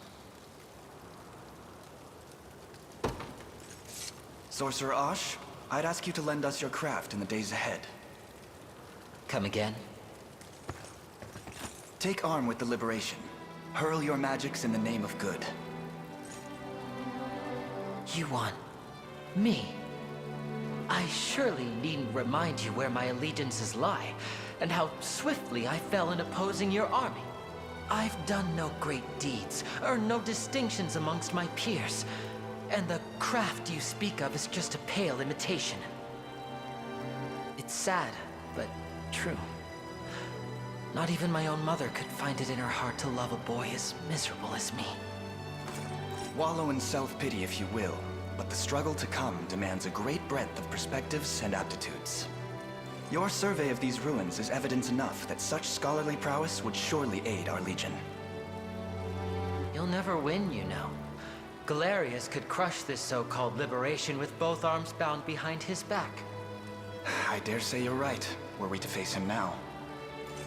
F: Sorcerer Ash, I'd ask you to lend us your craft in the days ahead.
O: Come again?
F: Take arm with the Liberation. Hurl your magics in the name of good.
O: You want me? I surely needn't remind you where my allegiances lie, and how swiftly I fell in opposing your army. I've done no great deeds, earned no distinctions amongst my peers, and the craft you speak of is just a pale imitation. It's sad, but true. Not even my own mother could find it in her heart to love a boy as miserable as me.
F: Wallow in self-pity if you will, but the struggle to come demands a great breadth of perspectives and aptitudes. Your survey of these ruins is evidence enough that such scholarly prowess would surely aid our legion.
O: You'll never win, you know. Galerius could crush this so-called liberation with both arms bound behind his back.
F: I dare say you're right, were we to face him now.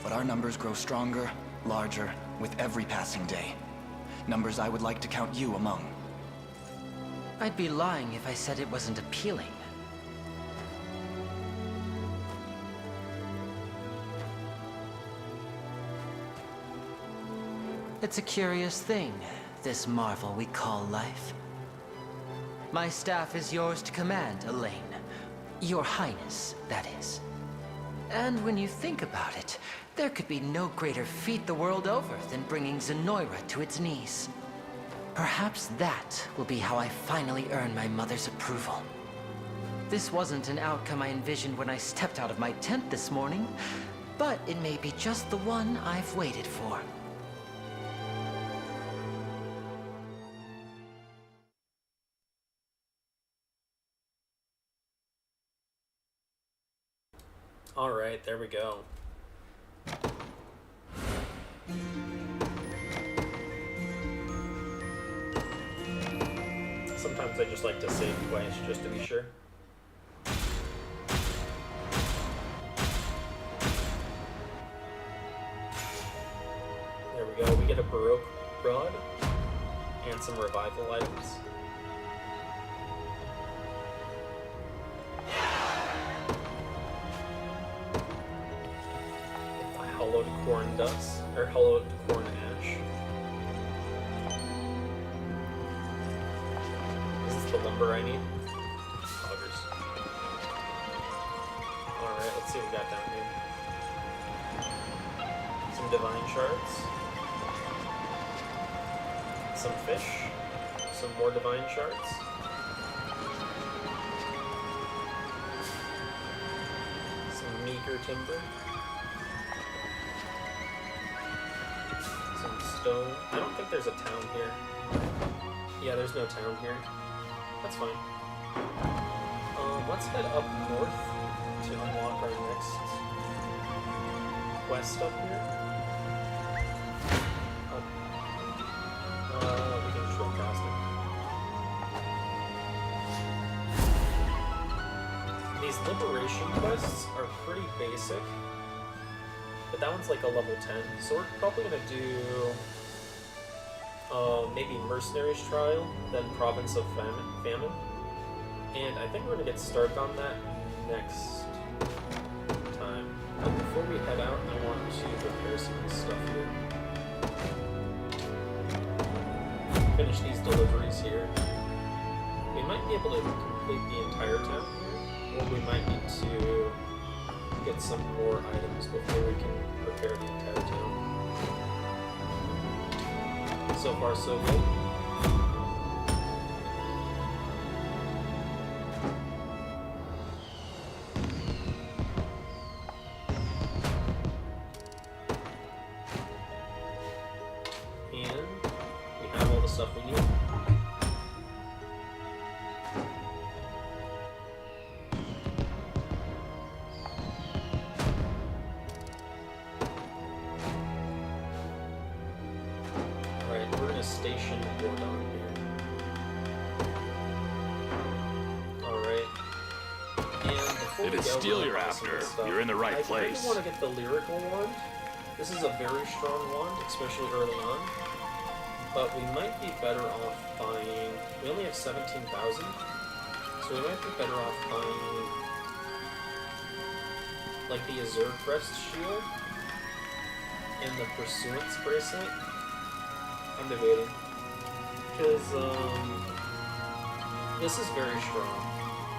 F: But our numbers grow stronger, larger, with every passing day. Numbers I would like to count you among.
O: I'd be lying if I said it wasn't appealing. It's a curious thing, this marvel we call life. My staff is yours to command, Elaine. Your Highness, that is. And when you think about it, there could be no greater feat the world over than bringing Zenoiran to its knees. Perhaps that will be how I finally earn my mother's approval. This wasn't an outcome I envisioned when I stepped out of my tent this morning, but it may be just the one I've waited for.
A: All right, there we go. Sometimes I just like to save twice just to be sure. get a Baroque rod and some revival items. Hollowed corn dust, or hollowed corn ash. Is this the lumber I need? Augers. Alright, let's see what we got down here. Some divine shards. Some fish. Some more divine shards. Some meager timber. Stone. I don't think there's a town here. Yeah, there's no town here. That's fine. Let's head up north to unlock our next quest up here. We can just run past it. These liberation quests are pretty basic. But that one's like a level 10, so we're probably going to do maybe Mercenaries Trial, then Province of Famine. And I think we're going to get started on that next time. But before we head out, I want to repair some of this stuff here. Finish these deliveries here. We might be able to complete the entire town here, or we might need to get some more items before we can repair the entire town. So far, so good. And we have all the stuff we need. Station board on here. Alright. And before
J: If
A: we
J: it's
A: go,
J: steel
A: we're
J: you're
A: gonna buy some
J: after,
A: stuff.
J: you're in the right place.
A: I really want to get the lyrical wand. This is a very strong wand, especially early on. But we might be better off buying... We only have 17,000. So we might be better off buying... like the Azure Crest shield and the Pursuance bracelet. I'm debating. Because, this is very strong.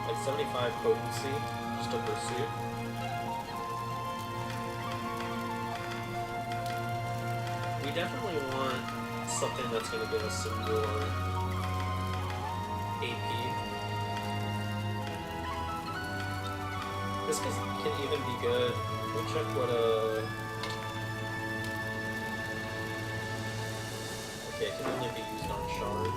A: Like 75 potency, just a pursuit. We definitely want something that's going to give us some more AP. This can even be good. We'll check what okay, it can only be used on Shard.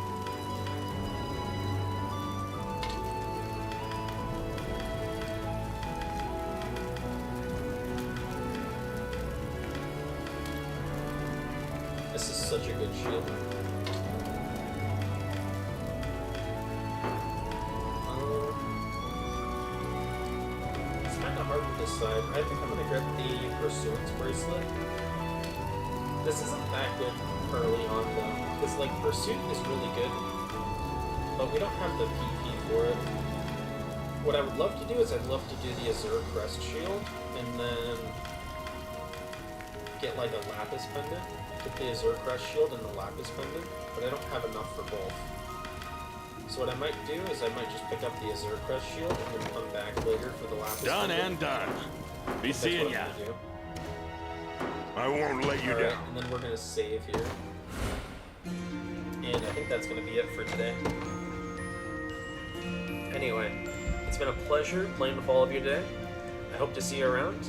A: This is such a good shield. It's kind of hard to decide. I think I'm going to grab the Pursuance bracelet. This isn't that good early on though, because like Pursuit is really good, but we don't have the PP for it. What I would love to do is I'd love to do the Azure Crest shield, and then get like a Lapis pendant. Get the Azure Crest shield and the Lapis pendant, but I don't have enough for both. So what I might do is I might just pick up the Azure Crest shield and then come back later for the Lapis
J: done
A: pendant.
J: and done. Be seeing ya.
L: I won't let you down.
A: And then we're going to save here. And I think that's going to be it for today. Anyway, it's been a pleasure playing with all of you today. I hope to see you around,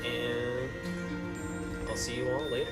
A: and I'll see you all later.